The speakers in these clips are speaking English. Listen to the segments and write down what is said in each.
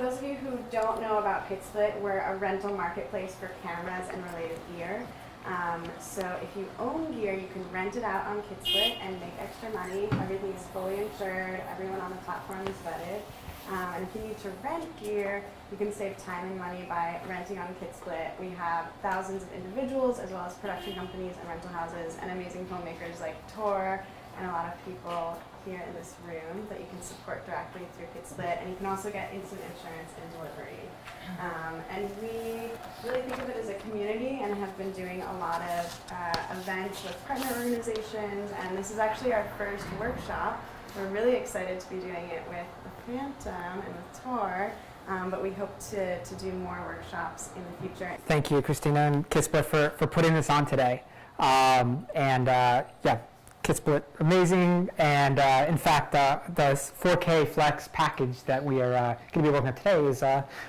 those of you who don't know about Kitsplit, we're a rental marketplace for cameras and related gear. So if you own gear, you can rent it out on Kitsplit and make extra money. Everything is fully insured. Everyone on the platform is vetted. And if you need to rent gear, you can save time and money by renting on Kitsplit. We have thousands of individuals, as well as production companies and rental houses, and amazing filmmakers like Tor, and a lot of people here in this room that you can support directly through Kitsplit. And you can also get instant insurance and delivery. And we really think of it as a community and have been doing a lot of events with partner organizations. And this is actually our first workshop. We're really excited to be doing it with the Phantom and with Tor, but we hope to do more workshops in the future. Thank you, Christina and Kitsplit, for putting this on today. Yeah, Kitsplit, amazing. And in fact, the 4K Flex package that we are going to be working on today is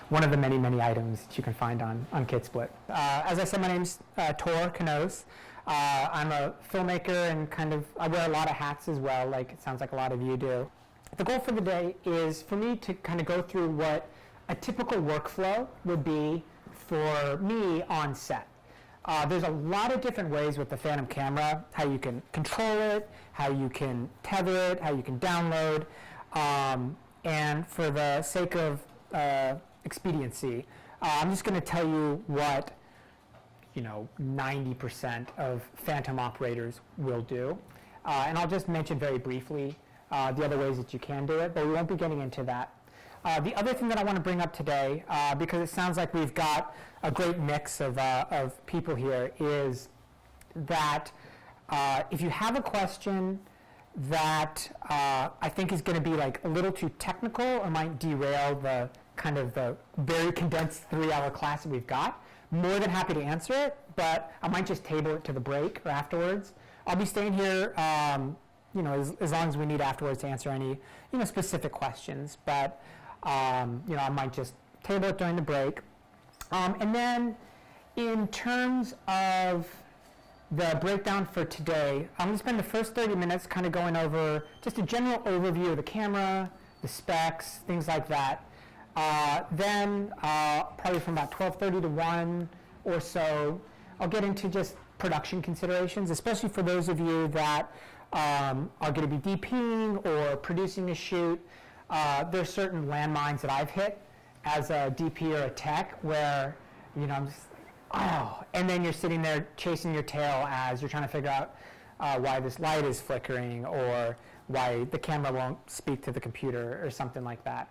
one of the many, many items that you can find on Kitsplit. As I said, my name's Tor Knos. I'm a filmmaker and I wear a lot of hats as well, like it sounds like a lot of you do. The goal for the day is for me to kind of go through what a typical workflow would be for me on set. There's a lot of different ways with the Phantom camera, how you can control it, how you can tether it, how you can download. And for the sake of expediency, I'm just going to tell you what 90% of Phantom operators will do. And I'll just mention very briefly the other ways that you can do it, but we won't be getting into that. The other thing that I want to bring up today, because it sounds like we've got a great mix of people here, is that if you have a question that I think is going to be like a little too technical or might derail the the very condensed 3-hour class that we've got, more than happy to answer it, but I might just table it to the break or afterwards. I'll be staying here as long as we need afterwards to answer any specific questions, but I might just table it during the break. And then in terms of the breakdown for today, I'm going to spend the first 30 minutes kind of going over just a general overview of the camera, the specs, things like that. Then probably from about 12:30 to 1 or so, I'll get into just production considerations, especially for those of you that are going to be DPing or producing a shoot. There's certain landmines that I've hit as a DP or a tech where, I'm just, and then you're sitting there chasing your tail as you're trying to figure out why this light is flickering or why the camera won't speak to the computer or something like that.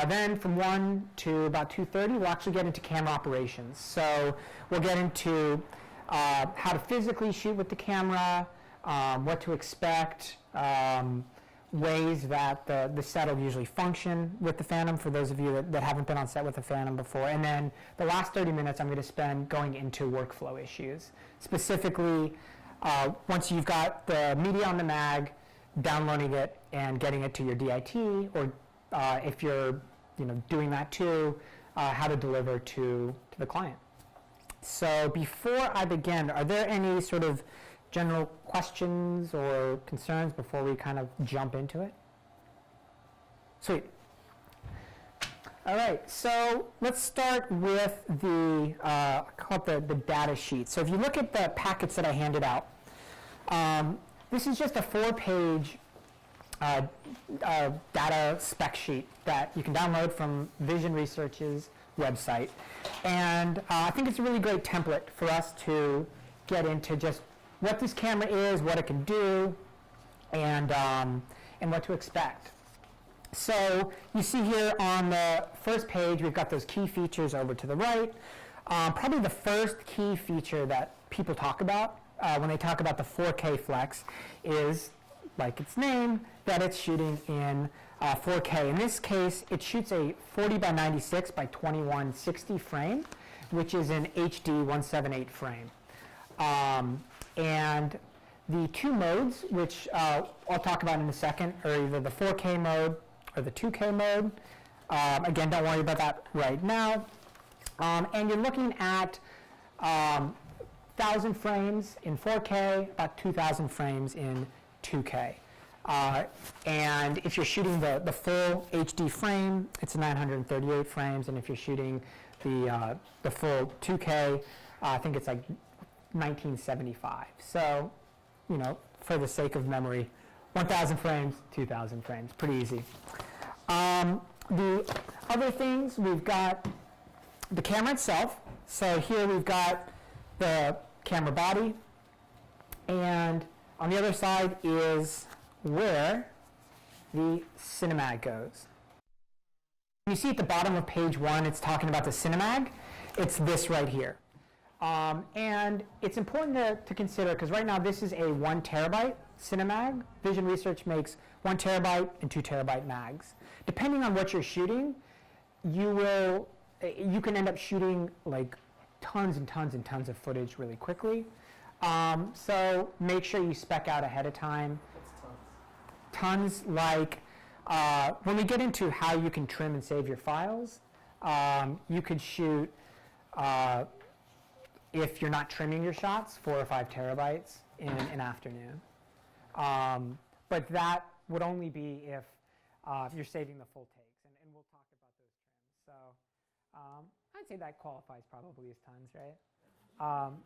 Then from 1 to about 2:30, we'll actually get into camera operations. So we'll get into how to physically shoot with the camera, what to expect, ways that the set will usually function with the Phantom for those of you that haven't been on set with the Phantom before. And then the last 30 minutes I'm going to spend going into workflow issues. Specifically, once you've got the media on the mag, downloading it and getting it to your DIT, or if you're doing that too, how to deliver to the client. So before I begin, are there any sort of general questions or concerns before we kind of jump into it? Sweet. All right, so let's start with I call it the data sheet. So if you look at the packets that I handed out, this is just a 4-page data spec sheet that you can download from Vision Research's website. And I think it's a really great template for us to get into just what this camera is, what it can do, and what to expect. So you see here on the first page, we've got those key features over to the right. Probably the first key feature that people talk about when they talk about the 4K Flex is, like its name, that it's shooting in 4K. In this case, it shoots a 40 by 96 by 2160 frame, which is an HD 178 frame. And the two modes, which I'll talk about in a second, are either the 4K mode or the 2K mode. Again, don't worry about that right now. And you're looking at 1,000 frames in 4K, about 2,000 frames in 2K. And if you're shooting the full HD frame, it's 938 frames, and if you're shooting the full 2K, I think it's like 1975. So, you know, for the sake of memory, 1,000 frames, 2,000 frames, pretty easy. The other things, we've got the camera itself. So here we've got the camera body, and on the other side is where the cinemag goes. You see at the bottom of page 1, it's talking about the cinemag. It's this right here. And it's important to consider, because right now this is a 1 terabyte cinemag. Vision Research makes 1 terabyte and 2 terabyte mags. Depending on what you're shooting, you can end up shooting like tons and tons and tons of footage really quickly. So make sure you spec out ahead of time. Tons, like when we get into how you can trim and save your files, you could shoot, if you're not trimming your shots, 4 or 5 terabytes in an afternoon. But that would only be if you're saving the full takes, and we'll talk about those trims. So I'd say that qualifies probably as tons, right?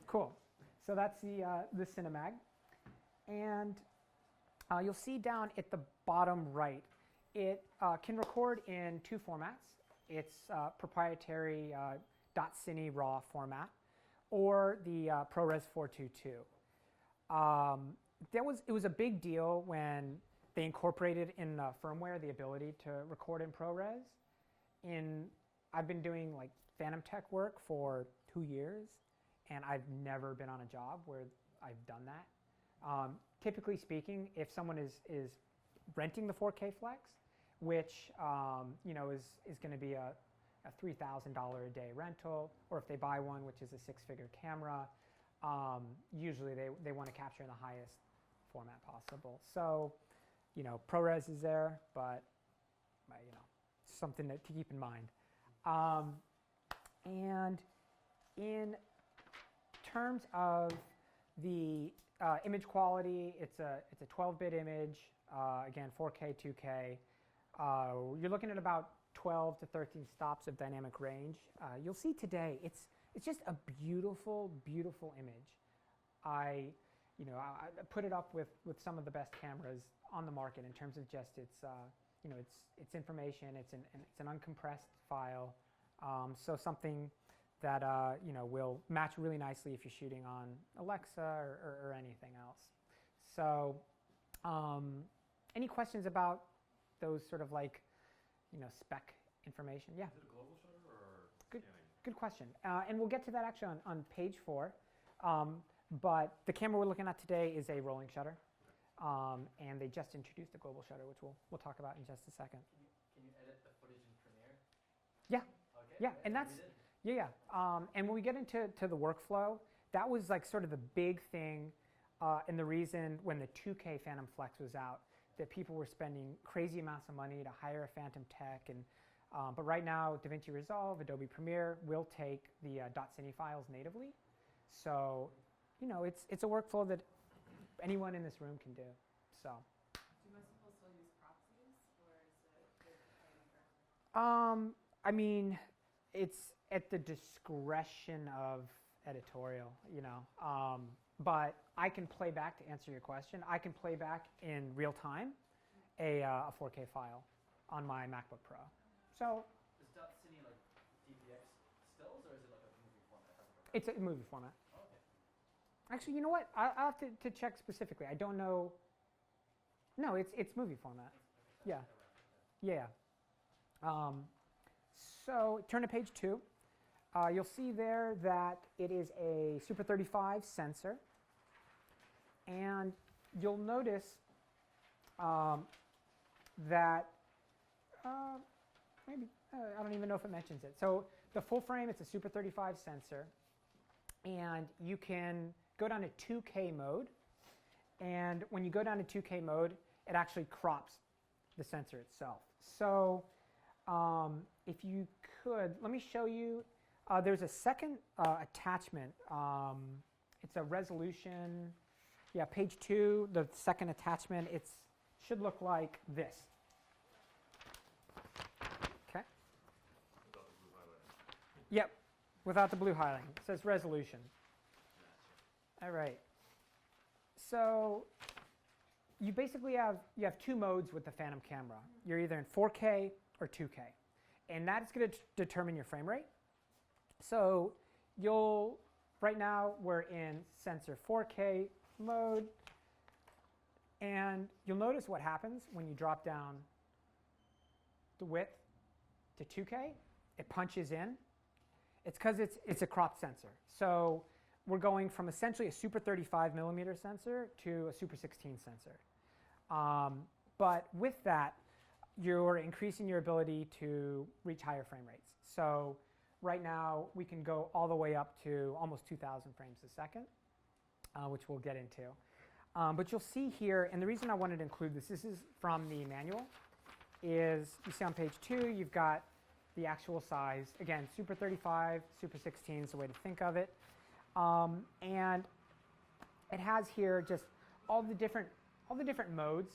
Cool. So that's the cinemag. And you'll see down at the bottom right, it can record in 2 formats. It's proprietary .cine RAW format, or the ProRes 422. It was a big deal when they incorporated in firmware the ability to record in ProRes. I've been doing like Phantom Tech work for 2 years, and I've never been on a job where I've done that. Typically speaking, if someone is renting the 4K Flex, which you know is going to be a $3,000 a day rental, or if they buy one, which is a 6-figure camera, usually they want to capture in the highest format possible. So, you know, ProRes is there, but you know, something to keep in mind. And in terms of the image quality, it's a 12-bit image, again 4K, 2K. You're looking at about 12 to 13 stops of dynamic range. You'll see today it's just a beautiful, beautiful image. I put it up with some of the best cameras on the market in terms of just its information. It's an uncompressed file, so something that will match really nicely if you're shooting on Alexa or anything else. So, any questions about those sort of like spec information? Yeah. Is it a global shutter or good question. And we'll get to that actually on page 4. But the camera we're looking at today is a rolling shutter, and they just introduced a global shutter, which we'll talk about in just a second. Can you edit the footage in Premiere? Yeah. Okay. Yeah, and that's and when we get into the workflow, that was like sort of the big thing, and the reason when the 2K Phantom Flex was out, that people were spending crazy amounts of money to hire a Phantom Tech, and but right now DaVinci Resolve, Adobe Premiere will take the .cine files natively, so it's a workflow that anyone in this room can do. So. Do most people still use proxies, or is it playmaker? I mean, it's at the discretion of editorial, but I can play back, to answer your question. I can play back in real time a 4K file on my MacBook Pro. So is .cine like DPX stills, or is it like a movie format? It's a movie format. Oh, okay. Actually, you know what? I'll have to check specifically. I don't know. No, it's movie format. Yeah. Yeah. So turn to page 2. You'll see there that it is a Super 35 sensor. And you'll notice that maybe, I don't even know if it mentions it. So the full frame, it's a Super 35 sensor. And you can go down to 2K mode. And when you go down to 2K mode, it actually crops the sensor itself. So if you could, let me show you. There's a second attachment. It's a resolution. Yeah, page 2, the second attachment. It's should look like this. Okay. Without the blue highlighting. Yep, without the blue highlighting. It says resolution. All right. So you basically have two modes with the Phantom camera. You're either in 4K or 2K, and that's going to determine your frame rate. So right now we're in sensor 4K mode, and you'll notice what happens when you drop down the width to 2K. It punches in. It's because it's a cropped sensor. So we're going from essentially a super 35 millimeter sensor to a super 16 sensor. But with that, you're increasing your ability to reach higher frame rates. So right now, we can go all the way up to almost 2,000 frames a second, which we'll get into. But you'll see here, and the reason I wanted to include this is from the manual, is you see on page 2, you've got the actual size. Again, super 35, super 16 is the way to think of it. And it has here just all the different modes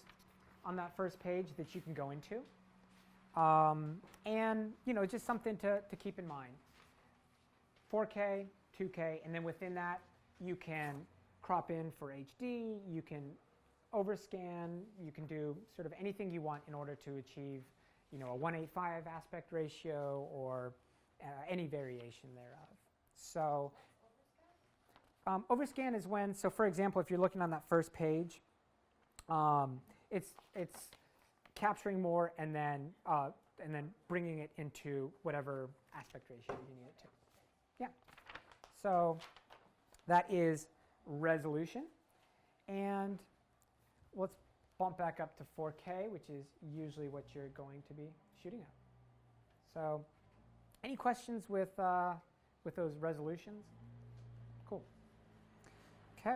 on that first page that you can go into. And just something to keep in mind. 4K, 2K, and then within that, you can crop in for HD, you can overscan, you can do sort of anything you want in order to achieve, a 1:8:5 aspect ratio or any variation thereof. So overscan is when, so for example, if you're looking on that first page, it's capturing more and then bringing it into whatever aspect ratio you need it to. Yeah. So that is resolution. And let's bump back up to 4K, which is usually what you're going to be shooting at. So any questions with those resolutions? Cool. Okay.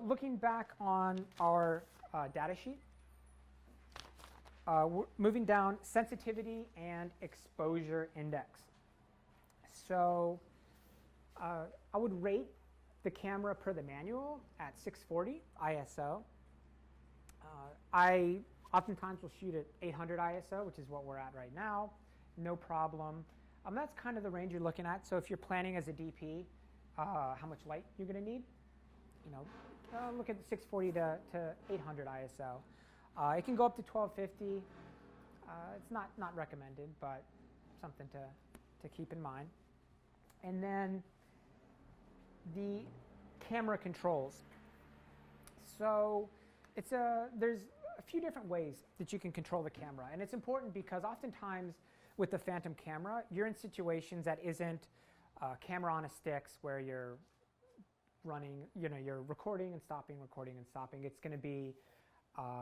Looking back on our data sheet, we're moving down sensitivity and exposure index. So I would rate the camera per the manual at 640 ISO. I oftentimes will shoot at 800 ISO, which is what we're at right now. No problem. That's kind of the range you're looking at. So if you're planning as a DP, how much light you're going to need, look at 640 to 800 ISO. It can go up to 1250. It's not recommended, but something to keep in mind. And then the camera controls. So there's a few different ways that you can control the camera, and it's important because oftentimes with the Phantom camera, you're in situations that isn't camera on a sticks where you're running, you're recording and stopping, recording and stopping. It's going to be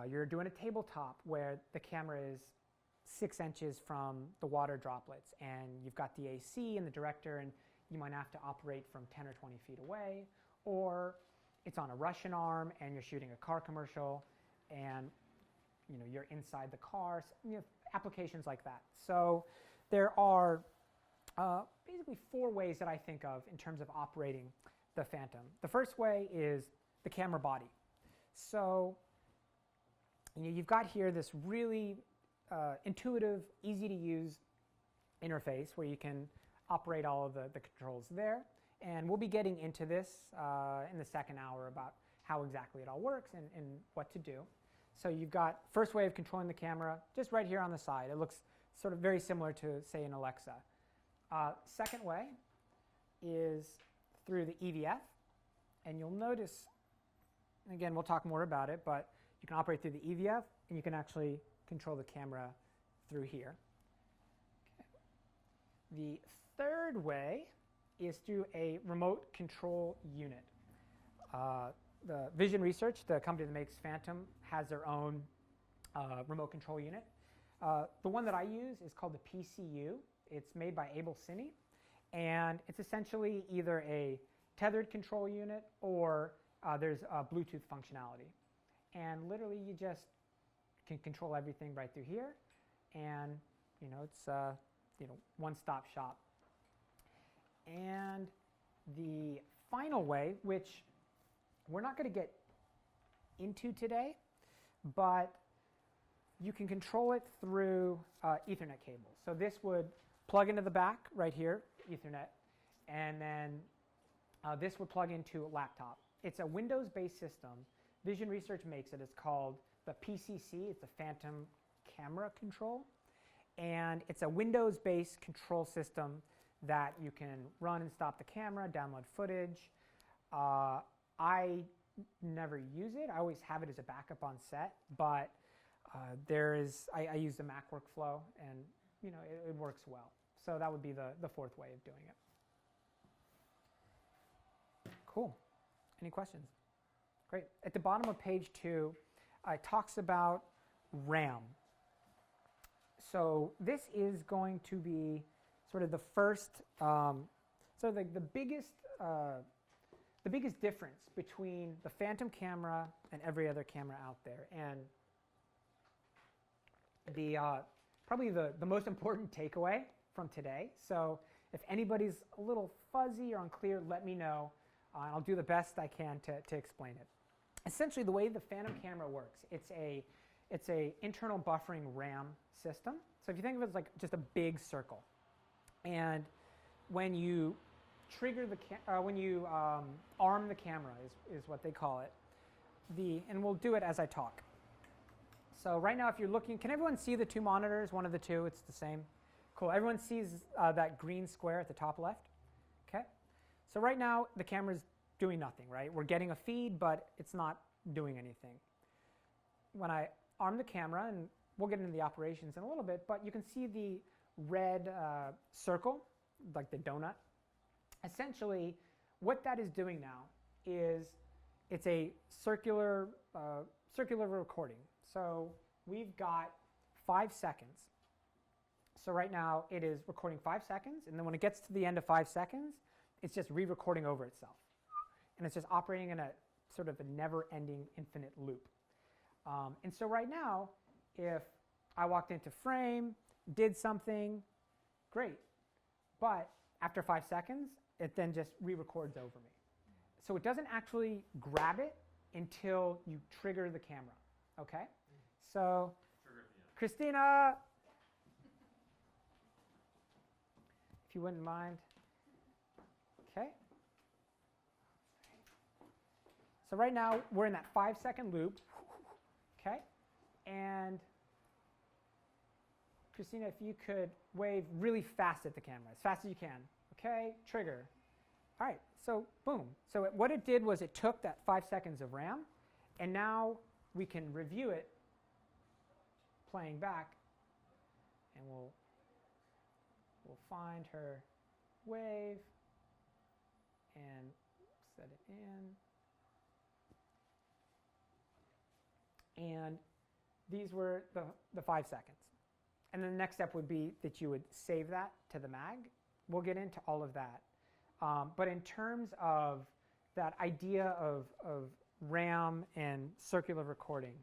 you're doing a tabletop where the camera is 6 inches from the water droplets, and you've got the AC and the director, and you might have to operate from 10 or 20 feet away, or it's on a Russian arm and you're shooting a car commercial, and you're inside the car. So, applications like that. So there are basically 4 ways that I think of in terms of operating the Phantom. The first way is the camera body. So you've got here this really intuitive, easy to use interface where you can operate all of the controls there. And we'll be getting into this in the second hour about how exactly it all works and what to do. So you've got first way of controlling the camera just right here on the side. It looks sort of very similar to, say, an Alexa. Second way is through the EVF. And you'll notice, and again, we'll talk more about it, but you can operate through the EVF, and you can actually control the camera through here. Okay. The third way is through a remote control unit. The Vision Research, the company that makes Phantom, has their own remote control unit. The one that I use is called the PCU. It's made by Able Cine, and it's essentially either a tethered control unit or there's a Bluetooth functionality. And literally you just can control everything right through here, and it's one-stop shop. And the final way, which we're not going to get into today, but you can control it through Ethernet cables. So this would plug into the back right here, Ethernet, and then this would plug into a laptop. It's a Windows-based system. Vision Research makes it. It's called the PCC. It's a Phantom Camera Control. And it's a Windows-based control system that you can run and stop the camera, download footage. I never use it. I always have it as a backup on set, but I use the Mac workflow, and it works well. So that would be the fourth way of doing it. Cool. Any questions? Great. At the bottom of page 2, it talks about RAM. So this is going to be sort of the first, the biggest difference between the Phantom camera and every other camera out there, and probably the most important takeaway from today. So if anybody's a little fuzzy or unclear, let me know. I'll do the best I can to explain it. Essentially, the way the Phantom camera works, it's a internal buffering RAM system. So if you think of it as like just a big circle, and when you trigger arm the camera is what they call it. And we'll do it as I talk. So right now, if you're looking, can everyone see the two monitors? One of the two, it's the same. Cool. Everyone sees that green square at the top left? Okay. So right now, the camera's doing nothing, right? We're getting a feed, but it's not doing anything. When I arm the camera, and we'll get into the operations in a little bit, but you can see the red circle, like the donut. Essentially, what that is doing now is it's a circular recording. So we've got 5 seconds. So right now it is recording 5 seconds, and then when it gets to the end of 5 seconds, it's just re-recording over itself. And it's just operating in a sort of a never-ending infinite loop. And so right now, if I walked into frame, did something, great. But after 5 seconds, it then just re-records over me. So it doesn't actually grab it until you trigger the camera, okay? So, Christina, if you wouldn't mind. Okay. So right now, we're in that 5-second loop, okay? And Christina, if you could wave really fast at the camera, as fast as you can. Okay, trigger. All right, so boom. So what it did was it took that 5 seconds of RAM, and now we can review it playing back, and we'll find her wave and set it in. And these were the 5 seconds. And then the next step would be that you would save that to the mag. We'll get into all of that. But in terms of that idea of RAM and circular recording,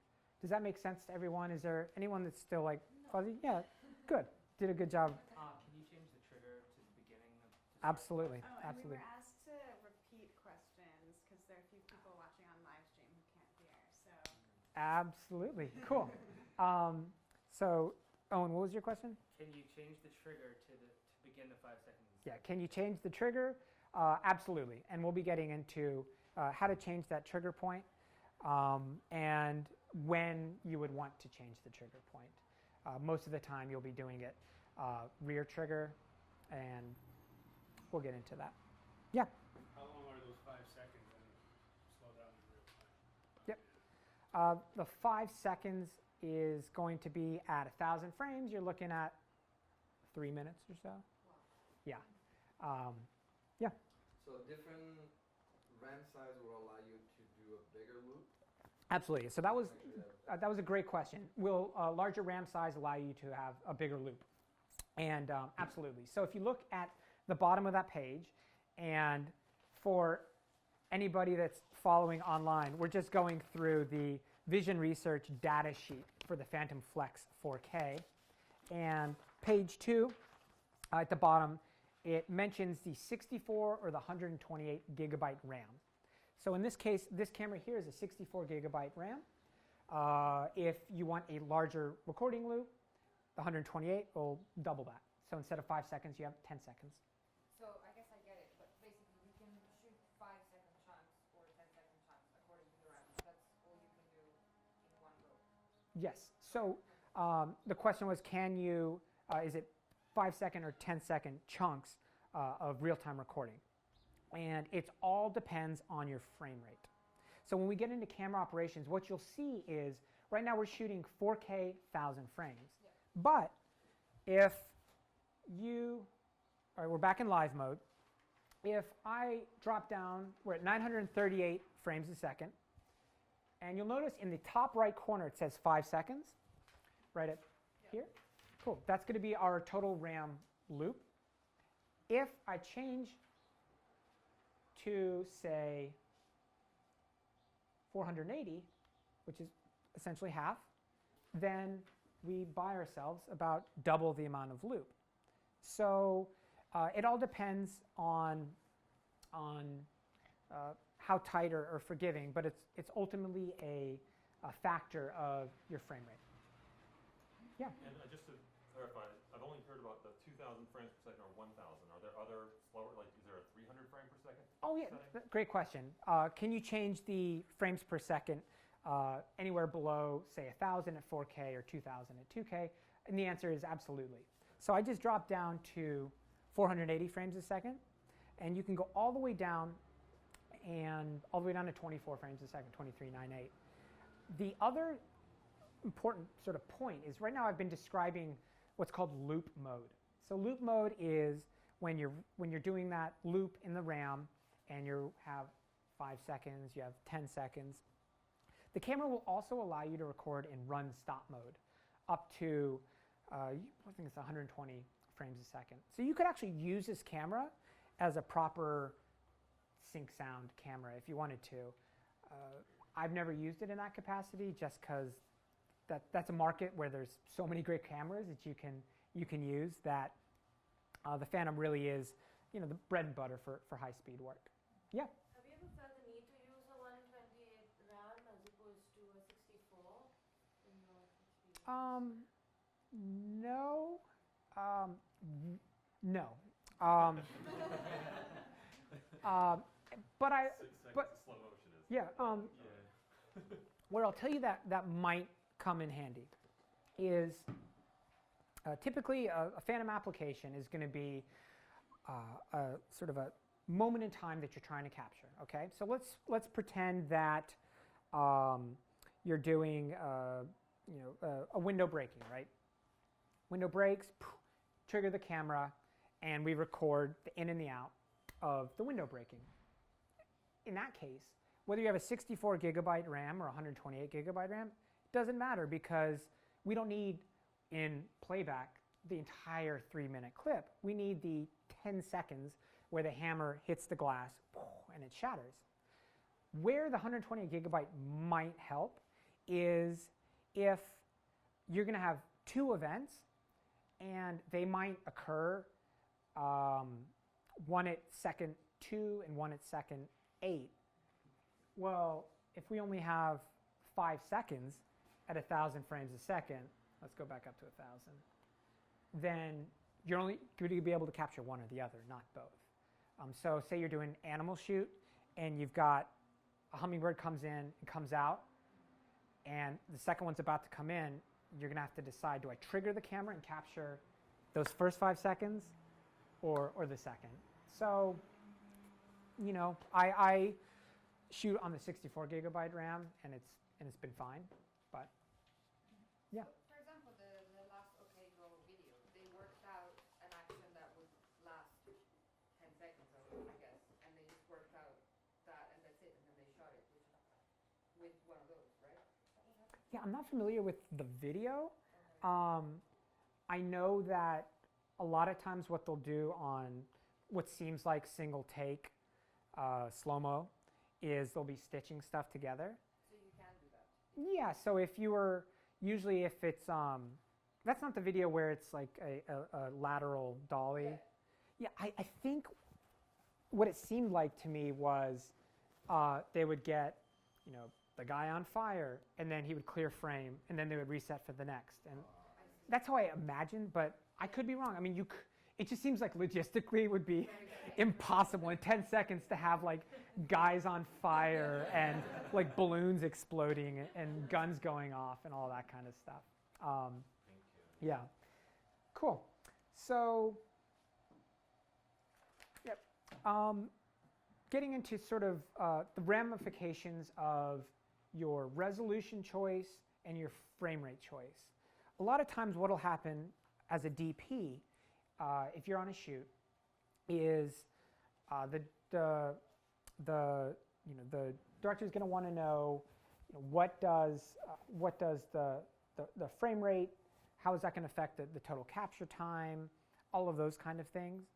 does that make sense to everyone? Is there anyone that's still like fuzzy? Yeah, good. Did a good job. Can you change the trigger to the beginning of the Absolutely. Oh, and Absolutely. we were asked to repeat questions because there are a few people watching on live stream who can't hear. So. Absolutely. Cool. So, Owen, what was your question? Can you change the trigger to begin the 5 seconds? Yeah, can you change the trigger? Absolutely. And we'll be getting into how to change that trigger point and when you would want to change the trigger point. Most of the time you'll be doing it rear trigger, and we'll get into that. Yeah? How long are those 5 seconds and slow down in real time? Yep. The 5 seconds is going to be at 1,000 frames. You're looking at 3 minutes or so. Yeah. Yeah. So different RAM size will allow you to do a bigger loop? Absolutely. So that was a great question. Will a larger RAM size allow you to have a bigger loop? And absolutely. So if you look at the bottom of that page, and for anybody that's following online, we're just going through the Vision Research data sheet for the Phantom Flex4K. And page 2, at the bottom, it mentions the 64 or the 128 gigabyte RAM. So in this case, this camera here is a 64 gigabyte RAM. If you want a larger recording loop, the 128 will double that. So instead of 5 seconds, you have 10 seconds. So I guess I get it, but basically you can shoot 5-second chunks or 10-second chunks according to the RAM. That's all you can do in one go. Yes. So the question was, can you, is it 5-second or 10-second chunks of real-time recording? And it all depends on your frame rate. So when we get into camera operations, what you'll see is, right now we're shooting 4K 1000 frames. Yeah. But if you, all right, we're back in live mode. If I drop down, we're at 938 frames a second. And you'll notice in the top right corner it says 5 seconds, right at here. Cool. That's going to be our total RAM loop. If I change to, say, 480, which is essentially half, then we buy ourselves about double the amount of loop. So it all depends on how tight or forgiving, but it's ultimately a factor of your frame rate. Yeah. And just to clarify, I've only heard about the 2,000 frames per second or 1,000. Are there other slower, like is there a 300 frame per second? Oh yeah, setting? great question. Can you change the frames per second anywhere below, say, 1,000 at 4K or 2,000 at 2K? And the answer is absolutely. So I just dropped down to 480 frames a second, and you can go all the way down and all the way down to 24 frames a second, 23.98. The other important sort of point is right now I've been describing what's called loop mode. So loop mode is when you're doing that loop in the RAM and you have 5 seconds, you have 10 seconds. The camera will also allow you to record in run stop mode up to I think it's 120 frames a second. So you could actually use this camera as a proper sync sound camera if you wanted to. I've never used it in that capacity just because that's a market where there's so many great cameras that you can use that the Phantom really is, the bread and butter for high-speed work. Yeah. Have you ever felt the need to use a 128 RAM as opposed to a 64 in your experience? No. No. But I. 6 seconds But of slow motion is. yeah. Yeah. Where I'll tell you that might come in handy is typically a Phantom application is going to be a sort of a moment in time that you're trying to capture. Okay, so let's pretend that you're doing a window breaking, right? Window breaks, trigger the camera, and we record the in and the out of the window breaking. In that case, whether you have a 64 gigabyte RAM or 128 gigabyte RAM, doesn't matter because we don't need in playback the entire 3-minute clip. We need the 10 seconds where the hammer hits the glass and it shatters. Where the 128 gigabyte might help is if you're going to have 2 events and they might occur one at second 2 and one at second 8. Well, if we only have 5 seconds at 1,000 frames a second, let's go back up to 1,000, then you're only going to be able to capture one or the other, not both. So say you're doing an animal shoot and you've got a hummingbird comes in and comes out, and the second one's about to come in, you're going to have to decide, do I trigger the camera and capture those first 5 seconds or the second? So, I shoot on the 64 gigabyte RAM and it's been fine, but yeah. So, for example, the last OK Go video, they worked out an action that would last 10 seconds, I guess, and they just worked out that and that's it, and then they shot it with one of those, right? Yeah, I'm not familiar with the video. I know that a lot of times what they'll do on what seems like single take slow-mo is they'll be stitching stuff together. So you can do that. Yeah, so if you were, usually if it's, that's not the video where it's like a lateral dolly. Yeah, I think what it seemed like to me was they would get, the guy on fire, and then he would clear frame, and then they would reset for the next. And that's how I imagined, but I could be wrong. I mean, it just seems like logistically it would be impossible in 10 seconds to have like guys on fire and like balloons exploding and guns going off and all that kind of stuff. Thank you. Yeah, cool. So, yep. Getting into sort of the ramifications of your resolution choice and your frame rate choice. A lot of times what will happen as a DP, if you're on a shoot, is the director is going to want to know, what does the frame rate, how is that going to affect the total capture time, all of those kind of things.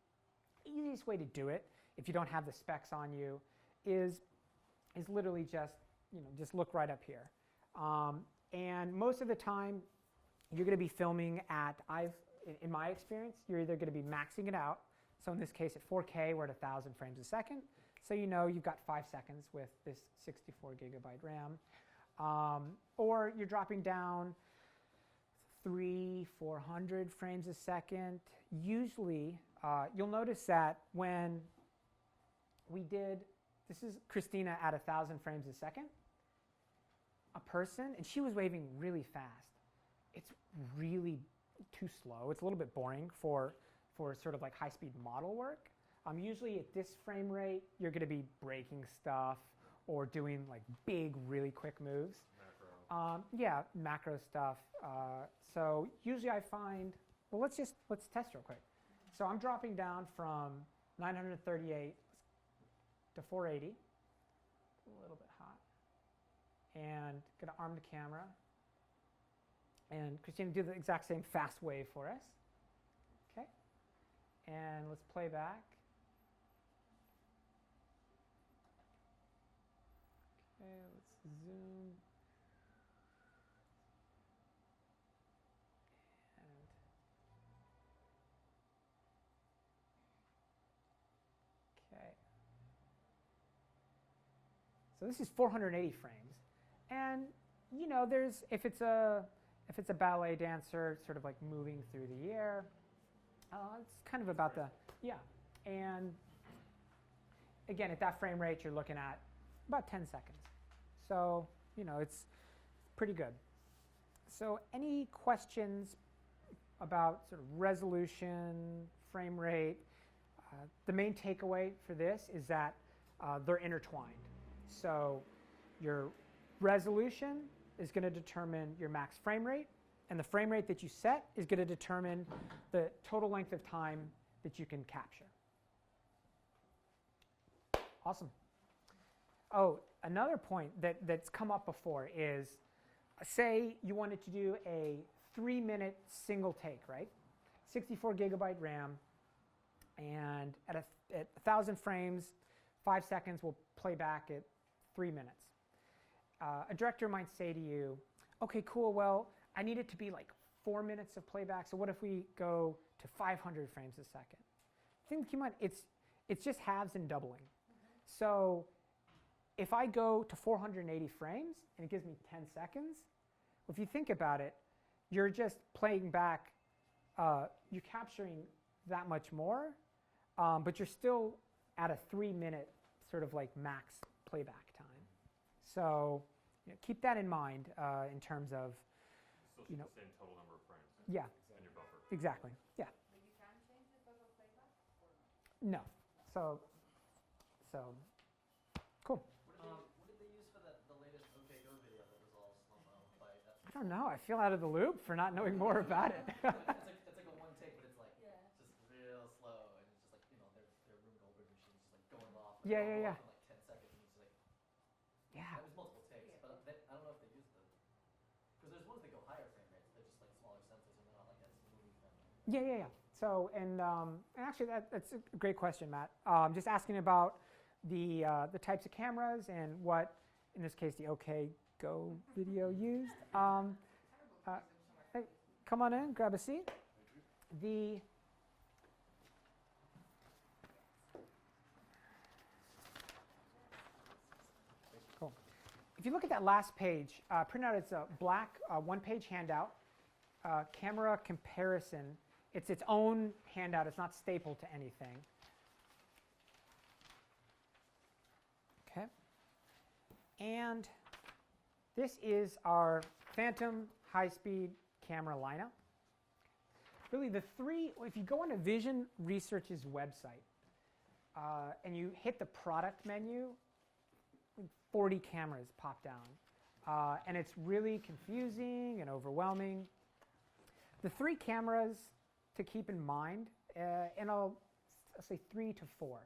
Easiest way to do it, if you don't have the specs on you, is literally just look right up here. And most of the time, you're going to be filming at, in my experience, you're either going to be maxing it out. So in this case, at 4K, we're at 1,000 frames a second. So you know you've got 5 seconds with this 64 gigabyte RAM. Or you're dropping down 300-400 frames a second. Usually, you'll notice that when we did, this is Christina at 1,000 frames a second, a person, and she was waving really fast. It's really too slow. It's a little bit boring for sort of like high-speed model work. Usually at this frame rate, you're going to be breaking stuff or doing like big, really quick moves. Macro. Yeah, macro stuff. So usually I find, well, let's test real quick. So I'm dropping down from 938 to 480, a little bit hot, and going to arm the camera. And Christina, do the exact same fast wave for us. Okay. And let's play back. Okay, let's zoom. Okay. So this is 480 frames. And there's if it's a ballet dancer, sort of like moving through the air, it's kind of about and again, at that frame rate, you're looking at about 10 seconds. So, it's pretty good. So any questions about sort of resolution, frame rate? The main takeaway for this is that they're intertwined. So your resolution is going to determine your max frame rate, and the frame rate that you set is going to determine the total length of time that you can capture. Awesome. Oh, another point that's come up before is, say you wanted to do a 3-minute single take, right? 64 gigabyte RAM, and at 1,000 frames, 5 seconds will play back at 3 minutes. A director might say to you, okay, cool, well, I need it to be like 4 minutes of playback, so what if we go to 500 frames a second? Think you might, it's just halves and doubling. So if I go to 480 frames and it gives me 10 seconds, if you think about it, you're just playing back, you're capturing that much more, but you're still at a 3-minute sort of like max playback time. So keep that in mind in terms of, Still should the same total number of frames. Yeah. And your buffer. Exactly. Yeah. But you can change the total playback or not? No. So cool. What did they use for the latest OK Go video that was all slow-mo by I don't know. I feel out of the loop for not knowing more about it. it's like a one take, but it's like Yeah. just real slow, and it's just like their room Goldberg machine just like going off. Yeah, going yeah, off in like 10 seconds, and it's like Yeah. that was multiple takes, but I don't know if they used the because there's ones that go higher frame rates. They're just like smaller sensors, and they're not like as smooth. Yeah. So, and actually, that's a great question, Matt. Just asking about the types of cameras and what, in this case, the OK Go video used. Hey, come on in, grab a seat. Cool. if you look at that last page, printout, it's a black one-page handout, camera comparison. It's its own handout. It's not stapled to anything. Okay. And this is our Phantom high-speed camera lineup. Really, the three, if you go on a Vision Research's website and you hit the product menu, 40 cameras pop down. And it's really confusing and overwhelming. The three cameras to keep in mind, and I'll say 3 to 4.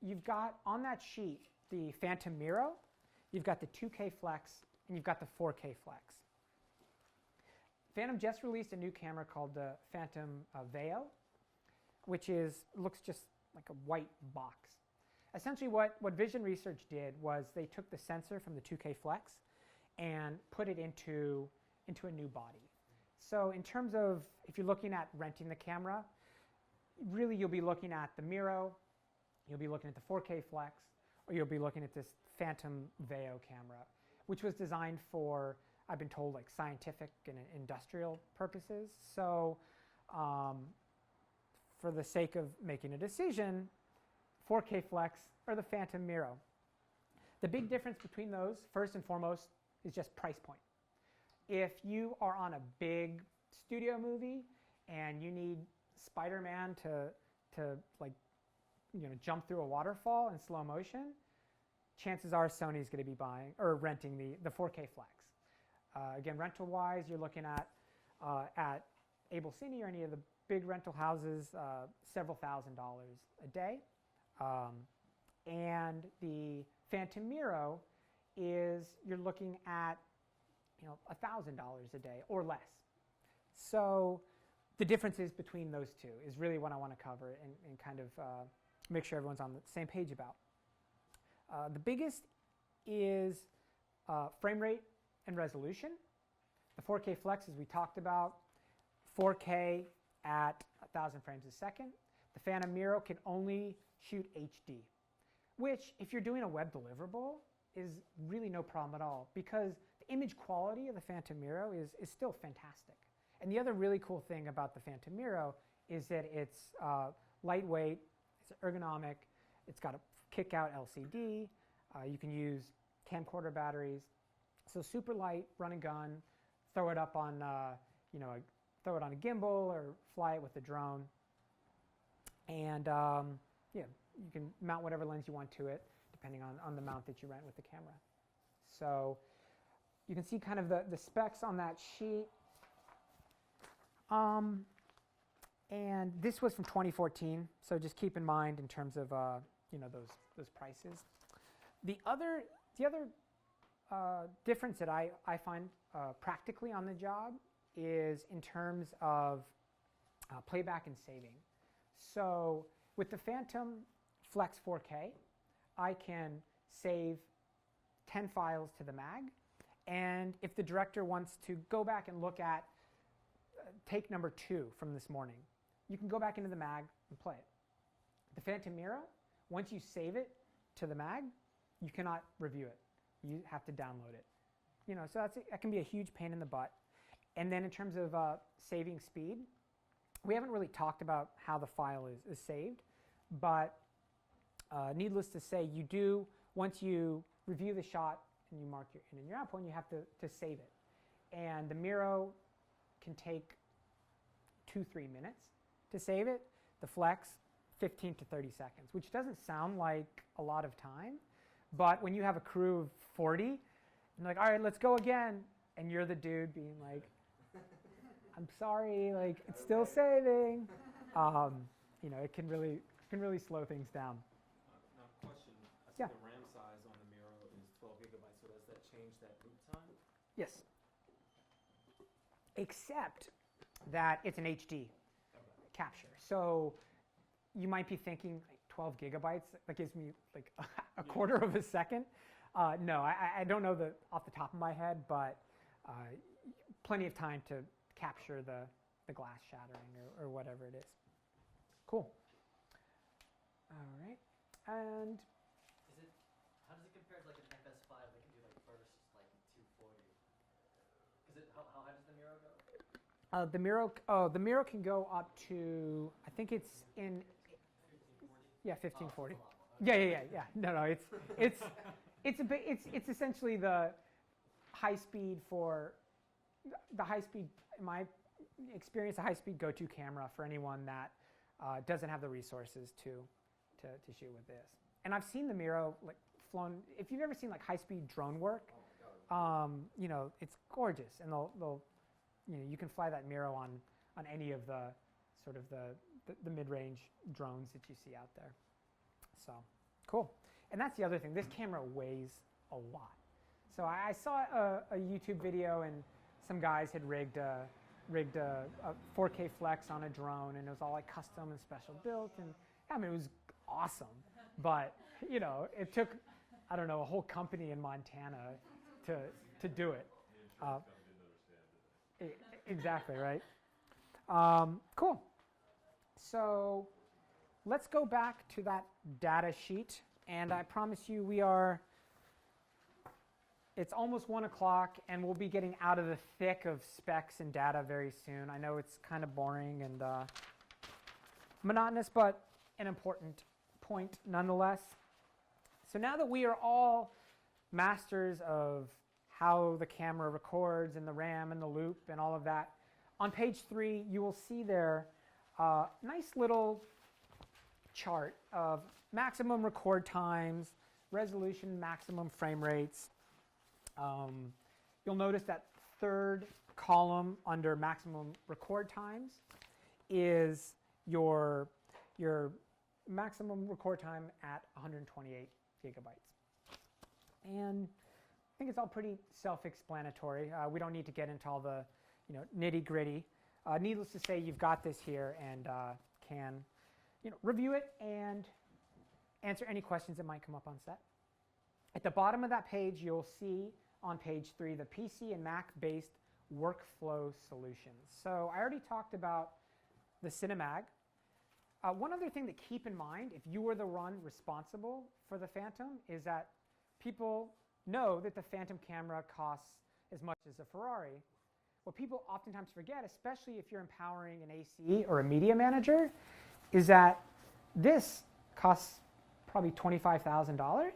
You've got on that sheet the Phantom Miro, you've got the 2K Flex, and you've got the 4K Flex. Phantom just released a new camera called the Phantom Veo, which looks just like a white box. Essentially what Vision Research did was they took the sensor from the 2K Flex and put it into a new body. So in terms of, if you're looking at renting the camera, really you'll be looking at the Miro, you'll be looking at the 4K Flex, or you'll be looking at this Phantom Veo camera, which was designed for, I've been told, like scientific and industrial purposes. So for the sake of making a decision, 4K Flex or the Phantom Miro. The big difference between those, first and foremost, is just price point. If you are on a big studio movie and you need Spider-Man to like, jump through a waterfall in slow motion, chances are Sony's going to be buying or renting the 4K Flex. Again, rental-wise, you're looking at Able Cine or any of the big rental houses, several $1,000s a day. And the Phantom Miro you're looking at $1,000 a day or less. So the differences between those two is really what I want to cover and kind of make sure everyone's on the same page about. The biggest is frame rate and resolution. The 4K Flex, as we talked about, 4K at 1,000 frames a second. The Phantom Miro can only shoot HD, which, if you're doing a web deliverable, is really no problem at all, because the image quality of the Phantom Miro is still fantastic. And the other really cool thing about the Phantom Miro is that it's lightweight, it's ergonomic, it's got a kick-out LCD, you can use camcorder batteries, so super light, run and gun, throw it up on, throw it on a gimbal or fly it with a drone, and yeah, you can mount whatever lens you want to it, depending on the mount that you rent with the camera. So you can see kind of the specs on that sheet. And this was from 2014, so just keep in mind in terms of those prices. The other difference that I find practically on the job is in terms of playback and saving. So with the Phantom Flex4K, I can save 10 files to the mag, and if the director wants to go back and look at take number 2 from this morning, you can go back into the mag and play it. The Phantom Miro, once you save it to the mag, you cannot review it. You have to download it. So that can be a huge pain in the butt. And then in terms of saving speed, we haven't really talked about how the file is saved, but needless to say, you do, once you review the shot and you mark your in and your out point, you have to save it. And the Miro can take 2-3 minutes to save it. The Flex, 15 to 30 seconds, which doesn't sound like a lot of time, but when you have a crew of 40, and like, all right, let's go again, and you're the dude being like, I'm sorry, like it's still saving. It can really slow things down. Now, question. I see Yeah. the RAM size on the Miro is 12 gigabytes, so does that change that boot time? Yes. Except that it's an HD capture. So you might be thinking, like, 12 gigabytes, that gives me like a quarter of a second. No, I don't know off the top of my head, but plenty of time to capture the glass shattering or whatever it is. Cool. All right. And How does it compare to like an FS5 that can do like burst The mirror can go up to, I think it's in, yeah, 1540. Yeah. No, it's essentially the high speed in my experience, a high speed go-to camera for anyone that doesn't have the resources to shoot with this. And I've seen the Miro like flown. If you've ever seen like high-speed drone work, you know, it's gorgeous, and they'll you know, you can fly that Miro on any of the sort of the mid-range drones that you see out there. So cool. And that's the other thing. This camera weighs a lot. So I saw a YouTube video, and some guys had rigged a 4K Flex on a drone, and it was all like custom and special built, and I mean, it was awesome. But you know, it took, I don't know, a whole company in Montana to do it. Exactly, right? Cool. So let's go back to that data sheet, and I promise you it's almost 1 o'clock, and we'll be getting out of the thick of specs and data very soon. I know it's kind of boring and monotonous, but an important point nonetheless. So now that we are all masters of how the camera records and the RAM and the loop and all of that, on page 3 you will see there a nice little chart of maximum record times, resolution, maximum frame rates. You'll notice that third column under maximum record times is your maximum record time at 128 gigabytes. And I think it's all pretty self-explanatory. We don't need to get into all the nitty-gritty. Needless to say, you've got this here and can review it and answer any questions that might come up on set. At the bottom of that page, you'll see on page 3 the PC and Mac-based workflow solutions. So I already talked about the cinemag. One other thing to keep in mind, if you were the one responsible for the Phantom, is that people know that the Phantom camera costs as much as a Ferrari. What people oftentimes forget, especially if you're empowering an AC or a media manager, is that this costs probably $25,000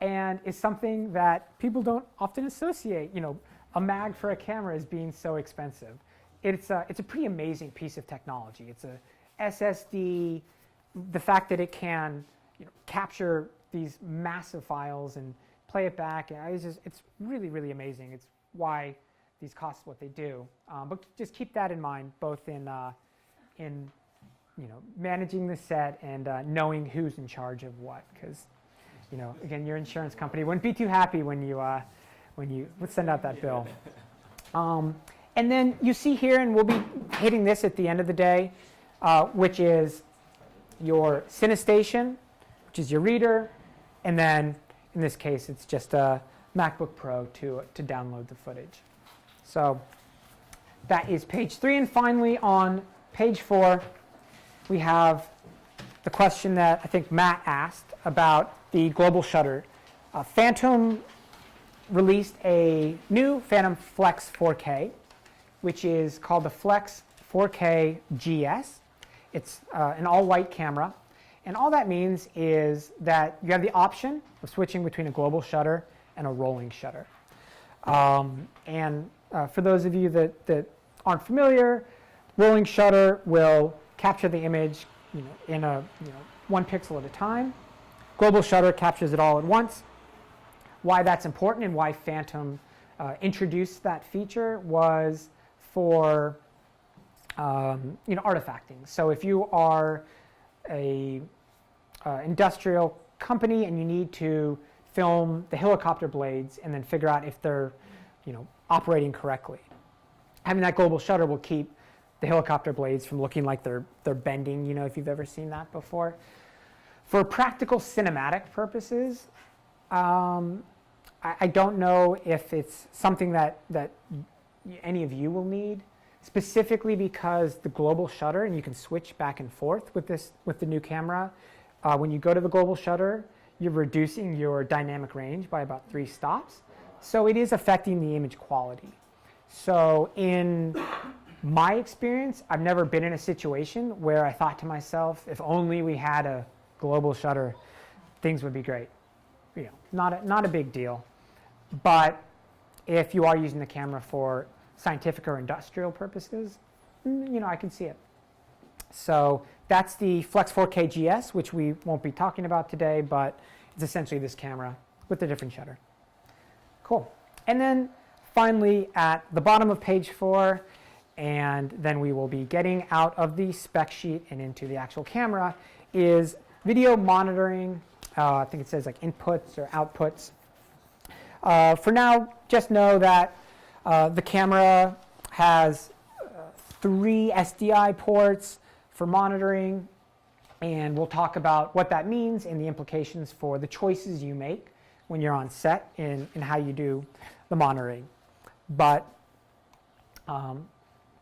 and is something that people don't often associate, a mag for a camera as being so expensive. It's a pretty amazing piece of technology. It's a SSD, the fact that it can capture these massive files and play it back, it's really, really amazing. It's why these cost what they do. But just keep that in mind, both in managing the set and knowing who's in charge of what, because again, your insurance company wouldn't be too happy when you would send out that bill. And then you see here, and we'll be hitting this at the end of the day, which is your CineStation, which is your reader, and then in this case, it's just a MacBook Pro to download the footage. So that is page 3. And finally, on page 4, we have the question that I think Matt asked about the global shutter. Phantom released a new Phantom Flex4K, which is called the Flex 4K GS. It's an all-white camera. And all that means is that you have the option of switching between a global shutter and a rolling shutter. For those of you that aren't familiar, rolling shutter will capture the image in a one pixel at a time. Global shutter captures it all at once. Why that's important and why Phantom introduced that feature was for artifacting. So if you are a industrial company and you need to film the helicopter blades and then figure out if they're operating correctly, having that global shutter will keep the helicopter blades from looking like they're bending, if you've ever seen that before. For practical cinematic purposes, I don't know if it's something that any of you will need, specifically because the global shutter, and you can switch back and forth with the new camera. When you go to the global shutter, you're reducing your dynamic range by about 3 stops. So it is affecting the image quality. So in my experience, I've never been in a situation where I thought to myself, if only we had a global shutter, things would be great. You know, not a big deal. But if you are using the camera for scientific or industrial purposes, you know, I can see it. So that's the Flex4K GS, which we won't be talking about today, but it's essentially this camera with a different shutter. Cool. And then finally, at the bottom of page 4, and then we will be getting out of the spec sheet and into the actual camera, is video monitoring. I think it says like inputs or outputs. For now, just know that the camera has 3 SDI ports for monitoring, and we'll talk about what that means and the implications for the choices you make when you're on set in how you do the monitoring. But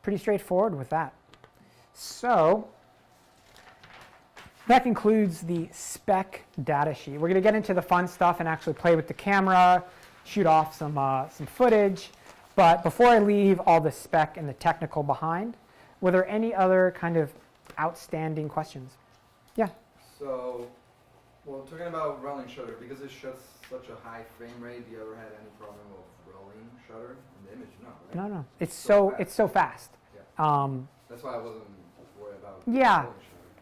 pretty straightforward with that. So that concludes the spec data sheet. We're going to get into the fun stuff and actually play with the camera, shoot off some footage. But before I leave all the spec and the technical behind, were there any other kind of outstanding questions? Yeah? So, well, talking about rolling shutter, because it shuts such a high frame rate, do you ever had any problem with rolling shutter in the image? No, right? No. It's so fast. Yeah. That's why I wasn't worried about Yeah. rolling shutter.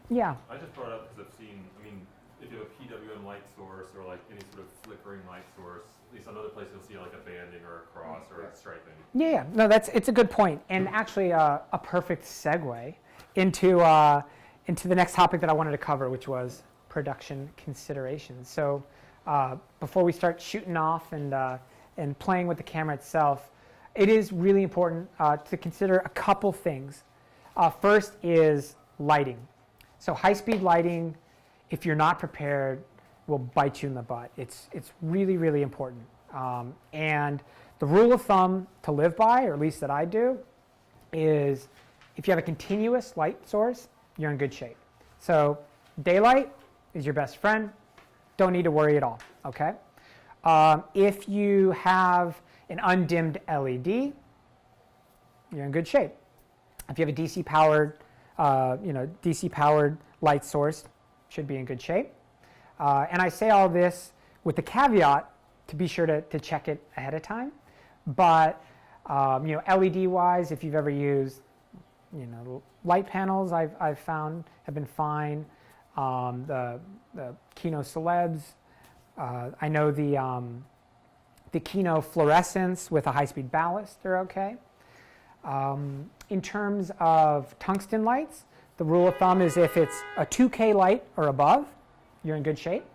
Yeah. I just brought it up because I've seen, I mean, if you have a PWM light source or like any sort of flickering light source, at least another place you'll see like a banding or a cross or a striping. Yeah. No, it's a good point, and actually a perfect segue into the next topic that I wanted to cover, which was production considerations. So before we start shooting off and playing with the camera itself, it is really important to consider a couple things. First is lighting. So high-speed lighting, if you're not prepared, will bite you in the butt. It's really, really important. And the rule of thumb to live by, or at least that I do, is if you have a continuous light source, you're in good shape. So daylight is your best friend. Don't need to worry at all, okay? If you have an undimmed LED, you're in good shape. If you have a DC powered, DC powered light source, should be in good shape. And I say all this with the caveat to be sure to check it ahead of time. But LED-wise, if you've ever used, light panels, I've found have been fine. The Knos Celebs, I know the Knos fluorescents with a high-speed ballast are okay. In terms of tungsten lights, the rule of thumb is if it's a 2K light or above, you're in good shape.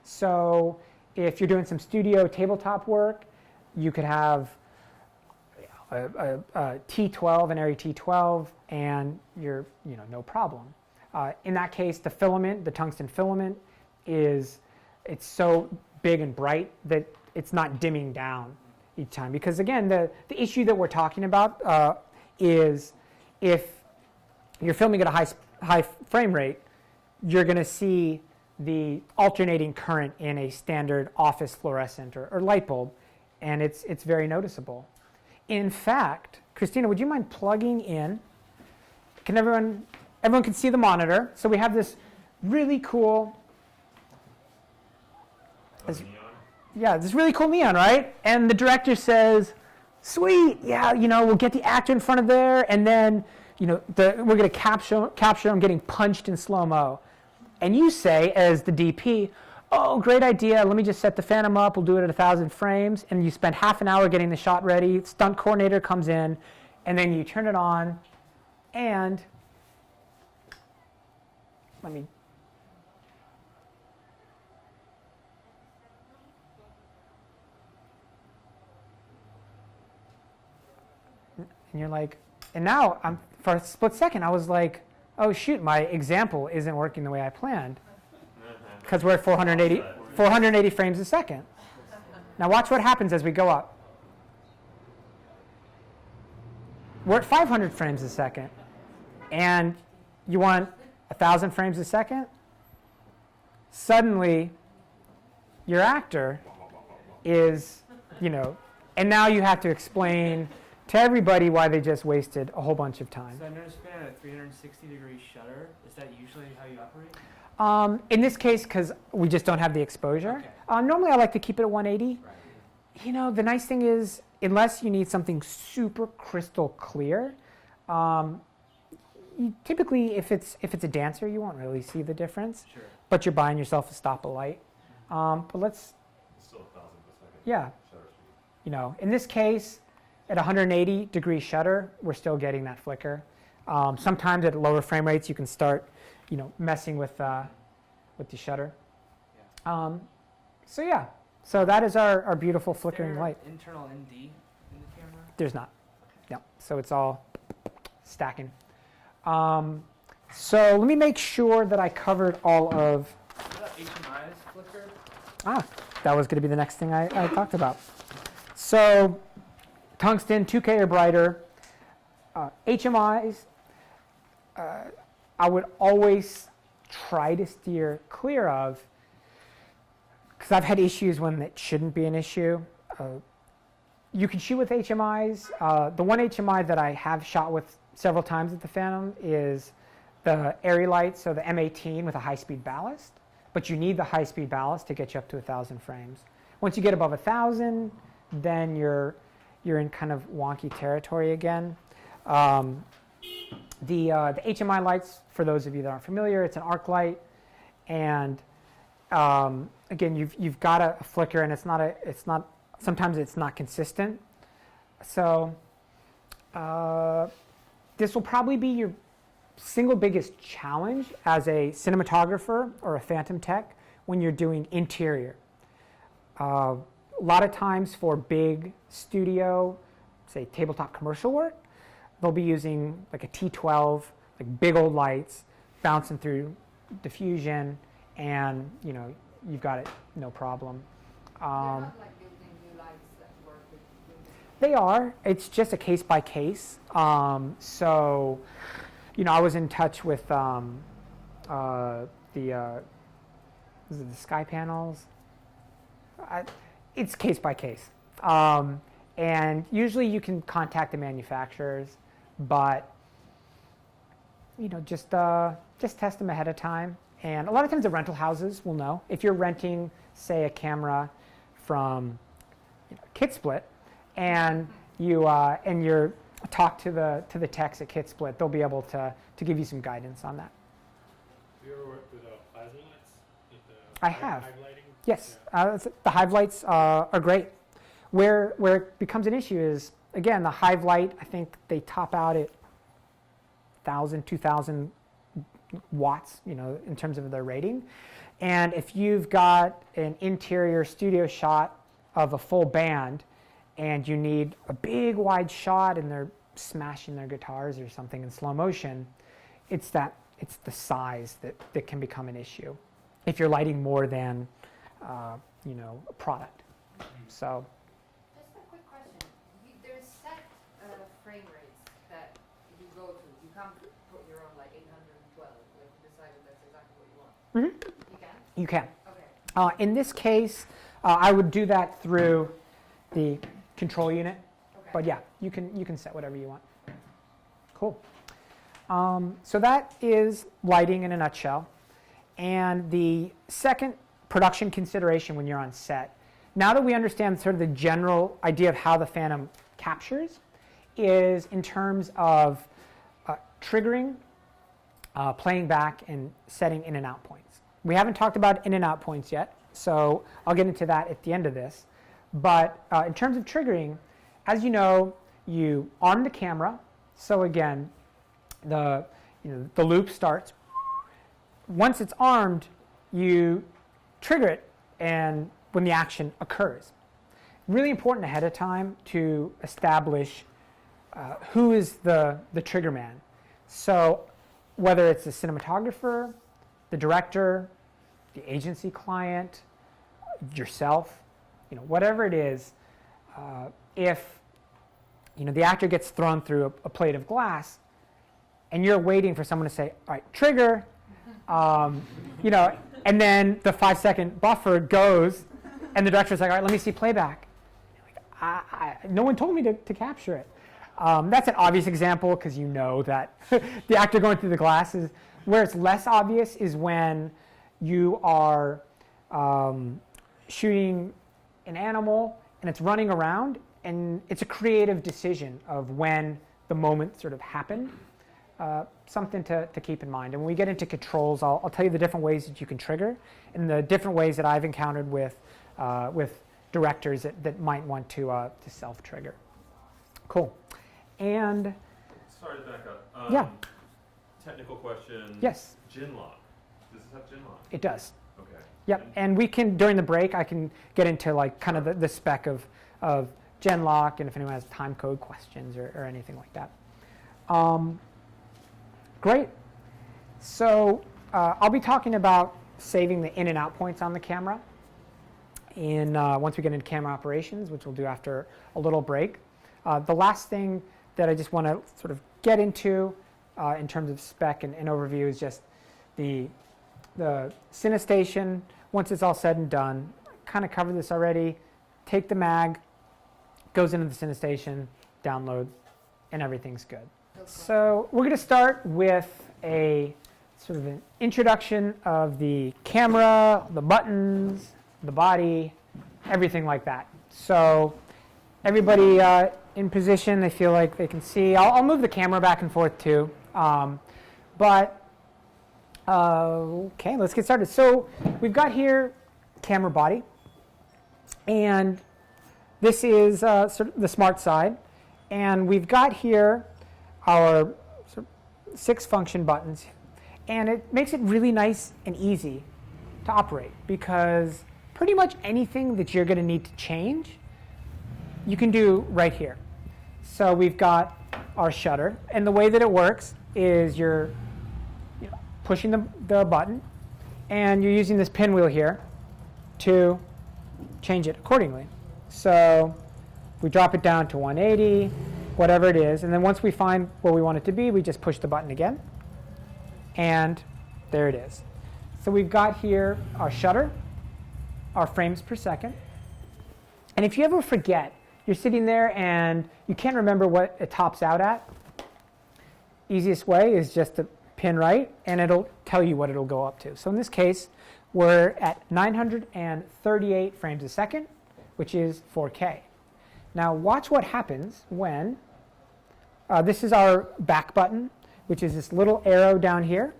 So if you're doing some studio tabletop work, you could have a T12, an Arri T12, and you're no problem. In that case, the filament, the tungsten filament, it's so big and bright that it's not dimming down each time. Because again, the issue that we're talking about is if you're filming at a high frame rate, you're going to see the alternating current in a standard office fluorescent or light bulb, and it's very noticeable. In fact, Christina, would you mind plugging in? Can everyone can see the monitor? So we have this really cool. This really cool neon, right? And the director says, "Sweet, yeah, we'll get the actor in front of there, and then, we're going to capture him getting punched in slow-mo." And you say, as the DP, "Oh, great idea. Let me just set the Phantom up. We'll do it at 1,000 frames." And you spend half an hour getting the shot ready. Stunt coordinator comes in, and then you turn it on, and and you're like, and now for a split second, I was like, oh shoot, my example isn't working the way I planned, because we're at 480 frames a second. Now watch what happens as we go up. We're at 500 frames a second, and you want 1,000 frames a second? Suddenly, your actor is, and now you have to explain to everybody why they just wasted a whole bunch of time. So I noticed spin at a 360-degree shutter. Is that usually how you operate? In this case, because we just don't have the exposure. Okay. Normally I like to keep it at 180. Right. You know, the nice thing is, unless you need something super crystal clear, typically if it's a dancer, you won't really see the difference. Sure. But you're buying yourself a stop of light. But let's, It's still 1,000 per second. yeah, Shutter speed. you know, in this case, at 180-degree shutter, we're still getting that flicker. Sometimes at lower frame rates, you can start, you know, messing with the shutter. Yeah. So yeah, so that is our beautiful Is flickering there light. internal ND in the camera? There's not. No. So it's all stacking. So let me make sure that I covered all of. What about HMI's flicker? That was going to be the next thing I talked about. So tungsten, 2K or brighter. HMIs, I would always try to steer clear of, because I've had issues when it shouldn't be an issue. You can shoot with HMIs. The one HMI that I have shot with several times at the Phantom is the Airy Light, so the M18 with a high-speed ballast. But you need the high-speed ballast to get you up to 1,000 frames. Once you get above 1,000, then you're in kind of wonky territory again. The HMI lights, for those of you that aren't familiar, it's an arc light, and again, you've got a flicker, and sometimes it's not consistent. So this will probably be your single biggest challenge as a cinematographer or a Phantom tech when you're doing interior. A lot of times for big studio, say tabletop commercial work, they'll be using like a T12, like big old lights, bouncing through diffusion, and you know, you've got it no problem. They're not like building new lights that work with They are. It's just a case by case. So, you know, I was in touch with is it the sky panels? It's case by case. And usually you can contact the manufacturers, but you know, just test them ahead of time. And a lot of times the rental houses will know. If you're renting, say, a camera from Kitsplit, and you're talk to the techs at Kitsplit, they'll be able to give you some guidance on that. Have you ever worked with plasma lights? With the I have. hive lighting? Yes, the hive lights are great. Where it becomes an issue is, again, the hive light, I think they top out at 1,000, 2,000 watts, you know, in terms of their rating. And if you've got an interior studio shot of a full band and you need a big wide shot and they're smashing their guitars or something in slow motion, it's the size that can become an issue if you're lighting more than you know, a product. So Just a quick question. There's set frame rates that you go to. You can't put your own like 812. Like you decided that's exactly what you want. You can? you can. Okay. In this case, I would do that through the control unit. Okay. But yeah, you can set whatever you want. Cool. So that is lighting in a nutshell. And the second production consideration when you're on set, now that we understand sort of the general idea of how the Phantom captures, is in terms of triggering, playing back, and setting in and out points. We haven't talked about in and out points yet, so I'll get into that at the end of this. But in terms of triggering, as you know, you arm the camera. So again, the loop starts. Once it's armed, you trigger it, and when the action occurs. Really important ahead of time to establish who is the trigger man. So whether it's the cinematographer, the director, the agency client, yourself, you know, whatever it is, if you know the actor gets thrown through a plate of glass, and you're waiting for someone to say, "All right, trigger," you know, and then the 5-second buffer goes, and the director's like, "All right, let me see playback." You're like, no one told me to capture it. That's an obvious example because you know that the actor going through the glass is. Where it's less obvious is when you are shooting an animal and it's running around, and it's a creative decision of when the moment sort of happened. Something to keep in mind. And when we get into controls, I'll tell you the different ways that you can trigger and the different ways that I've encountered with directors that might want to self-trigger. Cool. And Sorry to back up. yeah. Technical question. Yes. Gin lock. Does this have gin lock? It does. Okay. Yep. And we can, during the break, I can get into like kind of the spec of gen lock, and if anyone has time code questions or anything like that. Great. So I'll be talking about saving the in and out points on the camera once we get into camera operations, which we'll do after a little break. The last thing that I just want to sort of get into in terms of spec and overview is just the CineStation. Once it's all said and done, kind of covered this already. Take the mag, goes into the CineStation, download, and everything's good. So we're going to start with a sort of an introduction of the camera, the buttons, the body, everything like that. So everybody in position, they feel like they can see. I'll move the camera back and forth too. Okay, let's get started. So we've got here camera body, and this is sort of the smart side, and we've got here our sort of 6 function buttons, and it makes it really nice and easy to operate because pretty much anything that you're going to need to change, you can do right here. So we've got our shutter, and the way that it works is you're pushing the button, and you're using this pinwheel here to change it accordingly. So we drop it down to 180, whatever it is, and then once we find where we want it to be, we just push the button again, and there it is. So we've got here our shutter, our frames per second, and if you ever forget, you're sitting there and you can't remember what it tops out at, easiest way is just to pin right, and it'll tell you what it'll go up to. So in this case, we're at 938 frames a second, which is 4K. Now watch what happens when, this is our back button, which is this little arrow down here.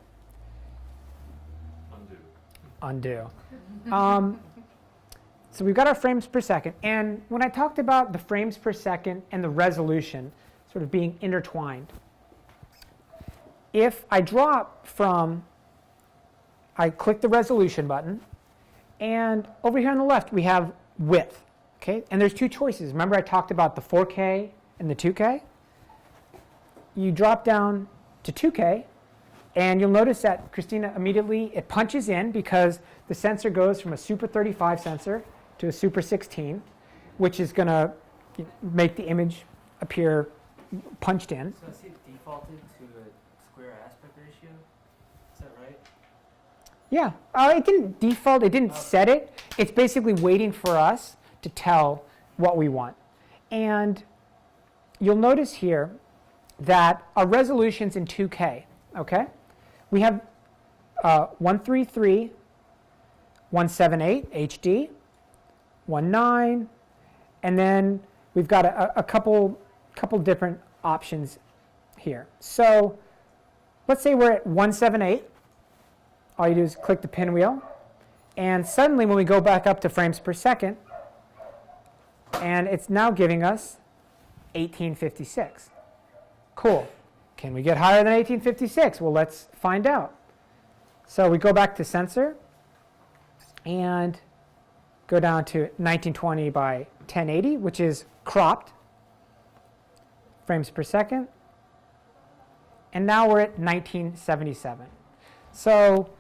Undo. So we've got our frames per second, and when I talked about the frames per second and the resolution sort of being intertwined, if I drop from, I click the resolution button, and over here on the left we have width, okay? And there's 2 choices. Remember I talked about the 4K and the 2K? You drop down to 2K, and you'll notice that, Christina, immediately it punches in because the sensor goes from a Super 35 sensor to a Super 16, which is going to make the image appear punched in. So I see it defaulted to a square aspect ratio. Is that right? Yeah, it didn't default, it didn't set it. It's basically waiting for us to tell what we want. And you'll notice here that our resolution's in 2K, okay? We have 133, 178 HD, 19, and then we've got a couple different options here. So let's say we're at 178. All you do is click the pinwheel, and suddenly when we go back up to frames per second, and it's now giving us 1856. Cool. Can we get higher than 1856? Well, let's find out. So we go back to sensor and go down to 1920 by 1080, which is cropped frames per second. And now we're at 1977. So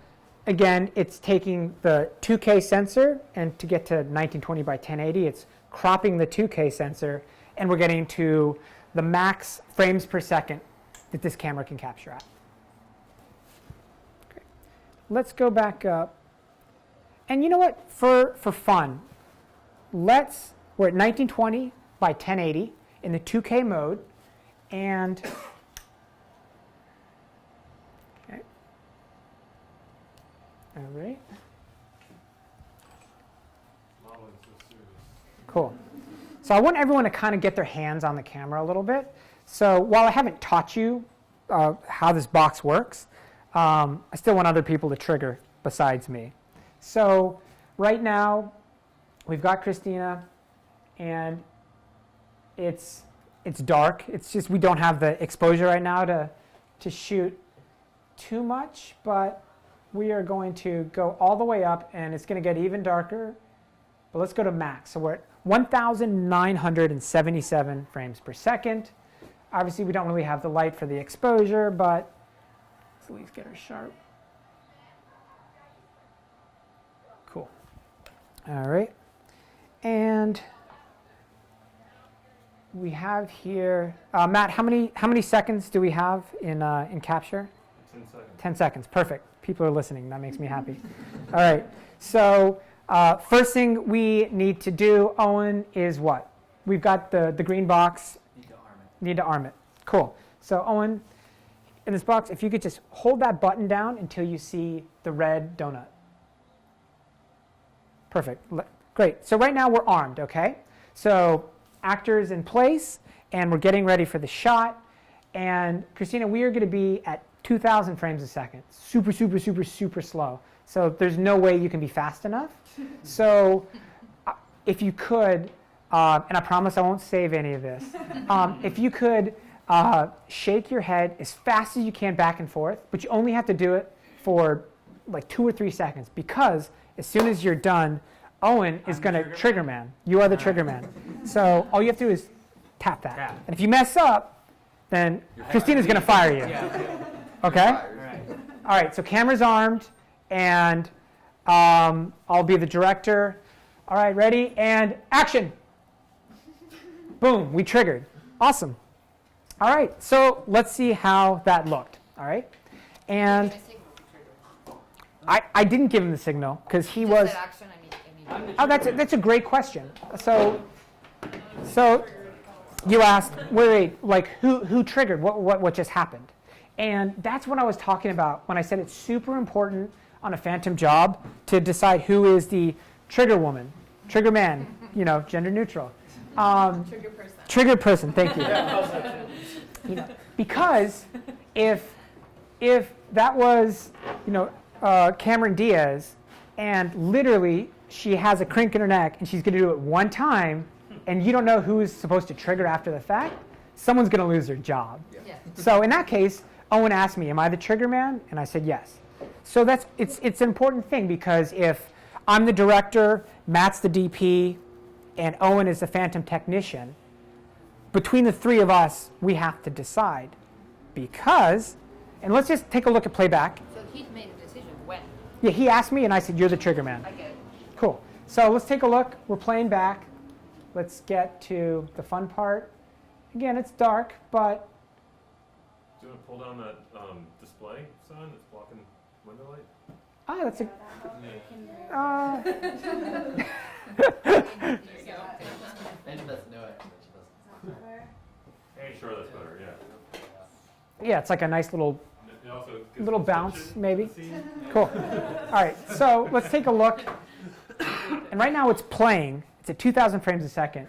again, it's taking the 2K sensor, and to get to 1920 by 1080, it's cropping the 2K sensor, and we're getting to the max frames per second that this camera can capture at. Okay. Let's go back up. And you know what? For fun, we're at 1920 by 1080 in the 2K mode, And okay. All right. Modeling so serious. Cool. So I want everyone to kind of get their hands on the camera a little bit. So while I haven't taught you how this box works, I still want other people to trigger besides me. So right now, we've got Christina, and it's dark. It's just we don't have the exposure right now to shoot too much, but we are going to go all the way up, and it's going to get even darker. But let's go to max. So we're at 1,977 frames per second. Obviously, we don't really have the light for the exposure, but let's at least get her sharp. Cool. All right. And we have here, Matt, how many seconds do we have in capture? 10 seconds. 10 seconds. Perfect. People are listening. That makes me happy. All right. So first thing we need to do, Owen, is what? We've got the green box. Need to arm it. Cool. So Owen, in this box, if you could just hold that button down until you see the red donut. Perfect. Great. So right now we're armed, okay? So actors in place, and we're getting ready for the shot. And Christina, we are going to be at 2,000 frames a second. Super, super, super, super slow. So there's no way you can be fast enough. So if you could, and I promise I won't save any of this, if you could shake your head as fast as you can back and forth, but you only have to do it for like 2 or 3 seconds, because as soon as you're done, Owen is going to trigger man. You are the trigger man. So all you have to do is tap that. Tap. And if you mess up, then Christina's going to fire you. Okay? All right, so camera's armed, and I'll be the director. All right, ready? And action. Boom, we triggered. Awesome. All right, so let's see how that looked. All right? And I didn't give him the signal because he was. Oh, that's a great question. So you asked, wait, like who triggered? What just happened? And that's what I was talking about when I said it's super important on a Phantom job to decide who is the trigger woman, trigger man, gender neutral. Trigger person. Trigger person, thank you. Because if that was, Cameron Diaz, and literally she has a crink in her neck and she's going to do it one time, and you don't know who is supposed to trigger after the fact, someone's going to lose their job. Yeah. So in that case, Owen asked me, am I the trigger man? And I said yes. So it's an important thing, because if I'm the director, Matt's the DP, and Owen is the Phantom technician, between the three of us, we have to decide. Because, and let's just take a look at playback. So he made a decision when? Yeah, he asked me, and I said, you're the trigger man. I get it. Cool. So let's take a look. We're playing back. Let's get to the fun part. Again, it's dark, but Do you want to pull down that display sign that's blocking window light? that's a. Benji doesn't know it, but she doesn't. Sure, that's better, yeah. Yeah, it's like a nice little It also gives little some bounce, tension maybe. to the scene. Cool. All right, so let's take a look. And right now it's playing. It's at 2,000 frames a second.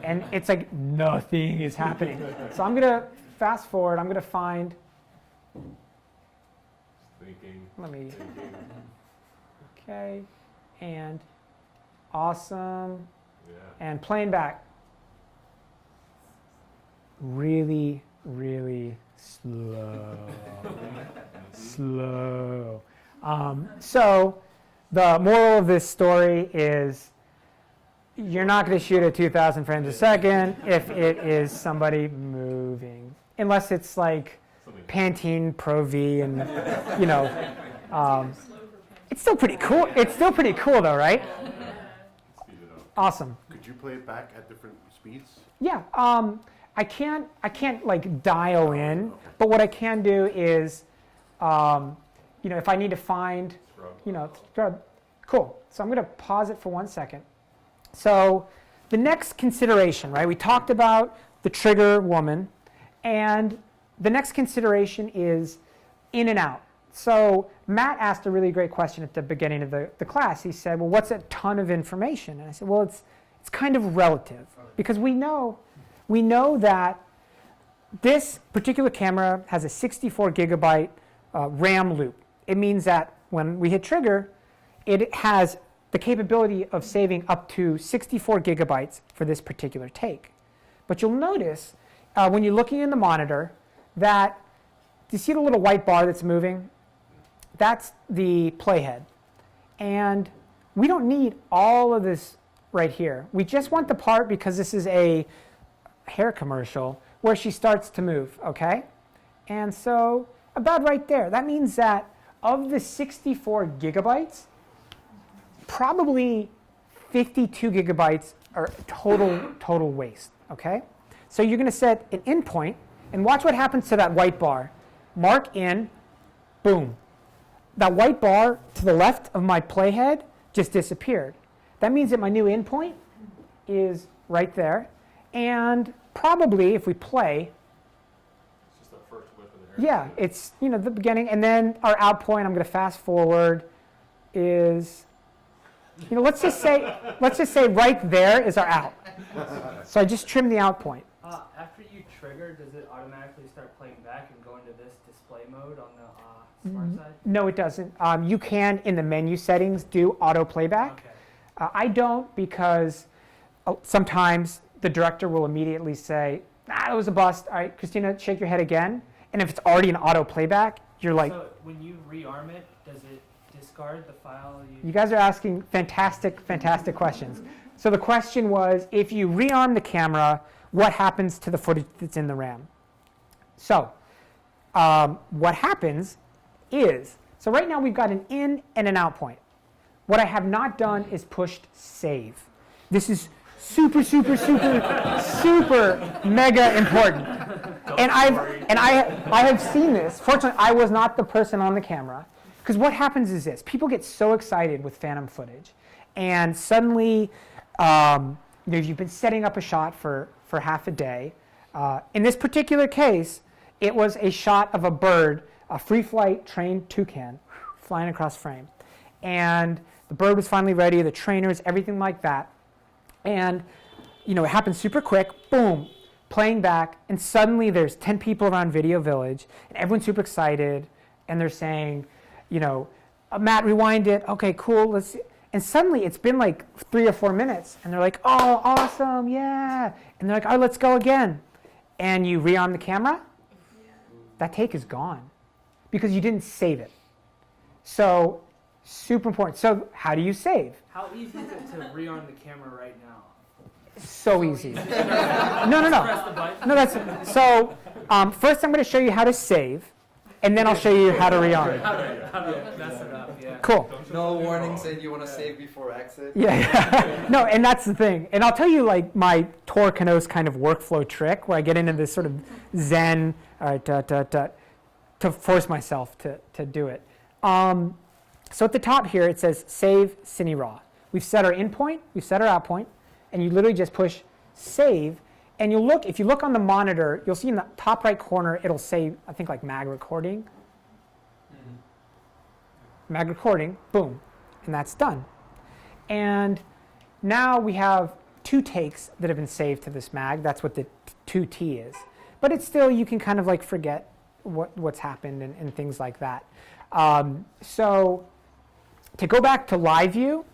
And it's like nothing is happening. So I'm going to fast forward. I'm going to find. Thinking. Let me. Okay. And awesome. Yeah. And playing back. Really, really slow. Slow. So the moral of this story is you're not going to shoot at 2,000 frames a second if it is somebody moving, unless it's like Something. Pantene Pro V and it's still pretty cool. It's still pretty cool though, right? Speed it up. Awesome. Could you play it back at different speeds? Yeah, I can't like dial in, but what I can do is, if I need to find, scrub. Cool. So I'm going to pause it for 1 second. So the next consideration, right? We talked about the trigger woman, And the next consideration is in and out. So Matt asked a really great question at the beginning of the class. He said, well, what's a ton of information? And I said, well, it's kind of relative, because we know that this particular camera has a 64 gigabyte RAM loop. It means that when we hit trigger, it has the capability of saving up to 64 gigabytes for this particular take. But you'll notice when you're looking in the monitor that, do you see the little white bar that's moving? That's the playhead. And we don't need all of this right here. We just want the part, because this is a hair commercial, where she starts to move, okay? And so about right there, that means that of the 64 gigabytes, probably 52 gigabytes are total waste, okay? So you're going to set an in point, and watch what happens to that white bar. Mark in, boom. That white bar to the left of my playhead just disappeared. That means that my new in point is right there. And probably if we play, It's just that first whip of the hair. yeah, it's the beginning. And then our out point, I'm going to fast forward, is, let's just say right there is our out. So I just trimmed the out point. After you trigger, does it automatically start playing back and go into this display mode on the smart side? No, it doesn't. You can, in the menu settings, do auto playback. Okay. I don't, because sometimes the director will immediately say, that was a bust. All right, Christina, shake your head again. And if it's already an auto playback, you're like... So when you rearm it, does it discard the file You guys are asking fantastic questions. So the question was, if you rearm the camera, what happens to the footage that's in the RAM? So what happens is, so right now we've got an in and an out point. What I have not done is pushed save. This is super mega important. And I have seen this. Fortunately, I was not the person on the camera. Because what happens is this. People get so excited with phantom footage. And suddenly, you've been setting up a shot for half a day. In this particular case, it was a shot of a bird, a free flight trained toucan, flying across frame. And the bird was finally ready, the trainers, everything like that. And it happened super quick, boom, playing back, and suddenly there's 10 people around Video Village, and everyone's super excited, and they're saying, Matt, rewind it, okay, cool, let's see. And suddenly it's been like 3 or 4 minutes, and they're like, oh, awesome, yeah. And they're like, all right, let's go again. And you rearm the camera, that take is gone, because you didn't save it. So, super important. So, how do you save? How easy is it to rearm the camera right now? So easy. No. Press the button. No, so. First, I'm going to show you how to save, and then I'll show you how to rearm. How to mess it up, yeah. Cool. No warning saying you want to save before exit. Yeah. No, and that's the thing. And I'll tell you my Knos kind of workflow trick, where I get into this sort of zen to force myself to do it. So at the top here, it says Save Cine Raw. We've set our in point, we've set our out point, and you literally just push Save. And if you look on the monitor, you'll see in the top right corner, it'll say, I think, like mag recording. Mag recording, boom, and that's done. And now we have 2 takes that have been saved to this mag. That's what the 2T is. But it's still, you can kind of like forget what's happened and things like that. So to go back to live view,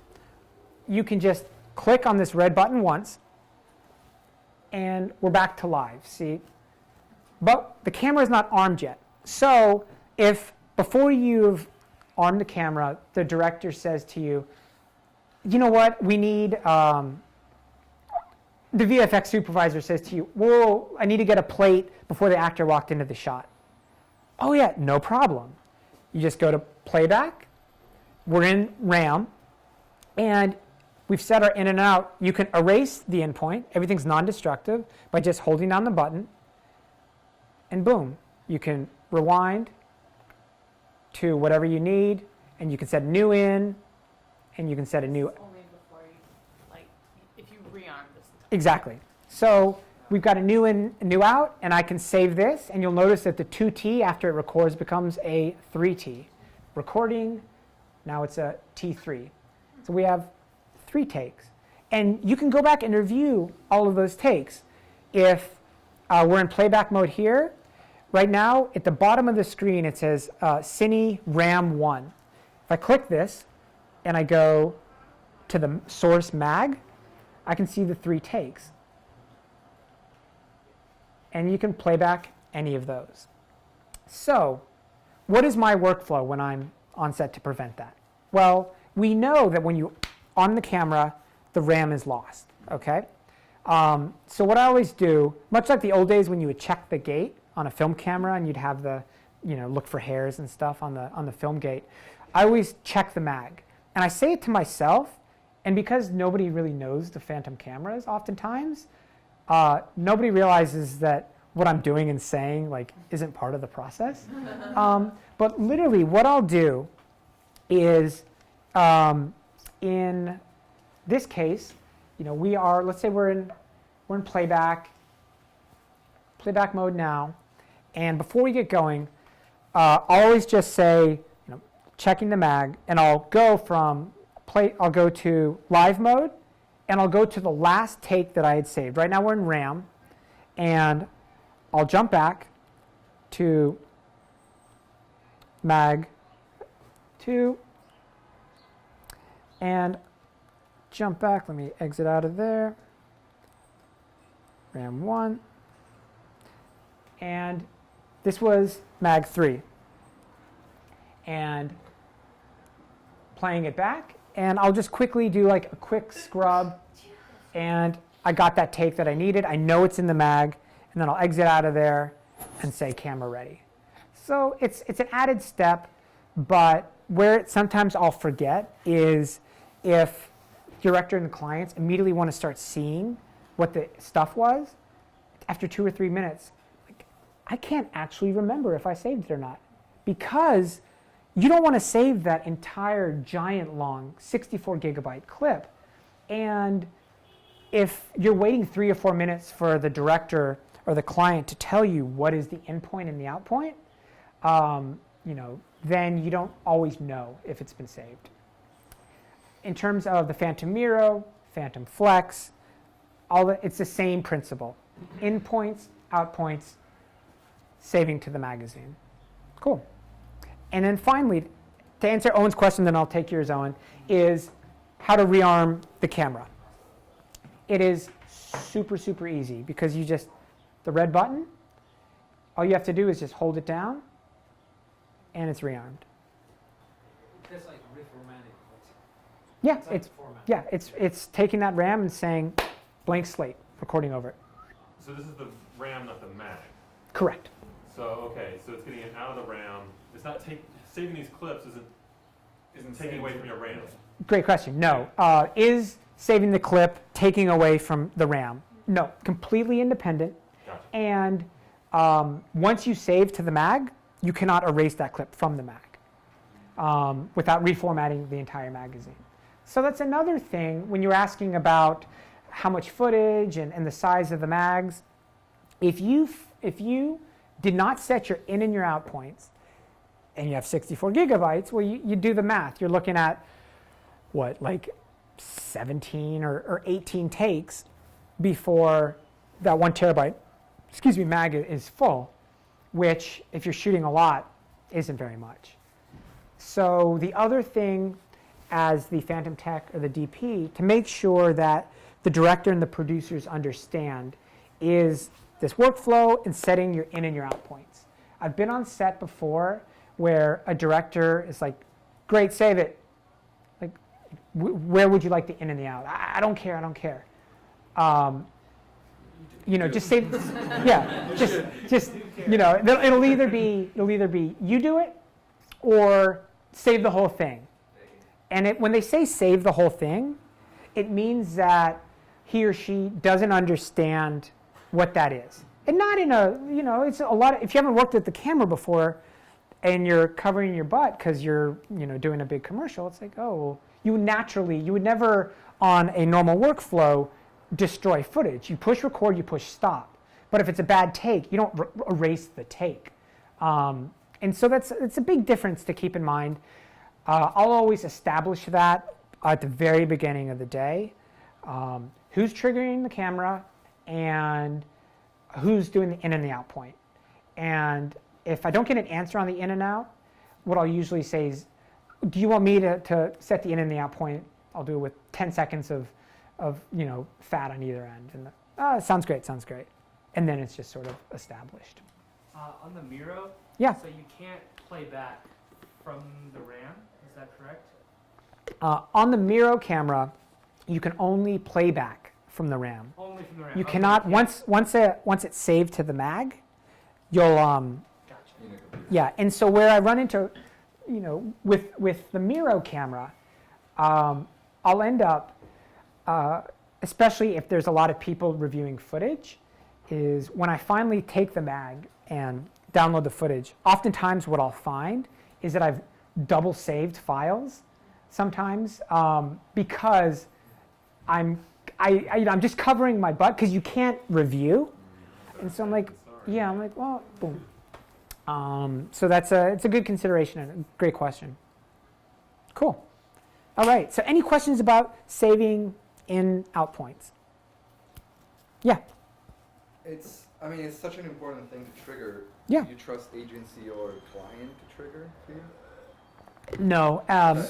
you can just click on this red button once, and we're back to live, see? But the camera is not armed yet. So if before you've armed the camera, the director says to you, you know what, we need, the VFX supervisor says to you, whoa, I need to get a plate before the actor walked into the shot. Oh yeah, no problem. You just go to playback, we're in RAM, and we've set our in and out. You can erase the endpoint, everything's non-destructive, by just holding down the button, and boom, you can rewind to whatever you need, and you can set a new in, and you can set a new... Only before you, if you rearm this. Exactly. So we've got a new in, a new out, and I can save this, and you'll notice that the 2T after it records becomes a 3T. Recording, now it's a T3. So we have 3 takes. And you can go back and review all of those takes. If we're in playback mode here, right now at the bottom of the screen it says Cine RAM 1. If I click this and I go to the source mag, I can see the 3 takes. And you can play back any of those. So what is my workflow when I'm on set to prevent that? Well, we know that when you on the camera, the RAM is lost, okay? So what I always do, much like the old days when you would check the gate on a film camera and you'd have the, look for hairs and stuff on the film gate, I always check the mag. And I say it to myself, and because nobody really knows the Phantom cameras oftentimes, nobody realizes that what I'm doing and saying isn't part of the process. But literally what I'll do is, in this case, let's say we're in playback mode now, and before we get going, I'll always just say, checking the mag, and I'll go to live mode, and I'll go to the last take that I had saved. Right now we're in RAM, and I'll jump back to mag 2, and jump back. Let me exit out of there. RAM 1. And this was mag 3. And playing it back. And I'll just quickly do a quick scrub. And I got that take that I needed. I know it's in the mag. And then I'll exit out of there and say camera ready. So it's an added step. But where sometimes I'll forget is if director and the clients immediately want to start seeing what the stuff was, after 2 or 3 minutes, I can't actually remember if I saved it or not. Because you don't want to save that entire giant long 64 gigabyte clip. And if you're waiting 3 or 4 minutes for the director or the client to tell you what is the in point and the out point, then you don't always know if it's been saved. In terms of the Phantom Miro, Phantom Flex, it's the same principle. In points, out points, saving to the magazine. Cool. And then finally, to answer Owen's question, then I'll take yours, Owen, is how to rearm the camera. It is super, super easy because the red button, all you have to do is just hold it down, and it's rearmed. That's like reformatting. Yeah, it's taking that RAM and saying blank slate, recording over it. So this is the RAM, not the mag. Correct. So okay, so it's getting it out of the RAM. It's not saving these clips isn't taking away from your RAM. Great question. No, is saving the clip taking away from the RAM? No, completely independent. Gotcha. And once you save to the mag, you cannot erase that clip from the mag without reformatting the entire magazine. So that's another thing when you're asking about how much footage and the size of the mags. If you did not set your in and your out points, and you have 64 gigabytes, well, you do the math. You're looking at, 17 or 18 takes before that 1 terabyte, mag is full, which, if you're shooting a lot, isn't very much. So the other thing as the Phantom Tech or the DP, to make sure that the director and the producers understand, is this workflow and setting your in and your out points. I've been on set before where a director is like, great, save it. Where would you like the in and the out? I don't care. Just save. Yeah, just it'll either be you do it or save the whole thing. And when they say save the whole thing, it means that he or she doesn't understand what that is. And not in it's a lot. If you haven't worked at the camera before, and you're covering your butt because you're doing a big commercial, it's like, oh, well, you would never on a normal workflow destroy footage. You push record, you push stop. But if it's a bad take, you don't erase the take. And so it's a big difference to keep in mind. I'll always establish that at the very beginning of the day. Who's triggering the camera and who's doing the in and the out point. And if I don't get an answer on the in and out, what I'll usually say is, do you want me to set the in and the out point? I'll do it with 10 seconds of fat on either end. And sounds great, sounds great. And then it's just sort of established. On the Miro, Yeah. so you can't play back from the RAM, is that correct? On the Miro camera, you can only play back from the RAM. Only from the RAM. You Okay, cannot, yeah. once it's saved to the mag, you'll, Gotcha. yeah. And so where I run into, with the Miro camera, I'll end up, especially if there's a lot of people reviewing footage, is when I finally take the mag and download the footage, oftentimes what I'll find is that I've double saved files sometimes because I'm just covering my butt because you can't review. And so I'm like, yeah, I'm like, well, boom. So it's a good consideration and a great question. Cool. All right, so any questions about saving in out points? Yeah. It's such an important thing to trigger. Yeah. Do you trust agency or client to trigger for you? No. I've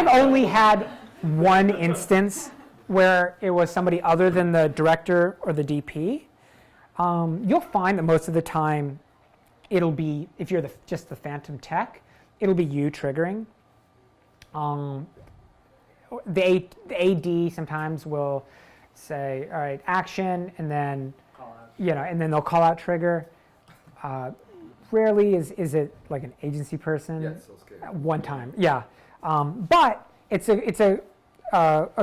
only had one instance where it was somebody other than the director or the DP. You'll find that most of the time it'll be, if you're just the Phantom tech, it'll be you triggering. The AD sometimes will say, all right, action, and then and then they'll call out trigger. Rarely is it like an agency person. Yeah, it's so scary. One time, yeah. But it's a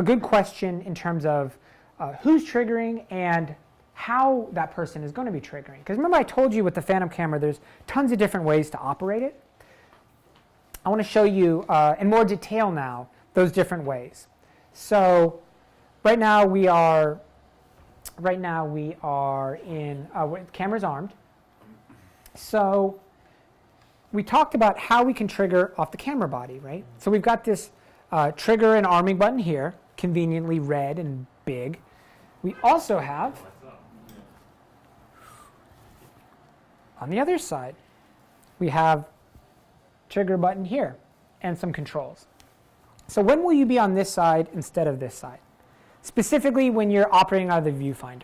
good question in terms of who's triggering and how that person is going to be triggering. Because remember I told you with the Phantom camera, there's tons of different ways to operate it. I want to show you in more detail now those different ways. So right now we are in camera's armed. So we talked about how we can trigger off the camera body, right? So we've got this trigger and arming button here, conveniently red and big. We also have, on the other side, we have trigger button here and some controls. So when will you be on this side instead of this side? Specifically when you're operating out of the viewfinder.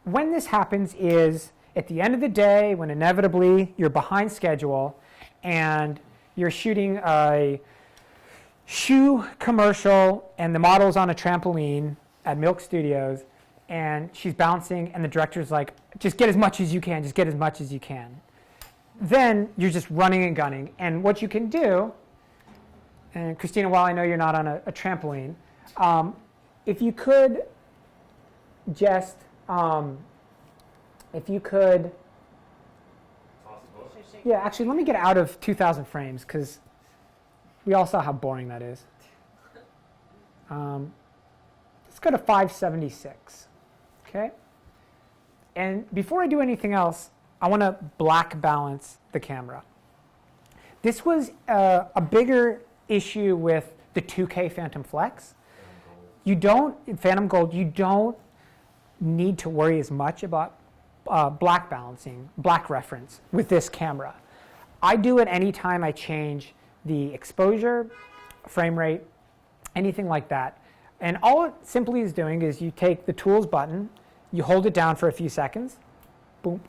When this happens is at the end of the day, when inevitably you're behind schedule and you're shooting a shoe commercial and the model's on a trampoline at Milk Studios and she's bouncing and the director's like, just get as much as you can, just get as much as you can. Then you're just running and gunning. And what you can do, and Christina, while I know you're not on a trampoline, if you could just, yeah, actually, let me get out of 2,000 frames because we all saw how boring that is. Let's go to 576, okay? And before I do anything else, I want to black balance the camera. This was a bigger issue with the 2K Phantom Flex. Phantom Gold, you don't need to worry as much about black balancing, black reference with this camera. I do it anytime I change the exposure, frame rate, anything like that. And all it simply is doing is you take the tools button, you hold it down for a few seconds, boom,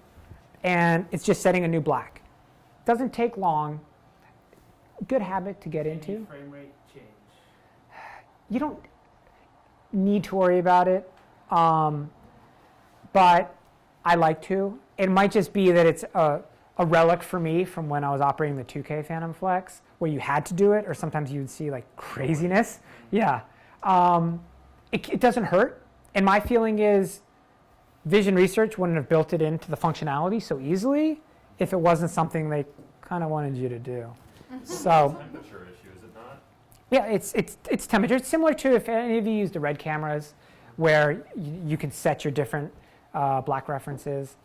and it's just setting a new black. Doesn't take long. Good habit to get into. Any frame rate change? You don't need to worry about it, but I like to. It might just be that it's a relic for me from when I was operating the 2K Phantom Flex, where you had to do it, or sometimes you would see like craziness. Yeah, it doesn't hurt, and my feeling is Vision Research wouldn't have built it into the functionality so easily if it wasn't something they kind of wanted you to do. So temperature issue, is it not? Yeah, it's temperature. It's similar to if any of you use the red cameras, where you can set your different black references.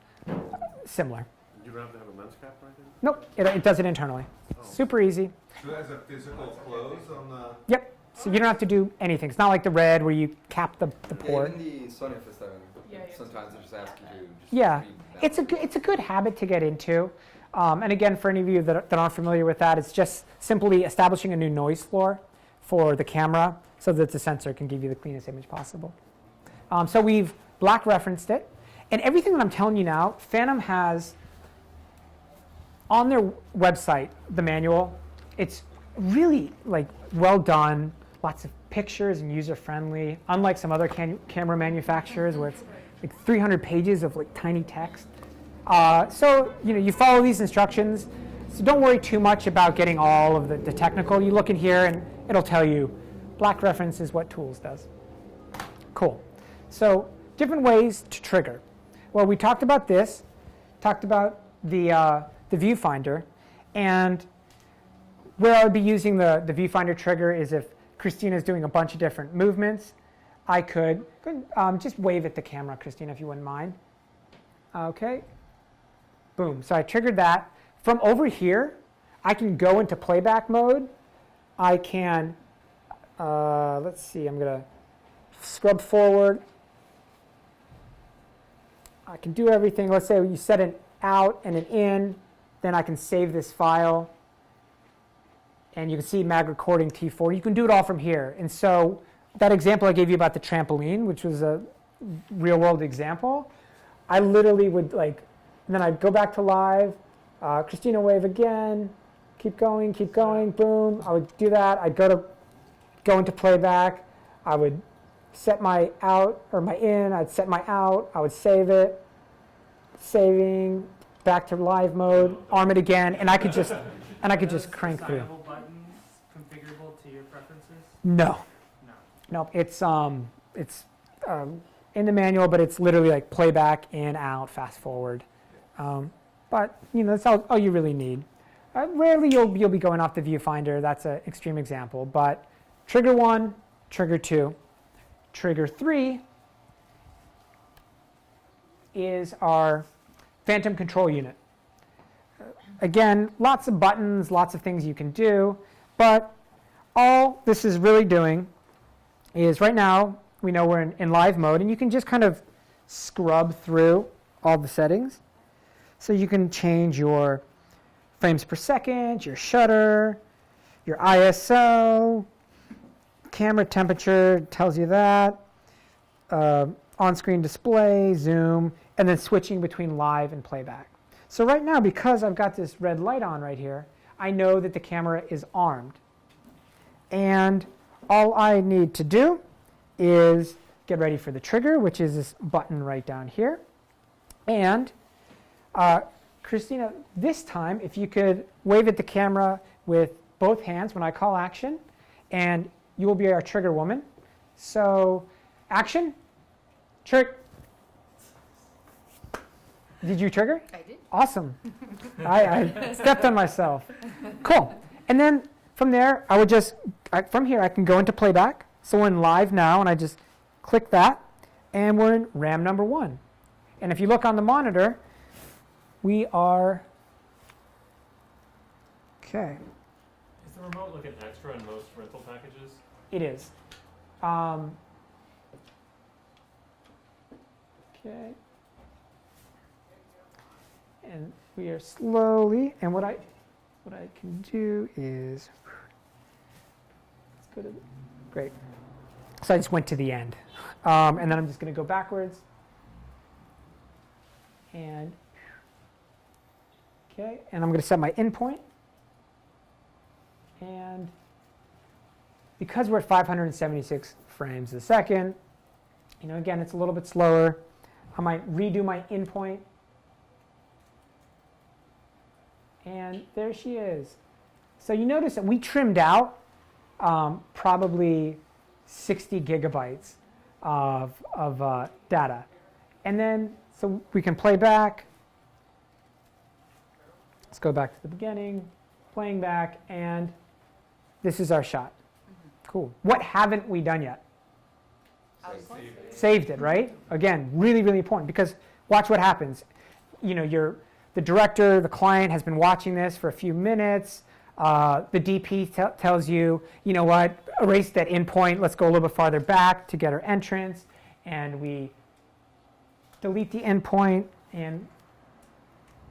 Similar. You don't have to have a lens cap right in? Nope, it does it internally. Super easy. So it has a physical close on the... Yep. So you don't have to do anything. It's not like the red where you cap the port. Yeah, even the Sony FS7, sometimes they just ask you to just Yeah, read that. it's a good habit to get into. And again, for any of you that aren't familiar with that, it's just simply establishing a new noise floor for the camera so that the sensor can give you the cleanest image possible. So we've black referenced it. And everything that I'm telling you now, Phantom has on their website, the manual. It's really well done, lots of pictures and user-friendly, unlike some other camera manufacturers where it's 300 pages of tiny text. So you follow these instructions. So don't worry too much about getting all of the technical. You look in here and it'll tell you black reference is what Tools does. Cool. So different ways to trigger. Well, we talked about this, talked about the Viewfinder, and where I would be using the Viewfinder trigger is if Christina's doing a bunch of different movements. I could just wave at the camera, Christina, if you wouldn't mind. Okay. Boom. So I triggered that. From over here, I can go into playback mode. I can, let's see, I'm going to scrub forward. I can do everything. Let's say you set an out and an in. Then I can save this file. And you can see mag recording T4. You can do it all from here. And so that example I gave you about the trampoline, which was a real world example, I literally would and then I'd go back to live, Christina wave again, keep going, boom. I would do that. I'd go into playback. I would set my out or my in. I'd set my out. I would save it, saving, back to live mode, arm it again, and I could just crank through. Assignable buttons configurable to your preferences? No. Nope. It's in the manual, but it's literally playback, in, out, fast forward. But that's all you really need. Rarely you'll be going off the Viewfinder. That's an extreme example. But trigger 1, trigger 2, trigger 3 is our Phantom control unit. Again, lots of buttons, lots of things you can do, but all this is really doing is right now we know we're in live mode, and you can just kind of scrub through all the settings. So you can change your frames per second, your shutter, your ISO, camera temperature tells you that, on-screen display, zoom, and then switching between live and playback. So right now, because I've got this red light on right here, I know that the camera is armed. And all I need to do is get ready for the trigger, which is this button right down here. And Christina, this time, if you could wave at the camera with both hands when I call action, and you will be our trigger woman. So, action, trigger. Did you trigger? I did. Awesome. I stepped on myself. Cool. And then from there, I would from here, I can go into playback. So we're in live now, and I just click that, and we're in RAM number 1. And if you look on the monitor, we are, okay. Is the remote an extra in most rental packages? It is. Okay. And we are slowly, and what I can do is, let's go to, great. So I just went to the end. And then I'm just going to go backwards. And, okay, and I'm going to set my in point. And because we're at 576 frames a second, again, it's a little bit slower. I might redo my in point. And there she is. So you notice that we trimmed out probably 60 gigabytes of data. And then, so we can play back. Let's go back to the beginning, playing back, and this is our shot. Cool. What haven't we done yet? Saved it, right? Again, really, really important, because watch what happens. You know, the director, the client has been watching this for a few minutes. The DP tells you, you know what, erase that endpoint. Let's go a little bit farther back to get our entrance. And we delete the endpoint, and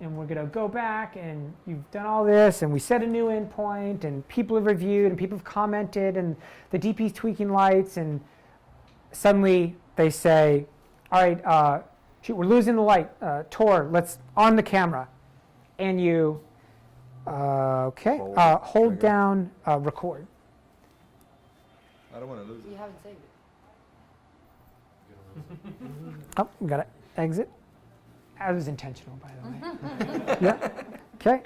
we're going to go back, and you've done all this, and we set a new endpoint, and people have reviewed, and people have commented, and the DP's tweaking lights, and suddenly they say, all right, shoot, we're losing the light. Tor, let's on the camera. And you, hold down record. I don't want to lose You it. haven't saved it. Oh, we got to exit. That was intentional, by the way. Yeah. Okay.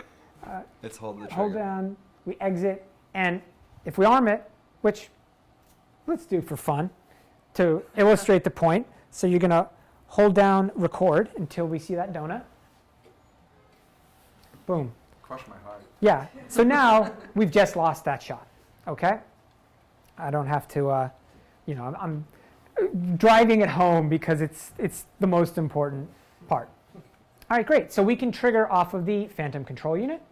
Let's hold the trigger. Hold down. We exit, and if we arm it, which let's do for fun, to illustrate the point. So you're going to hold down record until we see that donut. Boom. Crush my heart. Yeah. So now we've just lost that shot. Okay. I don't have to. I'm driving it home because it's the most important part. All right, great. So we can trigger off of the Phantom control unit.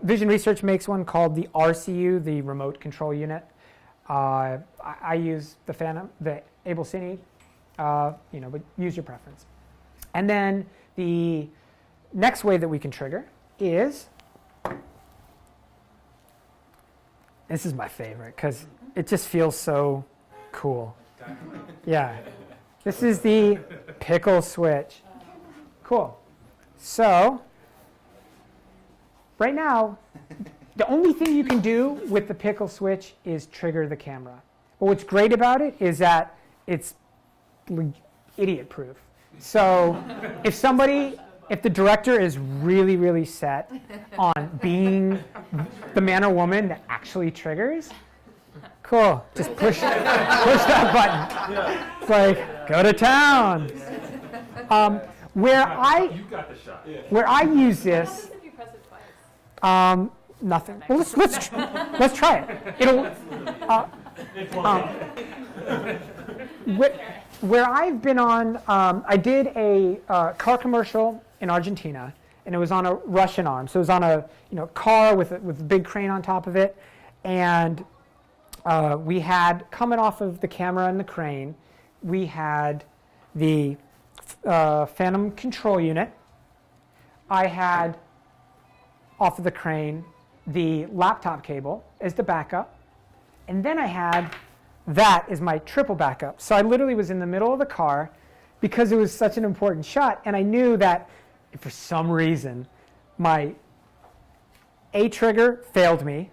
Vision Research makes one called the RCU, the remote control unit. I use the Phantom, the Able Cine, but use your preference. And then the next way that we can trigger is, this is my favorite because it just feels so cool. Yeah. This is the pickle switch. Cool. So, right now, the only thing you can do with the pickle switch is trigger the camera. But what's great about it is that it's idiot proof. So, if the director is really, really set on being the man or woman that actually triggers, cool, just push that button. It's like, go to town. Where I use this, If you press it twice. nothing. Well, let's try it. Where I've been on, I did a car commercial in Argentina, and it was on a Russian arm. So it was on a car with a big crane on top of it, and we had, coming off of the camera and the crane, we had the Phantom control unit. I had, off of the crane, the laptop cable as the backup. And then I had that as my triple backup. So I literally was in the middle of the car because it was such an important shot. And I knew that if for some reason my A trigger failed me,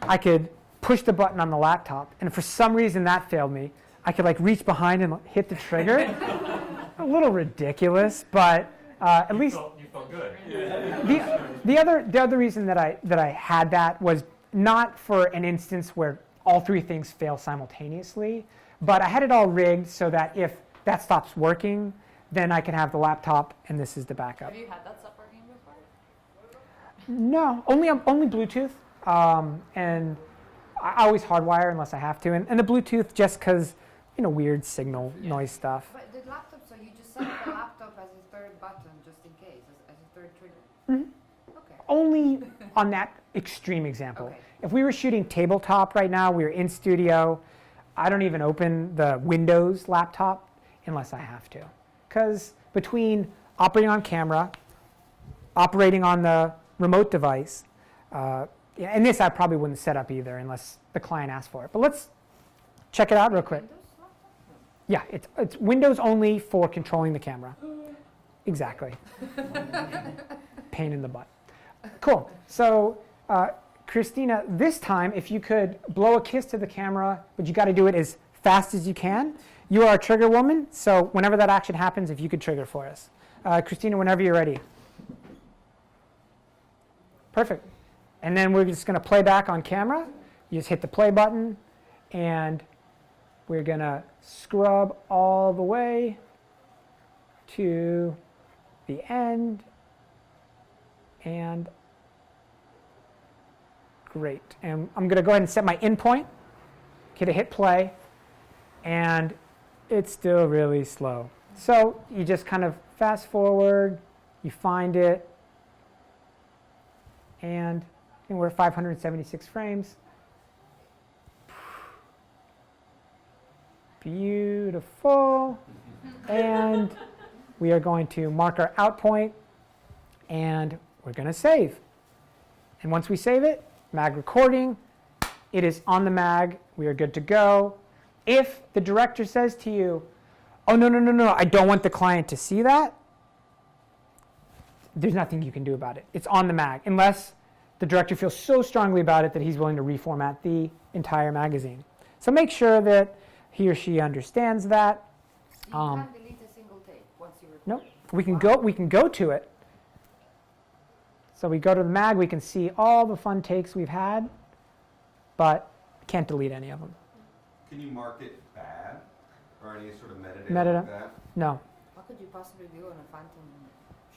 I could push the button on the laptop. And if for some reason that failed me, I could reach behind and hit the trigger. A little ridiculous, but at least You felt good. the other reason that I had that was not for an instance where all three things fail simultaneously, but I had it all rigged so that if that stops working, then I can have the laptop and this is the backup. Have you had that stop working before? No, only Bluetooth, and I always hardwire unless I have to, and the Bluetooth just because weird signal noise stuff. But the laptop, so you just set up the laptop as a third button just in case, as a third trigger? Mm-hmm. Okay. Only on that extreme example. Okay. If we were shooting tabletop right now, we were in studio, I don't even open the Windows laptop unless I have to. Because between operating on camera, operating on the remote device, and this I probably wouldn't set up either unless the client asked for it. But let's check it out real quick. Windows laptop? Yeah, it's Windows only for controlling the camera. Exactly. Pain in the butt. Cool. So, Christina, this time, if you could blow a kiss to the camera, but you got to do it as fast as you can. You are a trigger woman, so whenever that action happens, if you could trigger for us. Christina, whenever you're ready. Perfect. And then we're just going to play back on camera. You just hit the play button, and we're going to scrub all the way to the end. And great. And I'm going to go ahead and set my endpoint. hit play, and it's still really slow. So you just kind of fast forward, you find it, and we're at 576 frames. Beautiful. And we are going to mark our out point, and we're going to save. And once we save it, mag recording, it is on the mag. We are good to go. If the director says to you, oh, no, I don't want the client to see that, there's nothing you can do about it. It's on the mag, unless the director feels so strongly about it that he's willing to reformat the entire magazine. So make sure that he or she understands that. You can't delete a single take once you record Nope. it. We can go to it. So we go to the mag, we can see all the fun takes we've had, but can't delete any of them. Can you mark it bad or any sort of metadata, Metadata? like that? No. What could you possibly do on a phantom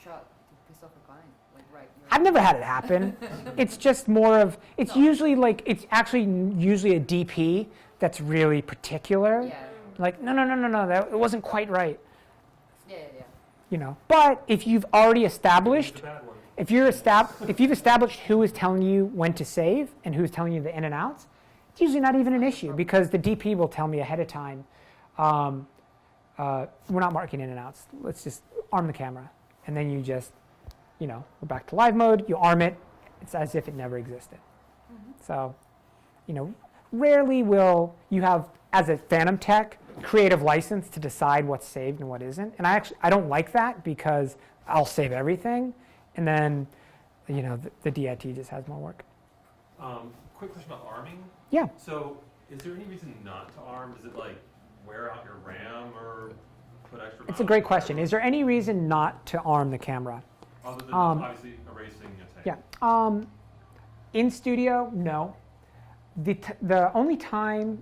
shot to piss off a client? Like, right, I've never had it happen. It's just more of, it's usually like, it's actually usually a DP that's really particular. Yeah. Like, no, that, it wasn't quite right. Yeah. You know, but if you've already established, It's a bad one. if you've established who is telling you when to save and who's telling you the in and outs, it's usually not even an issue because the DP will tell me ahead of time, we're not marking in and outs. Let's just arm the camera. And then you just, we're back to live mode. You arm it. It's as if it never existed. So, rarely will you have, as a Phantom tech, creative license to decide what's saved and what isn't. And I don't like that because I'll save everything. And then, the DIT just has more work. Quick question about arming. Yeah. So, is there any reason not to arm? Does it like wear out your RAM or put extra? It's a great question. Is there any reason not to arm the camera? Other than obviously erasing a take. Yeah. In studio, no. The only time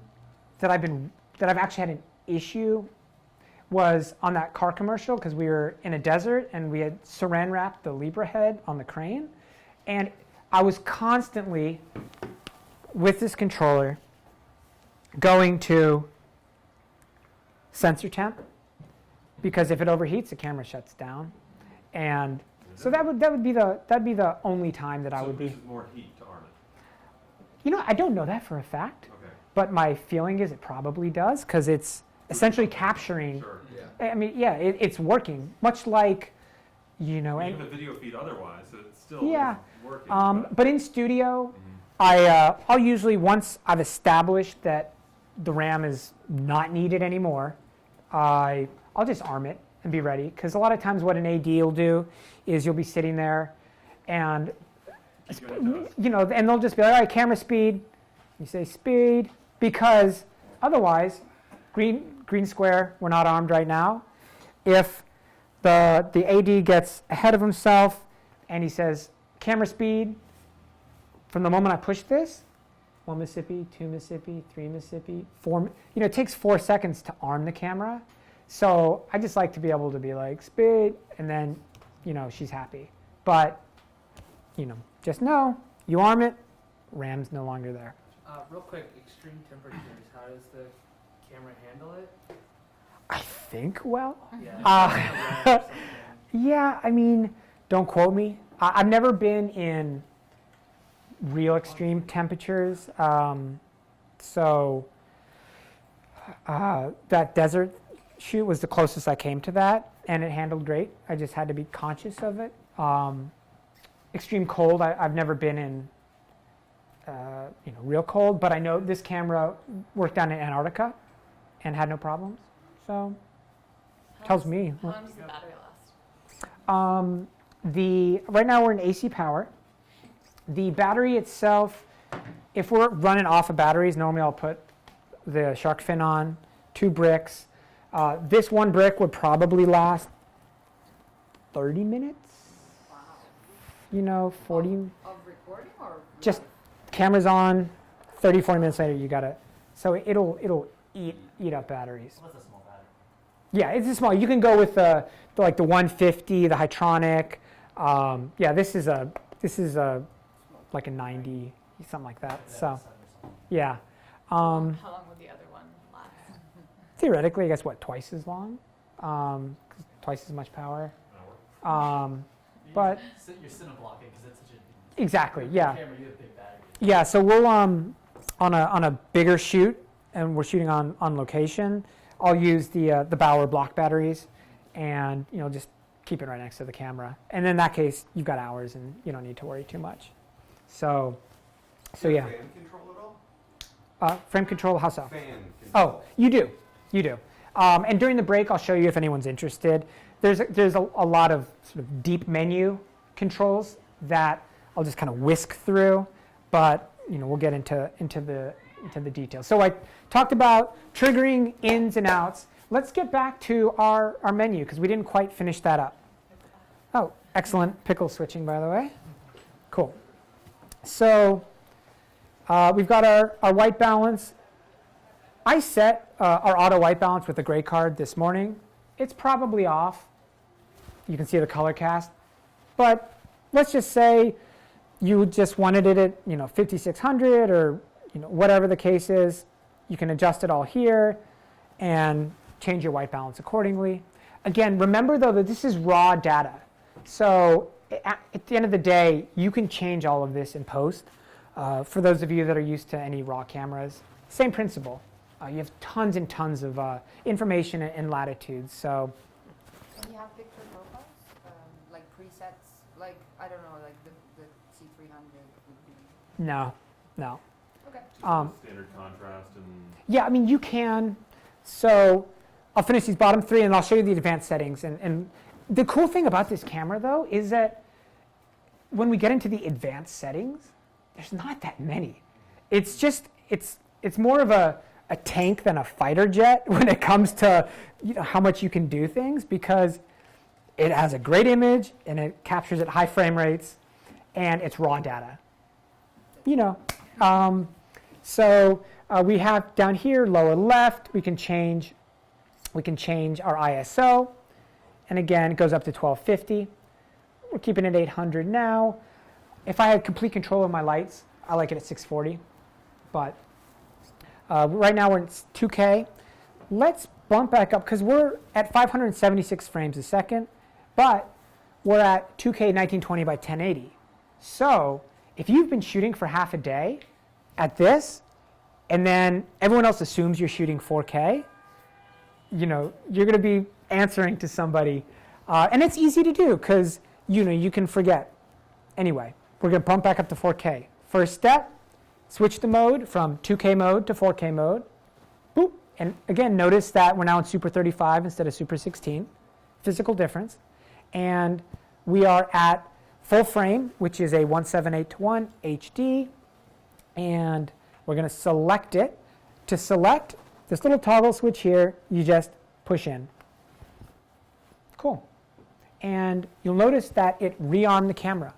that I've actually had an issue was on that car commercial because we were in a desert and we had saran wrapped the Libra head on the crane, and I was constantly with this controller going to sensor temp because if it overheats, the camera shuts down, and so that'd be the only time that I would be. So it uses more heat to arm it. I don't know that for a fact, Okay. but my feeling is it probably does because it's essentially capturing. Sure. Yeah. I mean, yeah, it's working much like, Even and a video feed otherwise, so it's still yeah. working. But in studio, I'll usually, once I've established that the RAM is not needed anymore, I'll just arm it and be ready. Because a lot of times what an AD will do is you'll be sitting there and, and they'll just be like, all right, camera speed. You say speed, because otherwise, green square, we're not armed right now. If the AD gets ahead of himself and he says, camera speed, from the moment I push this, 1 Mississippi, 2 Mississippi, 3 Mississippi, 4, it takes 4 seconds to arm the camera. So I just like to be able to be like, speed, and then, she's happy. But, just know, you arm it, RAM's no longer there. Real quick, extreme temperatures, how does the camera handle it? I think well. Yeah. Yeah, I mean, don't quote me. I've never been in real extreme temperatures. So that desert shoot was the closest I came to that, and it handled great. I just had to be conscious of it. Extreme cold, I've never been in real cold, but I know this camera worked down in Antarctica and had no problems. So tells me. How long does the battery last? Right now we're in AC power. The battery itself, if we're running off of batteries, normally I'll put the shark fin on, 2 bricks. This 1 brick would probably last 30 minutes. Wow. 40. Of recording or? Just cameras on, 30, 40 minutes later you got it. So it'll eat up batteries. Well, that's a small battery. Yeah, it's a small. You can go with the 150, the Hytronic. Yeah, this is a like a 90, something like that. So, yeah. How long would the other one last? Theoretically, I guess, what, twice as long? 'Cause twice as much power. But You're cineblocking because it's such a exactly, yeah. camera. You have big batteries. Yeah, so we'll on a bigger shoot, and we're shooting on location. I'll use the Bauer block batteries, and just keep it right next to the camera. And in that case, you've got hours, and you don't need to worry too much. So yeah. Fan control at all? Frame control, how so? Fan control. Oh, you do. And during the break, I'll show you if anyone's interested. There's a lot of sort of deep menu controls that I'll just kind of whisk through, but we'll get into the details. So I talked about triggering ins and outs. Let's get back to our menu because we didn't quite finish that up. Oh, excellent pickle switching, by the way. Cool. So we've got our white balance. I set our auto white balance with the gray card this morning. It's probably off. You can see the color cast. But let's just say you just wanted it at 5600 or whatever the case is. You can adjust it all here and change your white balance accordingly. Again, remember though that this is raw data. So at the end of the day, you can change all of this in post. For those of you that are used to any raw cameras, same principle. You have tons and tons of information and latitudes. So, And you have picture profiles, like presets, like I don't know, like the C300 would be. no. Okay. Standard contrast and Yeah, I mean you can. So I'll finish these bottom three and I'll show you the advanced settings. And the cool thing about this camera though is that when we get into the advanced settings, there's not that many. It's just it's more of a tank than a fighter jet when it comes to how much you can do things, because it has a great image and it captures at high frame rates and it's raw data. So we have down here lower left we can change our ISO, and again it goes up to 1250. We're keeping it 800 now. If I had complete control of my lights, I like it at 640, but right now we're in 2K. Let's bump back up because we're at 576 frames a second, but we're at 2K 1920 by 1080. So if you've been shooting for half a day at this, and then everyone else assumes you're shooting 4K, you're going to be answering to somebody, and it's easy to do because you can forget. Anyway, we're going to bump back up to 4K. First step. Switch the mode from 2K mode to 4K mode. Boop. And again, notice that we're now in Super 35 instead of Super 16. Physical difference. And we are at full frame, which is a 178:1 HD. And we're going to select it. To select this little toggle switch here, you just push in. Cool. And you'll notice that it rearmed the camera.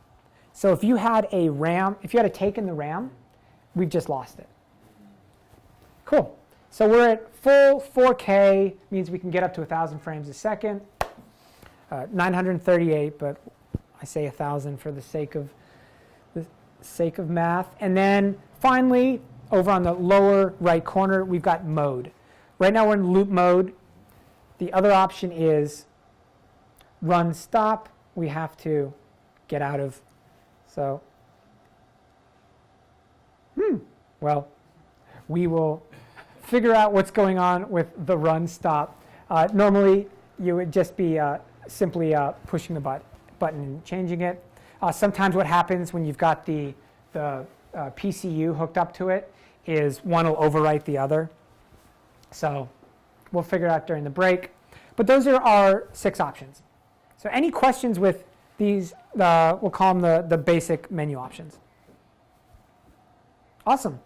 So if you had a RAM, if you had a take in the RAM, we've just lost it. Cool. So we're at full 4K, means we can get up to 1,000 frames a second. 938, but I say 1,000 for the sake of math. And then finally, over on the lower right corner, we've got mode. Right now we're in loop mode. The other option is run stop. We have to get out of. So. Well, we will figure out what's going on with the run stop. Normally, you would just be simply pushing the button and changing it. Sometimes what happens when you've got the PCU hooked up to it is one will overwrite the other. So we'll figure it out during the break. But those are our 6 options. So any questions with these, we'll call them the basic menu options. Awesome.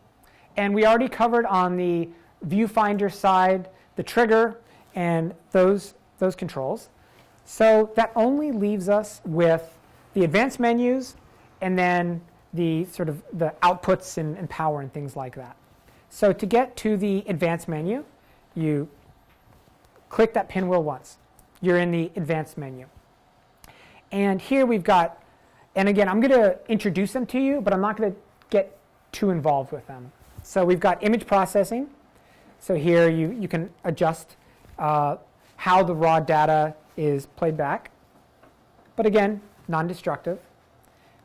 And we already covered on the viewfinder side the trigger and those controls. So that only leaves us with the advanced menus and then the sort of the outputs and power and things like that. So to get to the advanced menu, you click that pinwheel once. You're in the advanced menu. And here we've got, and again, I'm going to introduce them to you, but I'm not going to get too involved with them. So we've got image processing. So here you can adjust how the raw data is played back. But again, non-destructive.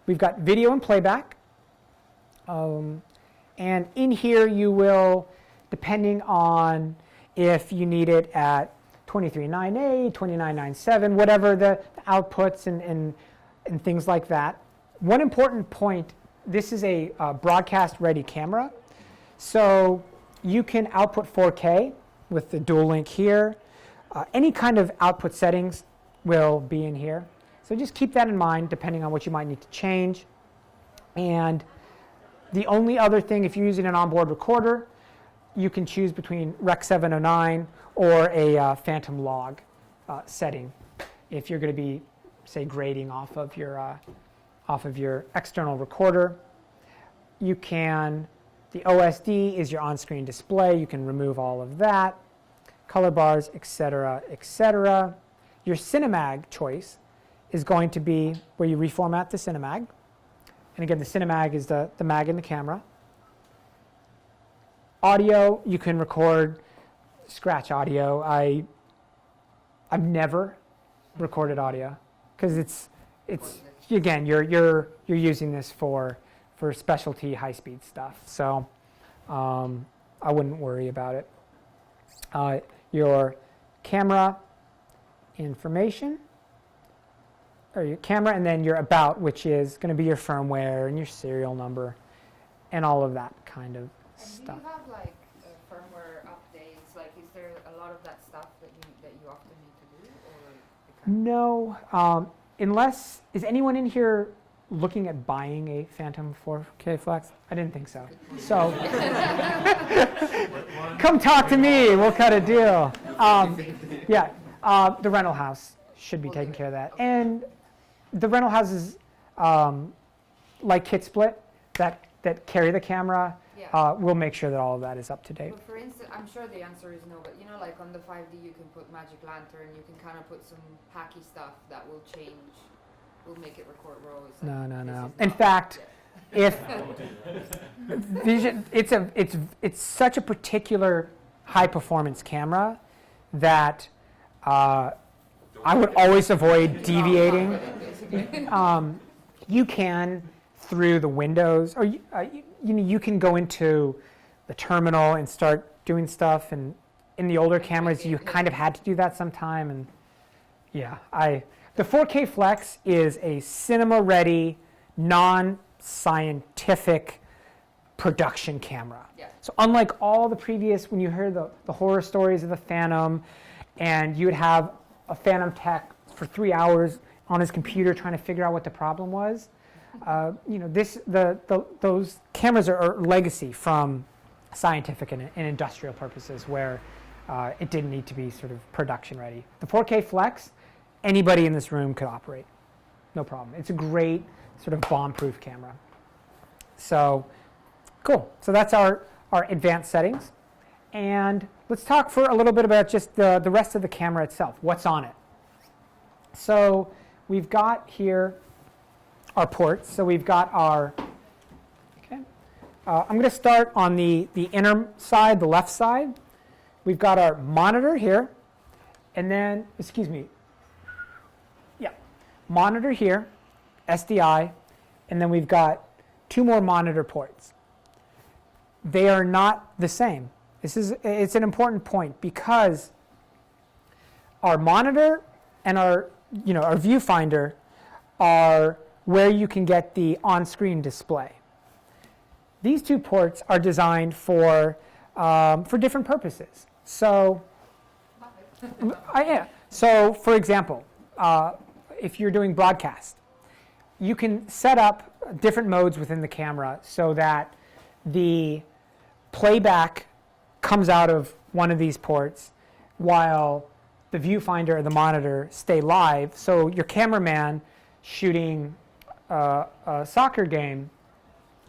We've got video and playback. And in here you will, depending on if you need it at 23.9A, 29.97, whatever the outputs and things like that. One important point, this is a broadcast-ready camera. So you can output 4K with the dual link here. Any kind of output settings will be in here. So just keep that in mind depending on what you might need to change. And the only other thing, if you're using an onboard recorder, you can choose between Rec 709 or a Phantom log setting if you're going to be, say, grading off of your external recorder. You can, the OSD is your on-screen display. You can remove all of that. Color bars, etc., etc. Your cinemag choice is going to be where you reformat the cinemag. And again, the cinemag is the mag in the camera. Audio, you can record scratch audio. I've never recorded audio because it's again you're using this for specialty high-speed stuff. So I wouldn't worry about it. Your camera information, or your camera, and then your about, which is going to be your firmware and your serial number and all of that kind of stuff. Do you have like firmware updates? Like, is there a lot of that stuff that you often need to do, or? No, unless, is anyone in here looking at buying a Phantom 4K Flex? I didn't think so. So come talk to me. We'll cut a deal. Yeah, the rental house should be taking care of that. And the rental houses, like Kitsplit, that carry the camera, we'll make sure that all of that is up to date. But for instance, I'm sure the answer is no, but you know, like on the 5D, you can put Magic Lantern, you can kind of put some hacky stuff that will change, will make it record RAW. No. In fact, if Vision, it's such a particular high performance camera that I would always avoid deviating. You can through the windows, or you can go into the terminal and start doing stuff. And in the older cameras, you kind of had to do that sometime. And yeah, the 4K Flex is a cinema-ready, non-scientific production camera. Yeah. So unlike all the previous, when you heard the horror stories of the Phantom, and you would have a Phantom tech for 3 hours on his computer trying to figure out what the problem was, those cameras are legacy from scientific and industrial purposes where it didn't need to be sort of production ready. The 4K Flex, anybody in this room could operate, no problem. It's a great sort of bomb-proof camera. So cool. So that's our advanced settings. And let's talk for a little bit about just the rest of the camera itself, what's on it. So we've got here our ports. So we've got our, I'm going to start on the inner side, the left side. We've got our monitor here. And then, monitor here, SDI. And then we've got 2 more monitor ports. They are not the same. It's an important point because our monitor and our viewfinder are where you can get the on-screen display. These 2 ports are designed for different purposes. So, So, for example, if you're doing broadcast, you can set up different modes within the camera so that the playback comes out of one of these ports while the viewfinder or the monitor stay live. So your cameraman shooting a soccer game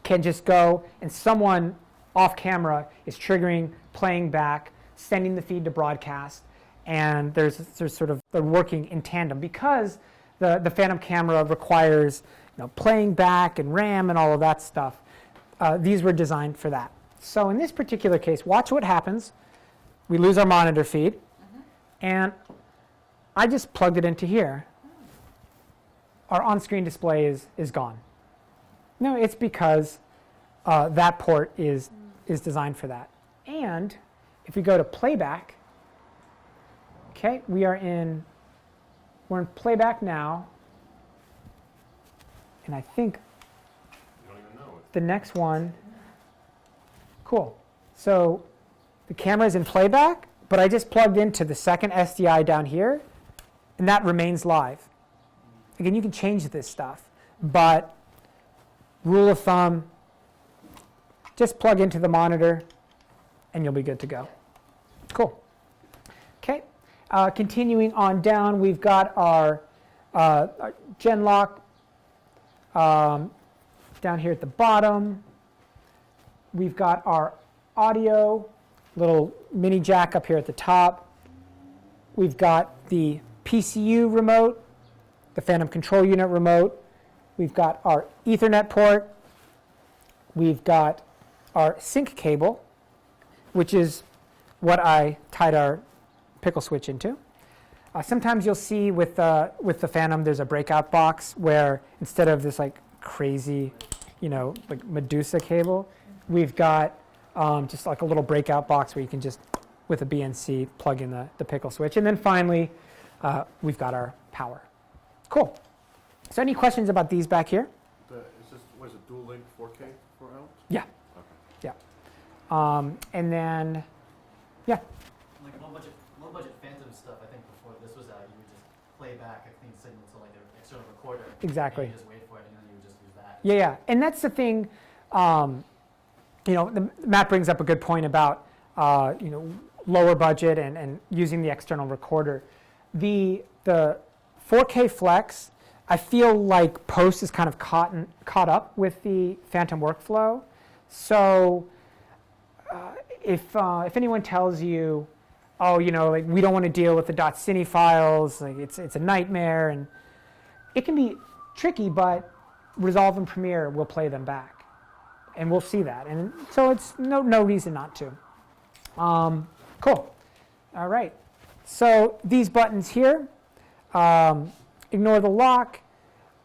can just go and someone off camera is triggering, playing back, sending the feed to broadcast, and there's sort of they're working in tandem because the Phantom camera requires playing back and RAM and all of that stuff. These were designed for that. So in this particular case, watch what happens. We lose our monitor feed, and I just plugged it into here. Our on-screen display is gone. No, it's because that port is designed for that. And if we go to playback, okay, we're in playback now, and I think You don't even know. the next one, cool. So the camera is in playback, but I just plugged into the second SDI down here, and that remains live. Again, you can change this stuff, but rule of thumb, just plug into the monitor, and you'll be good to go. Cool. Okay. Continuing on down, we've got our gen lock down here at the bottom. We've got our audio, little mini jack up here at the top. We've got the PCU remote, the Phantom control unit remote. We've got our Ethernet port. We've got our sync cable, which is what I tied our pickle switch into. Sometimes you'll see with the Phantom, there's a breakout box where instead of this like crazy, like Medusa cable, we've got just like a little breakout box where you can just, with a BNC, plug in the pickle switch. And then finally, we've got our power. Cool. So any questions about these back here? What is it, dual link 4K 4L? Yeah. Okay. Yeah. And then, yeah. Like low budget Phantom stuff, I think before this was out, you would just play back a clean signal to like an external recorder. Exactly. And you just wait for it, and then you would just use that. Yeah. And that's the thing, Matt brings up a good point about, lower budget and using the external recorder. The 4K Flex, I feel like post is kind of caught up with the Phantom workflow. So if anyone tells you, oh, like we don't want to deal with the .cine files, like it's a nightmare, and it can be tricky, but Resolve and Premiere will play them back, and we'll see that, and so it's no reason not to. Cool. All right. So these buttons here. Ignore the lock.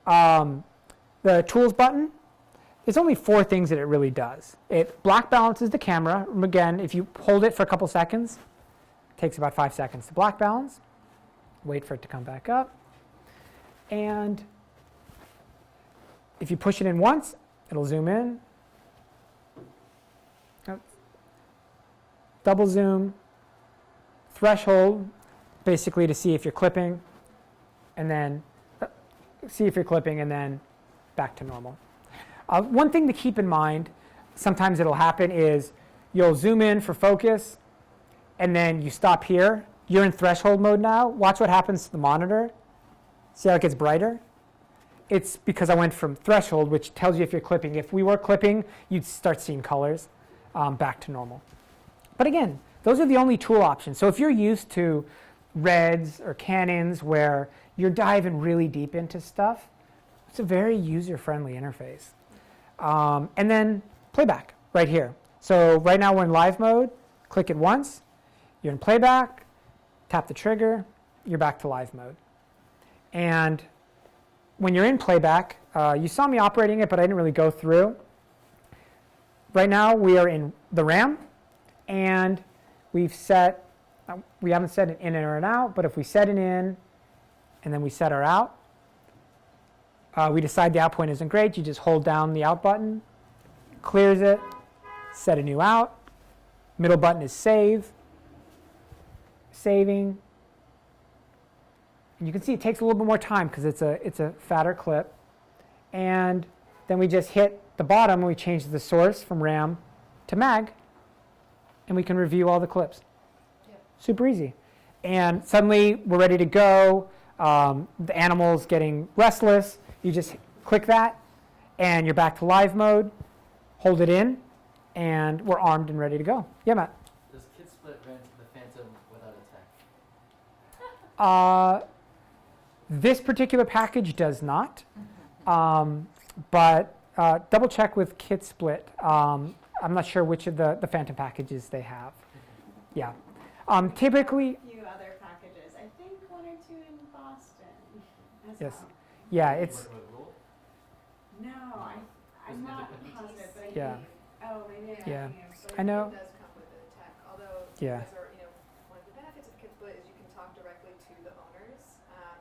The tools button, there's only 4 things that it really does. It black balances the camera. Again, if you hold it for a couple seconds, it takes about 5 seconds to black balance. Wait for it to come back up. And if you push it in once, it'll zoom in. Double zoom. Threshold, basically to see if you're clipping, and then see if you're clipping, and then back to normal. One thing to keep in mind, sometimes it'll happen, is you'll zoom in for focus, and then you stop here. You're in threshold mode now. Watch what happens to the monitor. See how it gets brighter? It's because I went from threshold, which tells you if you're clipping. If we were clipping, you'd start seeing colors back to normal. But again, those are the only tool options. So if you're used to Reds or Canons where you're diving really deep into stuff, it's a very user-friendly interface. And then playback right here. So right now we're in live mode. Click it once. You're in playback. Tap the trigger. You're back to live mode. And when you're in playback, you saw me operating it, but I didn't really go through. Right now we are in the RAM, and we've set, we haven't set an in or an out, but if we set an in and then we set our out, we decide the out point isn't great, you just hold down the out button, clears it, set a new out, middle button is save, saving, and you can see it takes a little bit more time because it's a fatter clip, and then we just hit the bottom and we change the source from RAM to mag, and we can review all the clips. Yep. Super easy. And suddenly we're ready to go. The animal's getting restless. You just click that, and you're back to live mode. Hold it in, and we're armed and ready to go. Yeah, Matt? Does Kitsplit rent the Phantom without a tech? This particular package does not, but double check with Kitsplit. I'm not sure which of the Phantom packages they have. Yeah. Typically, A few other packages. I think 1 or 2 in Boston as yes. well. Yeah, it's, Working with Rule? No, I'm not positive, but I yeah. think. Oh, maybe I'm Yeah. asking you. I know. It does come with the tech, although Yeah. you guys are, one of the benefits of Kitsplit is you can talk directly to the owners.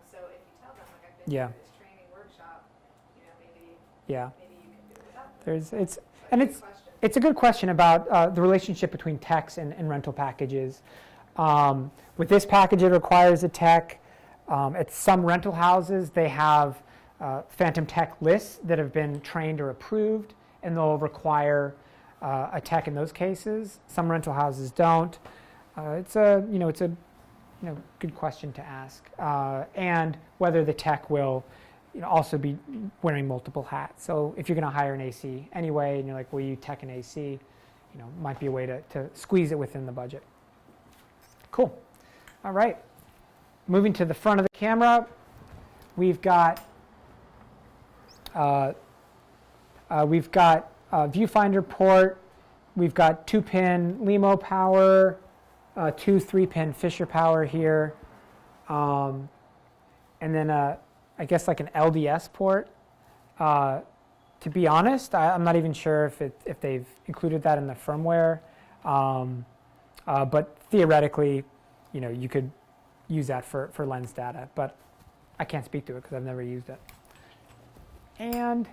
So if you tell them, like, I've been Yeah. through this training workshop, maybe Yeah. you can do it without them. There's, But and good it's, question. it's a good question about the relationship between techs and rental packages. With this package, it requires a tech. At some rental houses, they have Phantom tech lists that have been trained or approved, and they'll require a tech in those cases. Some rental houses don't. It's a good question to ask, and whether the tech will also be wearing multiple hats. So if you're going to hire an AC anyway, and you're like, will you tech an AC? Might be a way to squeeze it within the budget. Cool. All right. Moving to the front of the camera, we've got viewfinder port. We've got 2-pin LEMO power, 2 3-pin Fisher power here, and then I guess like an LDS port. To be honest, I'm not even sure if they've included that in the firmware, but theoretically, you could use that for lens data, but I can't speak to it because I've never used it. And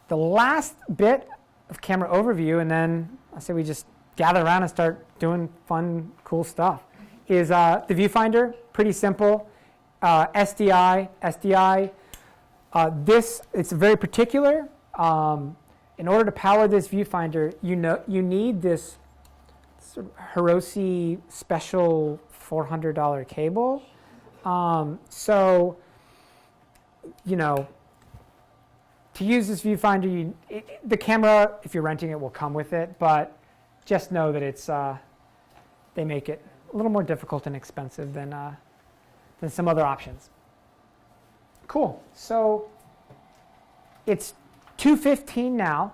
the last bit of camera overview, and then I say we just gather around and start doing fun, cool stuff, is the viewfinder. Pretty simple. SDI. It's very particular. In order to power this viewfinder, you need this sort of Aerosole special $400 cable. To use this viewfinder, the camera, if you're renting it, will come with it, but just know that they make it a little more difficult and expensive than some other options. Cool. So it's 2:15 now.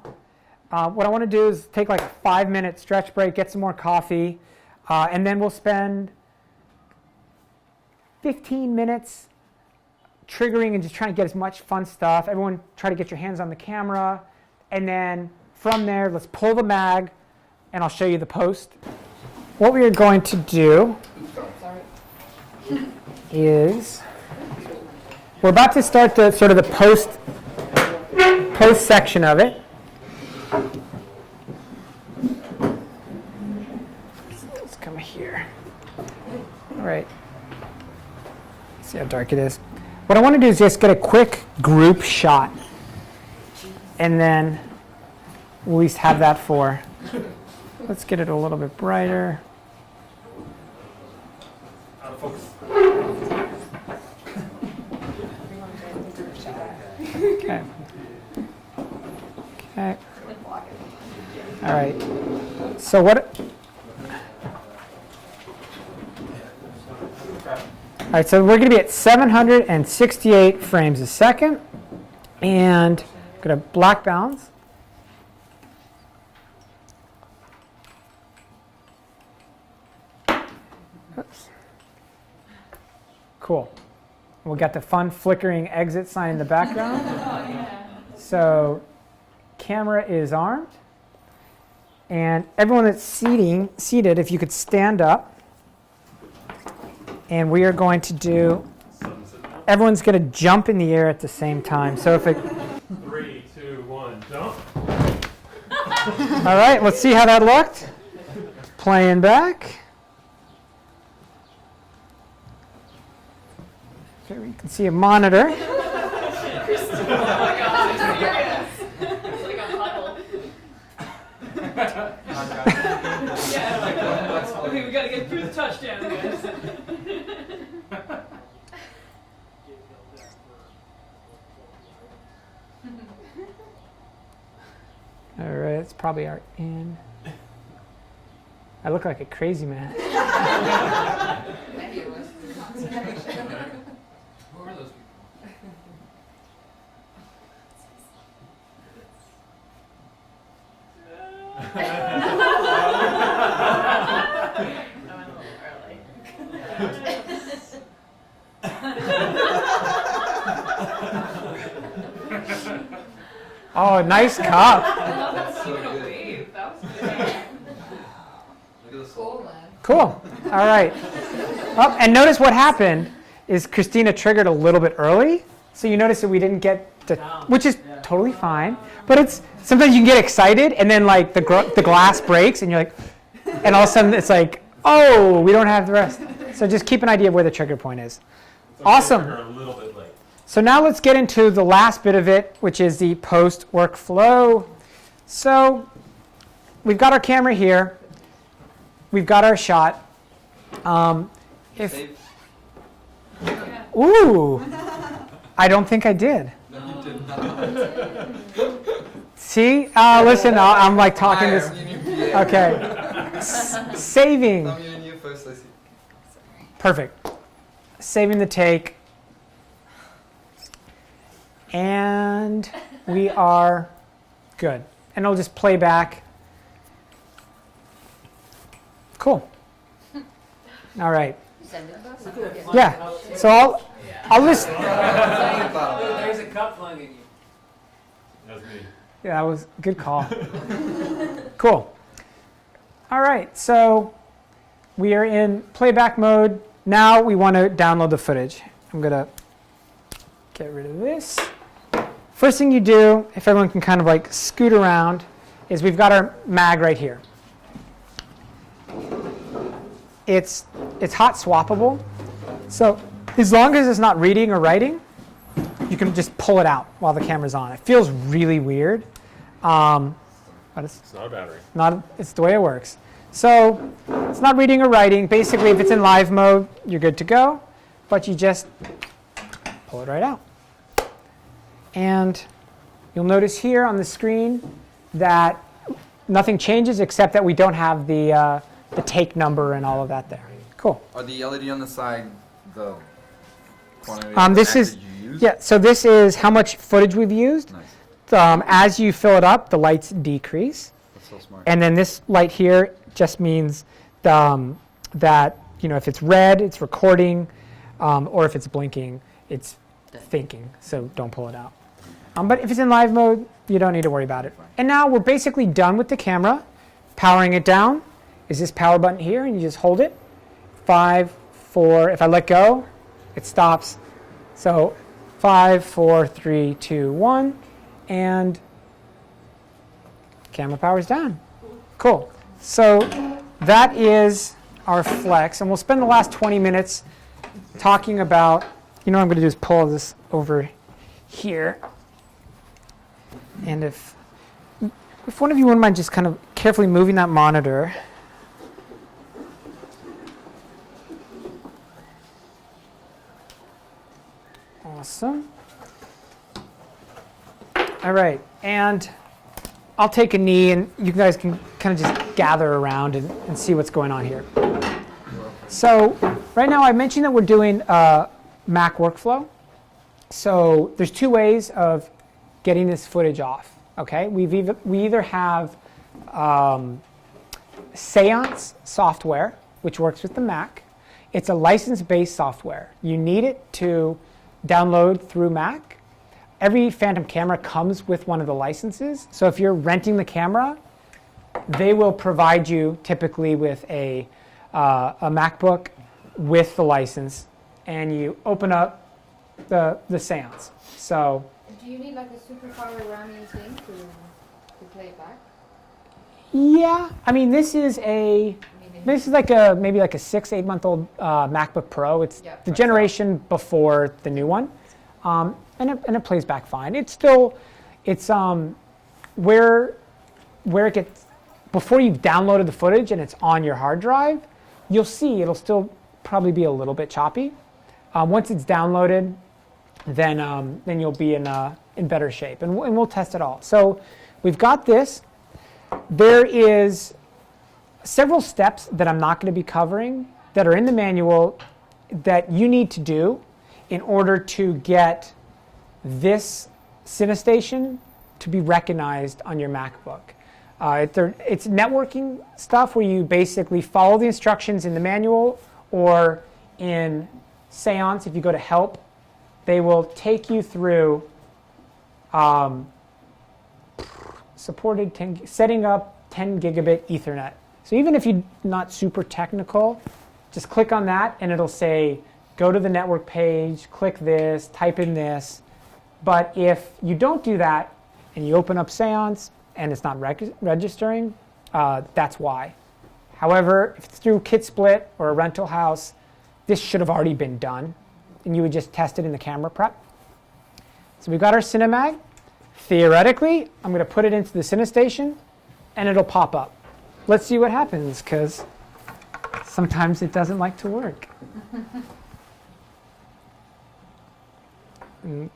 What I want to do is take like a 5-minute stretch break, get some more coffee, and then we'll spend 15 minutes triggering and just trying to get as much fun stuff. Everyone try to get your hands on the camera. And then from there, let's pull the mag, and I'll show you the post. What we are going to do is we're about to start the sort of the post section of it. Let's come here. All right. See how dark it is. What I want to do is just get a quick group shot, and then we'll at least have that for. Let's get it a little bit brighter. Out of focus. Okay. Okay. All right. So what? All right. So we're going to be at 768 frames a second, and going to black balance. Oops. Cool. We'll get the fun flickering exit sign in the background. So camera is armed. And everyone that's seated, if you could stand up. And we are going to do, everyone's going to jump in the air at the same time. So if it... 3, 2, 1, jump. All right, let's see how that looked. Playing back. Okay, you can see a monitor. Oh my God, I'm serious. It's like a huddle. Yeah, like, okay, we gotta get through the touchdown, guys. All right, it's probably our in. I look like a crazy man. Maybe it was. Who are those people? I went a little early. Oh, nice cup. I love that even a wave. That was good. Look at the Cool, soul. man. Cool. All right. Oh, and notice what happened is Christina triggered a little bit early. So you notice that we didn't get to, which is totally fine. But it's sometimes you can get excited and then like the glass breaks and you're like, and all of a sudden it's like, oh, we don't have the rest. So just keep an idea of where the trigger point is. Awesome. We're a little bit late. So now let's get into the last bit of it, which is the post workflow. So we've got our camera here. We've got our shot. Save. Ooh, I don't think I did. No, you did not. See, listen, I'm like talking this. Okay, saving. Tell me and you first, I see. Perfect. Saving the take. And we are good. And I'll just play back. Cool. All right. Send it back. Yeah. So I'll just. There's a cup plugging you. That's me. Yeah, that was a good call. Cool. All right. So we are in playback mode. Now we want to download the footage. I'm going to get rid of this. First thing you do, if everyone can kind of like scoot around, is we've got our mag right here. It's hot swappable. So as long as it's not reading or writing, you can just pull it out while the camera's on. It feels really weird. But it's not a battery. It's the way it works. So it's not reading or writing. Basically, if it's in live mode, you're good to go. But you just pull it right out. And you'll notice here on the screen that nothing changes except that we don't have the take number and all of that there. Cool. Are the LED on the side the quantity This is you use? yeah. So this is how much footage we've used. Nice. As you fill it up, the lights decrease. That's so smart. And then this light here just means that if it's red, it's recording, or if it's blinking, it's thinking. So don't pull it out. But if it's in live mode, you don't need to worry about it. And now we're basically done with the camera. Powering it down is this power button here, and you just hold it. 5, 4. If I let go, it stops. So 5, 4, 3, 2, 1, and camera power's down. Cool. So that is our flex, and we'll spend the last 20 minutes talking about. What I'm going to do is pull this over here. And if one of you wouldn't mind just kind of carefully moving that monitor. Awesome. All right, and I'll take a knee, and you guys can kind of just gather around and see what's going on here. So right now I mentioned that we're doing Mac workflow. So there's two ways of getting this footage off. Okay, we either have Seance software, which works with the Mac. It's a license-based software. You need it to download through Mac. Every Phantom camera comes with one of the licenses. So if you're renting the camera, they will provide you typically with a MacBook with the license, and you open up the Seance. So Do you need like a superpower ramming thing to play it back? yeah, I mean this is like maybe like a 6-8 month old MacBook Pro. It's the generation before the new one, and it plays back fine. It's still where it gets before you've downloaded the footage and it's on your hard drive, you'll see it'll still probably be a little bit choppy. Once it's downloaded, then you'll be in better shape, and we'll test it all. So we've got this. There is several steps that I'm not going to be covering that are in the manual that you need to do in order to get this CineStation to be recognized on your MacBook. It's networking stuff where you basically follow the instructions in the manual, or in Seance, if you go to Help, they will take you through setting up 10 gigabit Ethernet. So even if you're not super technical, just click on that and it'll say, go to the network page, click this, type in this. But if you don't do that and you open up Seance and it's not registering, that's why. However, if it's through Kitsplit or a rental house, this should have already been done, and you would just test it in the camera prep. So we've got our cinemag. Theoretically, I'm going to put it into the CineStation, and it'll pop up. Let's see what happens, because sometimes it doesn't like to work.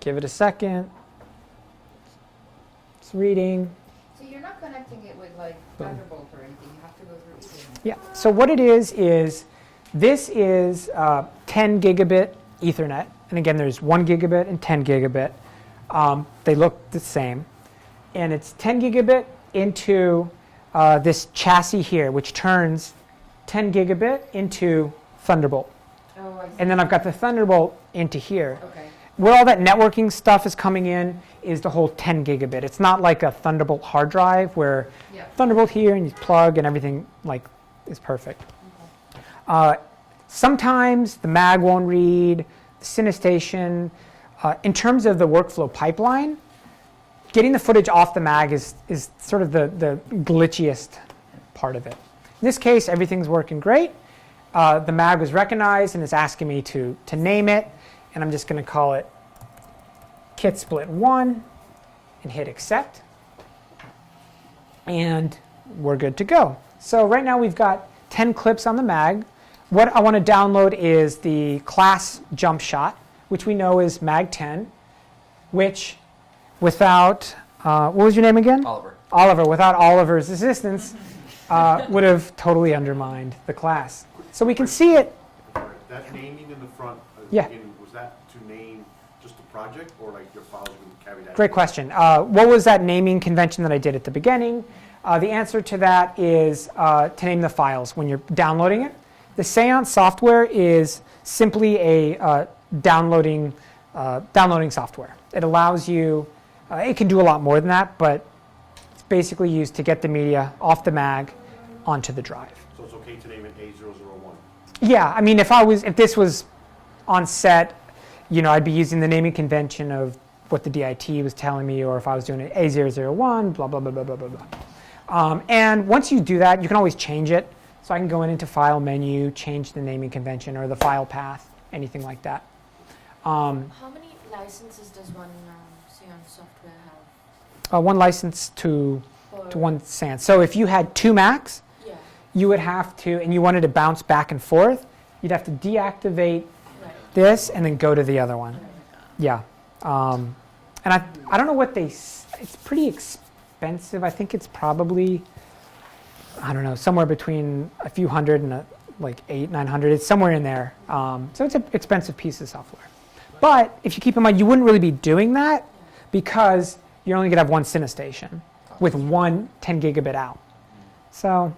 Give it a second. It's reading. So you're not connecting it with like Thunderbolt or anything. You have to go through Ethernet. Yeah. So what it is this is 10 gigabit Ethernet, and again, there's 1 gigabit and 10 gigabit. They look the same, and it's 10 gigabit into this chassis here, which turns 10 gigabit into Thunderbolt. Oh, I see. And then I've got the Thunderbolt into here. Okay. Where all that networking stuff is coming in is the whole 10 gigabit. It's not like a Thunderbolt hard drive where Thunderbolt here and you plug and everything is perfect. Okay. Sometimes the mag won't read, the CineStation. In terms of the workflow pipeline, getting the footage off the mag is sort of the glitchiest part of it. In this case, everything's working great. The mag was recognized and it's asking me to name it, and I'm just going to call it Kitsplit 1 and hit accept. And we're good to go. So right now we've got 10 clips on the mag. What I want to download is the class jump shot, which we know is mag 10, which without, what was your name again? Oliver. Oliver, without Oliver's assistance, would have totally undermined the class. So we can see it. That naming in the front, Yeah. was that to name just the project, or like your files would carry that? Great question. What was that naming convention that I did at the beginning? The answer to that is to name the files when you're downloading it. The Seance software is simply a downloading software. It allows you, it can do a lot more than that, but it's basically used to get the media off the mag onto the drive. So it's okay to name it A001? Yeah, I mean, if this was on set, I'd be using the naming convention of what the DIT was telling me, or if I was doing it A001, blah, blah, blah, blah, blah, blah, blah. And once you do that, you can always change it. So I can go into File menu, change the naming convention or the file path, anything like that. How many licenses does one Seance software have? One license to one Seance. So if you had 2 Macs, you would have to, and you wanted to bounce back and forth, you'd have to deactivate this and then go to the other one. Yeah. And I don't know what it's pretty expensive. I think it's probably, I don't know, somewhere between a few hundred and like $800-900. It's somewhere in there. So it's an expensive piece of software. But if you keep in mind, you wouldn't really be doing that because you're only going to have one CineStation with one 10 gigabit out. So,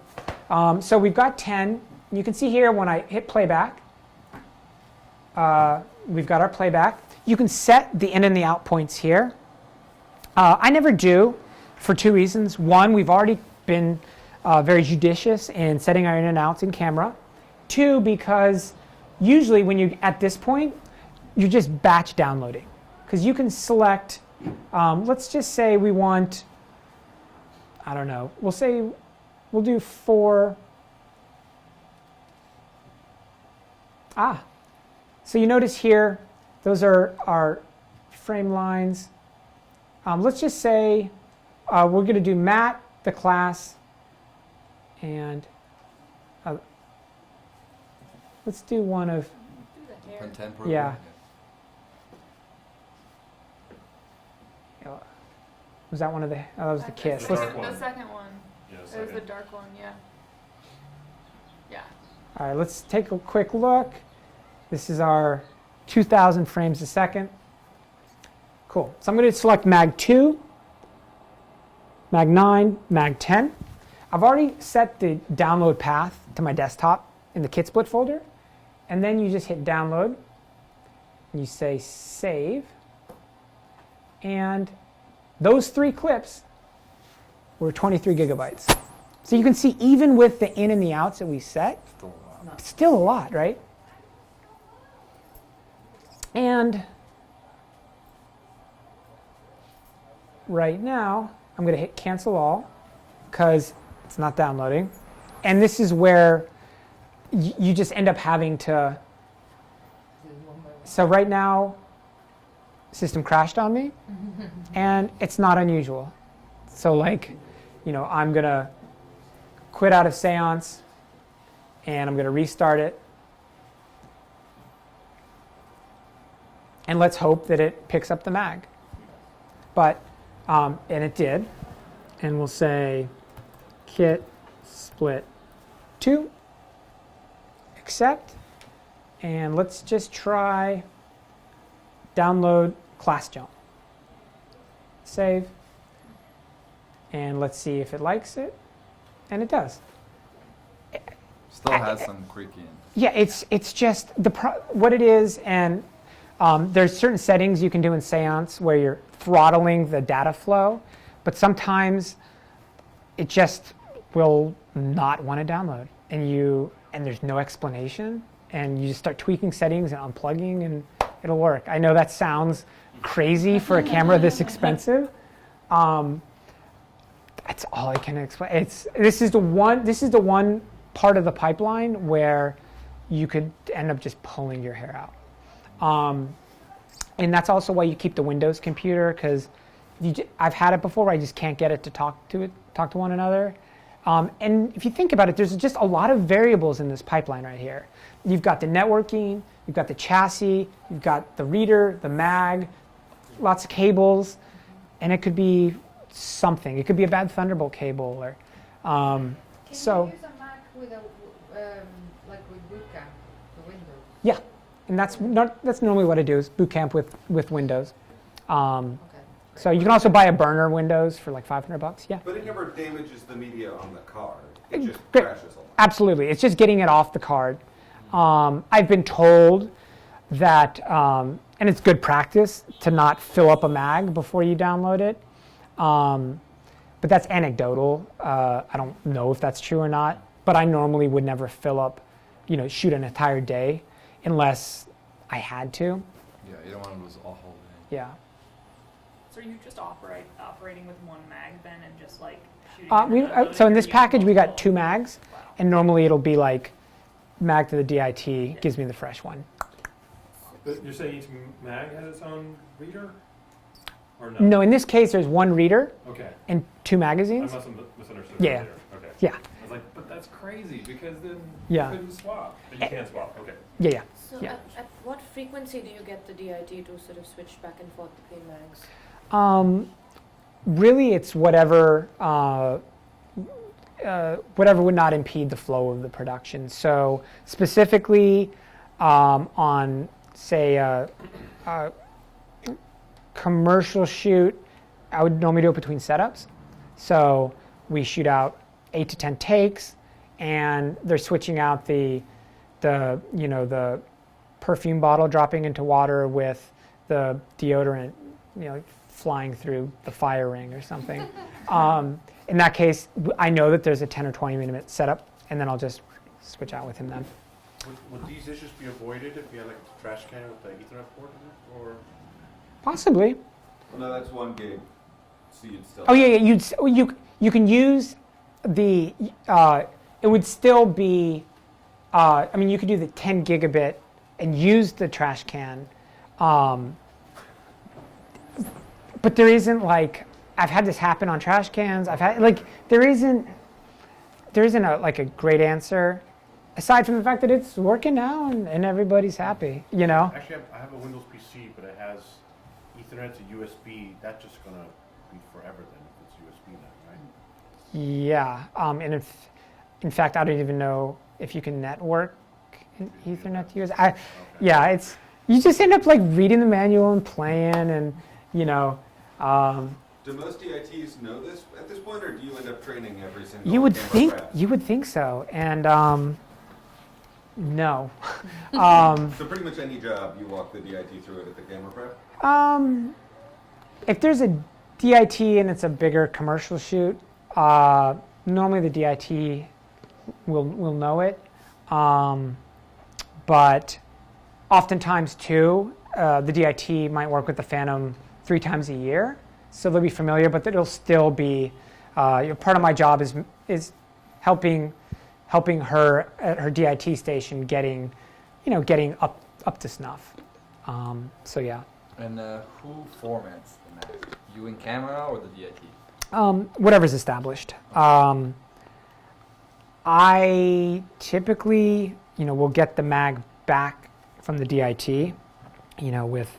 so we've got 10. You can see here when I hit playback, we've got our playback. You can set the in and the out points here. I never do for 2 reasons. One, we've already been very judicious in setting our in and outs in camera. 2, because usually when you're at this point, you're just batch downloading. Because you can select, let's just say we want, I don't know, we'll do 4. So you notice here, those are our frame lines. Let's just say we're going to do Matt, the class, and let's do one of, Contemporary. yeah. Was that one of the, that was the Kiss. The Let's, dark one. The second one. Yeah, It was second. the dark one, yeah. Yeah. all right, let's take a quick look. This is our 2,000 frames a second. Cool. So I'm going to select Mag 2. mag 9, mag 10. I've already set the download path to my desktop in the Kitsplit folder. And then you just hit download. You say save. And those 3 clips were 23 gigabytes. So you can see even with the in and the outs that we set, still a lot, right? And right now, I'm going to hit cancel all because it's not downloading. And this is where you just end up having to. So right now, system crashed on me, and it's not unusual. So like, I'm going to quit out of Seance, and I'm going to restart it. And let's hope that it picks up the mag. But, and it did. And we'll say Kitsplit 2, accept. And let's just try download class jump. Save. And let's see if it likes it. And it does. Still has some creaking. Yeah, it's just what it is, and there's certain settings you can do in Seance where you're throttling the data flow, but sometimes it just will not want to download, and there's no explanation, and you just start tweaking settings and unplugging, and it'll work. I know that sounds crazy for a camera this expensive. That's all I can explain. This is the one part of the pipeline where you could end up just pulling your hair out. And that's also why you keep the Windows computer, because I've had it before where I just can't get it to talk to one another. And if you think about it, there's just a lot of variables in this pipeline right here. You've got the networking, you've got the chassis, you've got the reader, the mag, lots of cables, and it could be something. It could be a bad Thunderbolt cable, or Can you use a Mac with like with Boot Camp, the Windows? Yeah, and that's normally what I do is Boot Camp with Windows. So you can also buy a burner Windows for like $500. Yeah. But it never damages the media on the card. It just Great. crashes a lot. Absolutely, it's just getting it off the card. I've been told that, and it's good practice to not fill up a mag before you download it. But that's anecdotal. I don't know if that's true or not. But I normally would never fill up, shoot an entire day unless I had to. Yeah, you don't want to lose a whole day. Yeah. So are you just operating with one mag then, and just like shooting? And then So in this uploading, or package, we got multiple? 2 mags, Wow. and normally it'll be like mag to the DIT gives me the fresh one. But you're saying each mag has its own reader? Or no? No, in this case, there's 1 reader Okay. and 2 I magazines. must have misunderstood. Yeah. Earlier. Okay. Yeah. I was like, but that's crazy because then Yeah. you couldn't swap. But you can swap. Okay. Yeah. So Yeah. at what frequency do you get the DIT to sort of switch back and forth between mags? Really, it's whatever would not impede the flow of the production. So specifically on, say, a commercial shoot, I would normally do it between setups. So we shoot out 8 to 10 takes, and they're switching out the perfume bottle dropping into water with the deodorant, flying through the fire ring or something. In that case, I know that there's a 10 or 20 minute setup, and then I'll just switch out with him then. Would these issues be avoided if you had like a trash can with the Ethernet port in it, or? Possibly. Well, no, that's 1 gig. So you'd still. Oh yeah. You can use the. It would still be. You could do the 10 gigabit and use the trash can. But there isn't like, I've had this happen on trash cans. I've had like, there isn't a great answer, aside from the fact that it's working now and everybody's happy, Actually, I have a Windows PC, but it has Ethernet to USB. That's just gonna be forever then if it's USB then, right? Yeah, and in fact, I don't even know if you can network Ethernet to USB. You just end up like reading the manual and playing, and Do most DITs know this at this point, or do you end up training every single You would camera prep? think so, and no. So pretty much any job, you walk the DIT through it at the camera prep? If there's a DIT and it's a bigger commercial shoot, normally the DIT will know it, but oftentimes too, the DIT might work with the Phantom 3 times a year, so they'll be familiar, but it'll still be part of my job is helping her at her DIT station getting up to snuff. So yeah. And who formats the mag? You in camera or the DIT? Whatever's established. I typically, will get the mag back from the DIT, with,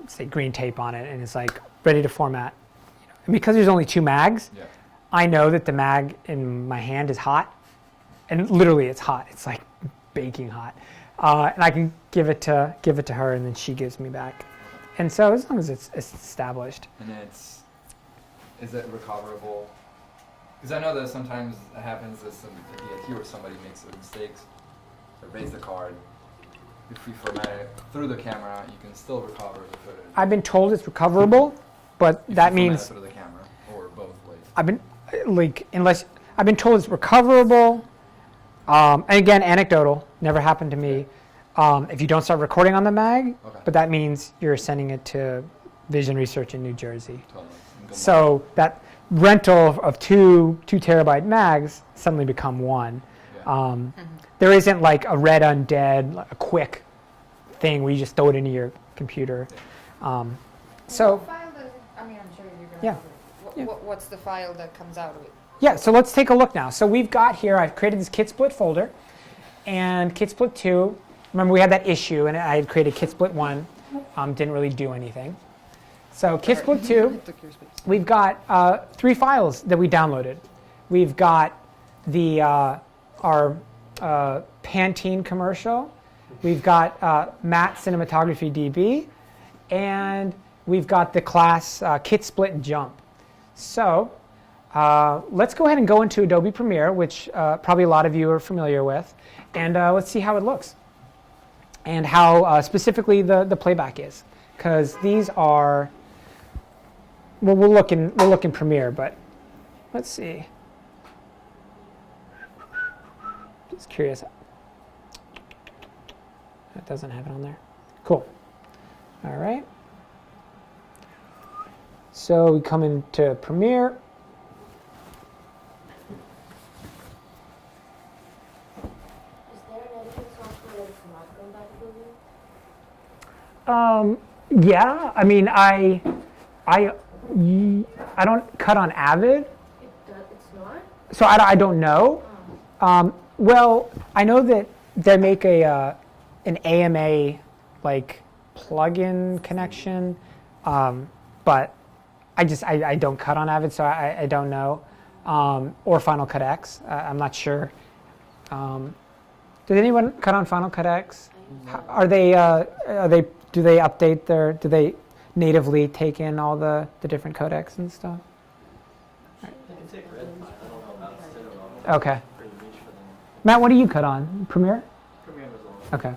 say, green tape on it, and it's like ready to format. And because there's only 2 mags, Yeah. I know that the mag in my hand is hot, and literally it's hot. It's like baking hot, and I can give it to her, and then she gives me back. And so as long as it's established. And is it recoverable? Because I know that sometimes it happens that a DIT where somebody makes mistakes, erase the card. If we format it through the camera, you can still recover the footage. I've been told it's recoverable, but If that you format means it through the camera or both ways. I've been told it's recoverable. And again, anecdotal, never happened to me. If you don't start recording on the mag, Okay. but that means you're sending it to Vision Research in New Jersey. Totally. Good So that rental of 2 terabyte mags suddenly become 1. Yeah. There isn't like a red undead, like a quick thing where you just throw it into your computer. What So file does it, I'm sure you're going to Yeah. have it. Yeah. What's the file that comes out of it? yeah, so let's take a look now. So we've got here, I've created this Kitsplit folder, and Kitsplit 2, remember we had that issue, and I had created Kitsplit 1, didn't really do anything. So Kitsplit 2, we've got 3 files that we downloaded. We've got the our Pantene commercial, we've got Matte Cinematography DB, and we've got the class Kitsplit Jump. So let's go ahead and go into Adobe Premiere, which probably a lot of you are familiar with, and let's see how it looks and how specifically the playback is, because these are, well, we'll look in Premiere, but let's see. Just curious. That doesn't have it on there. Cool. All right. So we come into Premiere. Is there an editing software that is not compatible with? Yeah, I mean, I don't cut on Avid, It's not? so I don't know. Well, I know that they make an AMA like plug-in connection, but I don't cut on Avid, so I don't know. Or Final Cut X, I'm not sure. Did anyone cut on Final Cut X? Do they update do they natively take in all the different codecs and stuff? You can take red. I don't know about cinema. Okay. Pretty niche for them. Matt, what do you cut on? Premiere? Premiere Resolve. Okay.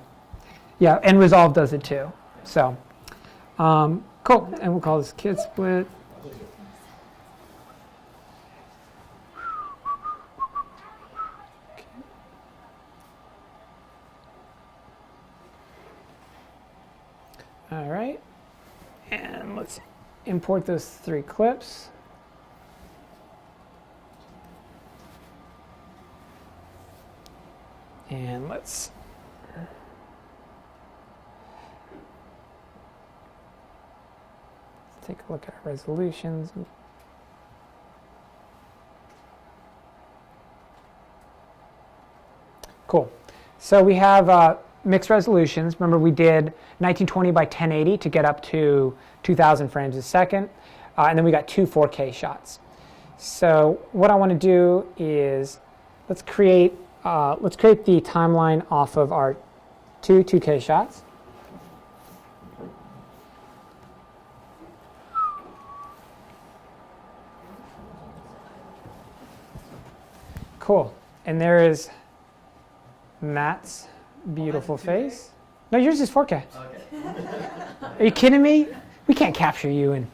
Yeah, and Resolve does it too. So, cool. And we'll call this Kitsplit. All right. And let's import those 3 clips. And let's take a look at our resolutions. Cool. So we have mixed resolutions. Remember, we did 1920 by 1080 to get up to 2,000 frames a second, and then we got 2 4K shots. So what I want to do is let's create the timeline off of our 2 2K shots. Cool. And there is Matt's beautiful face. No, yours is 4K. Okay. Are you kidding me? We can't capture you in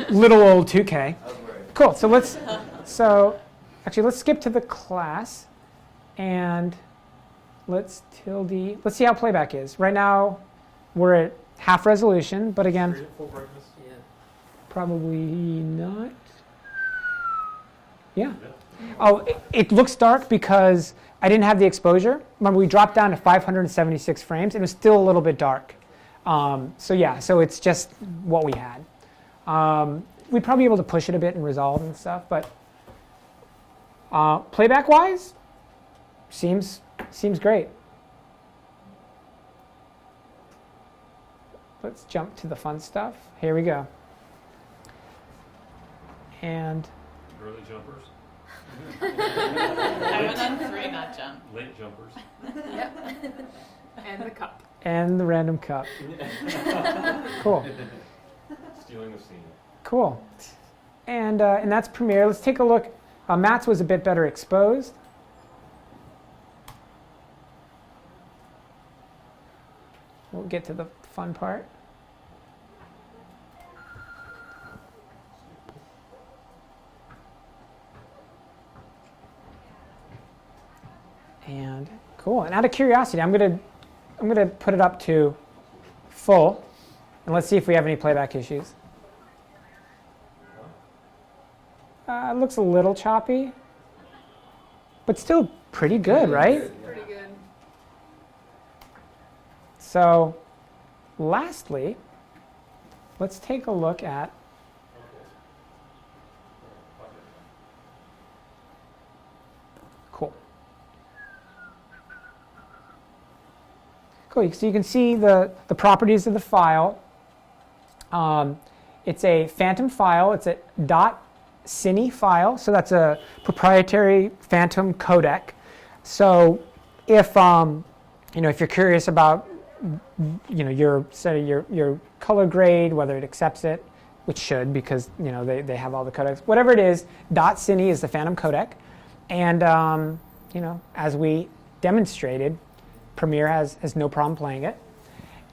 little old 2K. I was worried. Cool. So let's skip to the class, and let's see how playback is. Right now, we're at half resolution, but again, Full brightness? probably not. Yeah. Oh, it looks dark because I didn't have the exposure. Remember, we dropped down to 576 frames, and it was still a little bit dark. So it's just what we had. We'd probably be able to push it a bit and resolve and stuff, but playback-wise, seems great. Let's jump to the fun stuff. Here we go. And Early jumpers? I was on 3, not jump. Late jumpers? Yep. And the cup. and the random cup. Cool. Stealing the scene. Cool. And that's Premiere. Let's take a look. Matt's was a bit better exposed. We'll get to the fun part. And cool. And out of curiosity, I'm gonna put it up to full, and let's see if we have any playback issues. It looks a little choppy, but still pretty good, right? Pretty good. So, lastly, let's take a look at cool. Cool. So you can see the properties of the file. It's a Phantom file. It's a .cine file, so that's a proprietary Phantom codec. So if if you're curious about your color grade, whether it accepts it, which should, because they have all the codecs. Whatever it is, .cine is the Phantom codec, and as we demonstrated, Premiere has no problem playing it.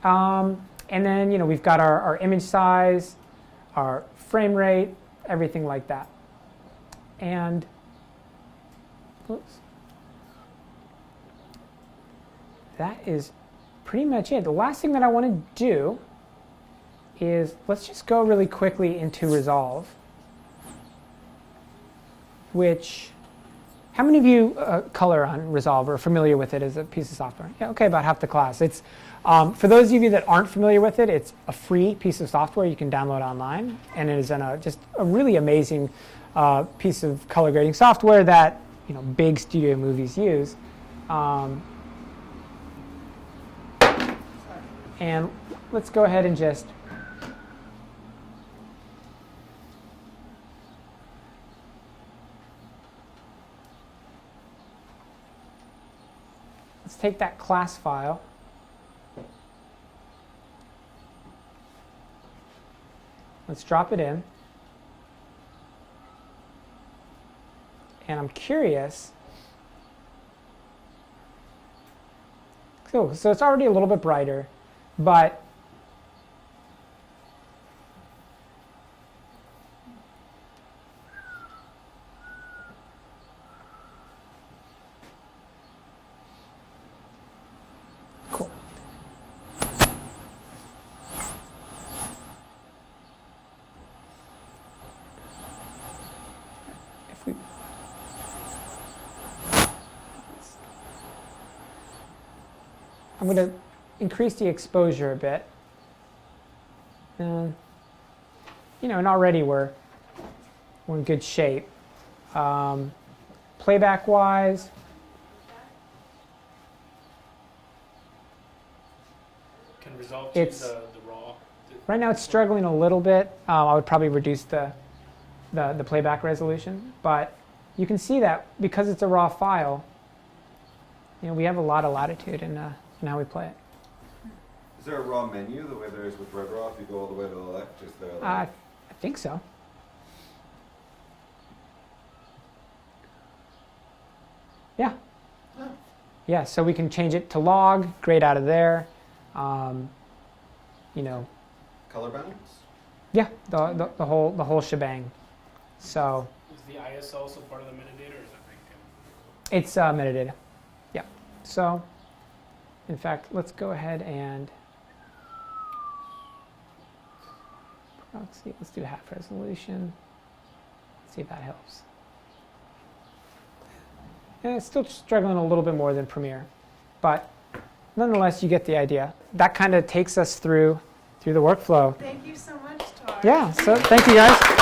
And then we've got our image size, our frame rate, everything like that. And oops, that is pretty much it. The last thing that I want to do is let's just go really quickly into Resolve, which, how many of you color on Resolve or are familiar with it as a piece of software? Yeah, okay, about half the class. It's for those of you that aren't familiar with it, it's a free piece of software you can download online, and it is just a really amazing piece of color grading software that big studio movies use. And let's go ahead and just take that class file. Let's drop it in. And I'm curious. Cool. So it's already a little bit brighter, but cool. If we I'm going to increase the exposure a bit. And, and already we're in good shape. Playback-wise, Can Resolve choose the raw? right now it's struggling a little bit. I would probably reduce the playback resolution, but you can see that because it's a raw file, we have a lot of latitude in how we play it. Is there a raw menu the way there is with Red Raw? If you go all the way to the left, is there? I think so. Yeah. Yeah, so we can change it to log, grade out of there. You know, Color balance? yeah, the whole shebang. So Is the ISO also part of the metadata, or is that baked in? it's metadata. Yeah. So, in fact, let's go ahead and let's do half resolution. See if that helps. And it's still struggling a little bit more than Premiere, but nonetheless, you get the idea. That kind of takes us through the workflow. Thank you so much, Tar. Yeah. So thank you guys.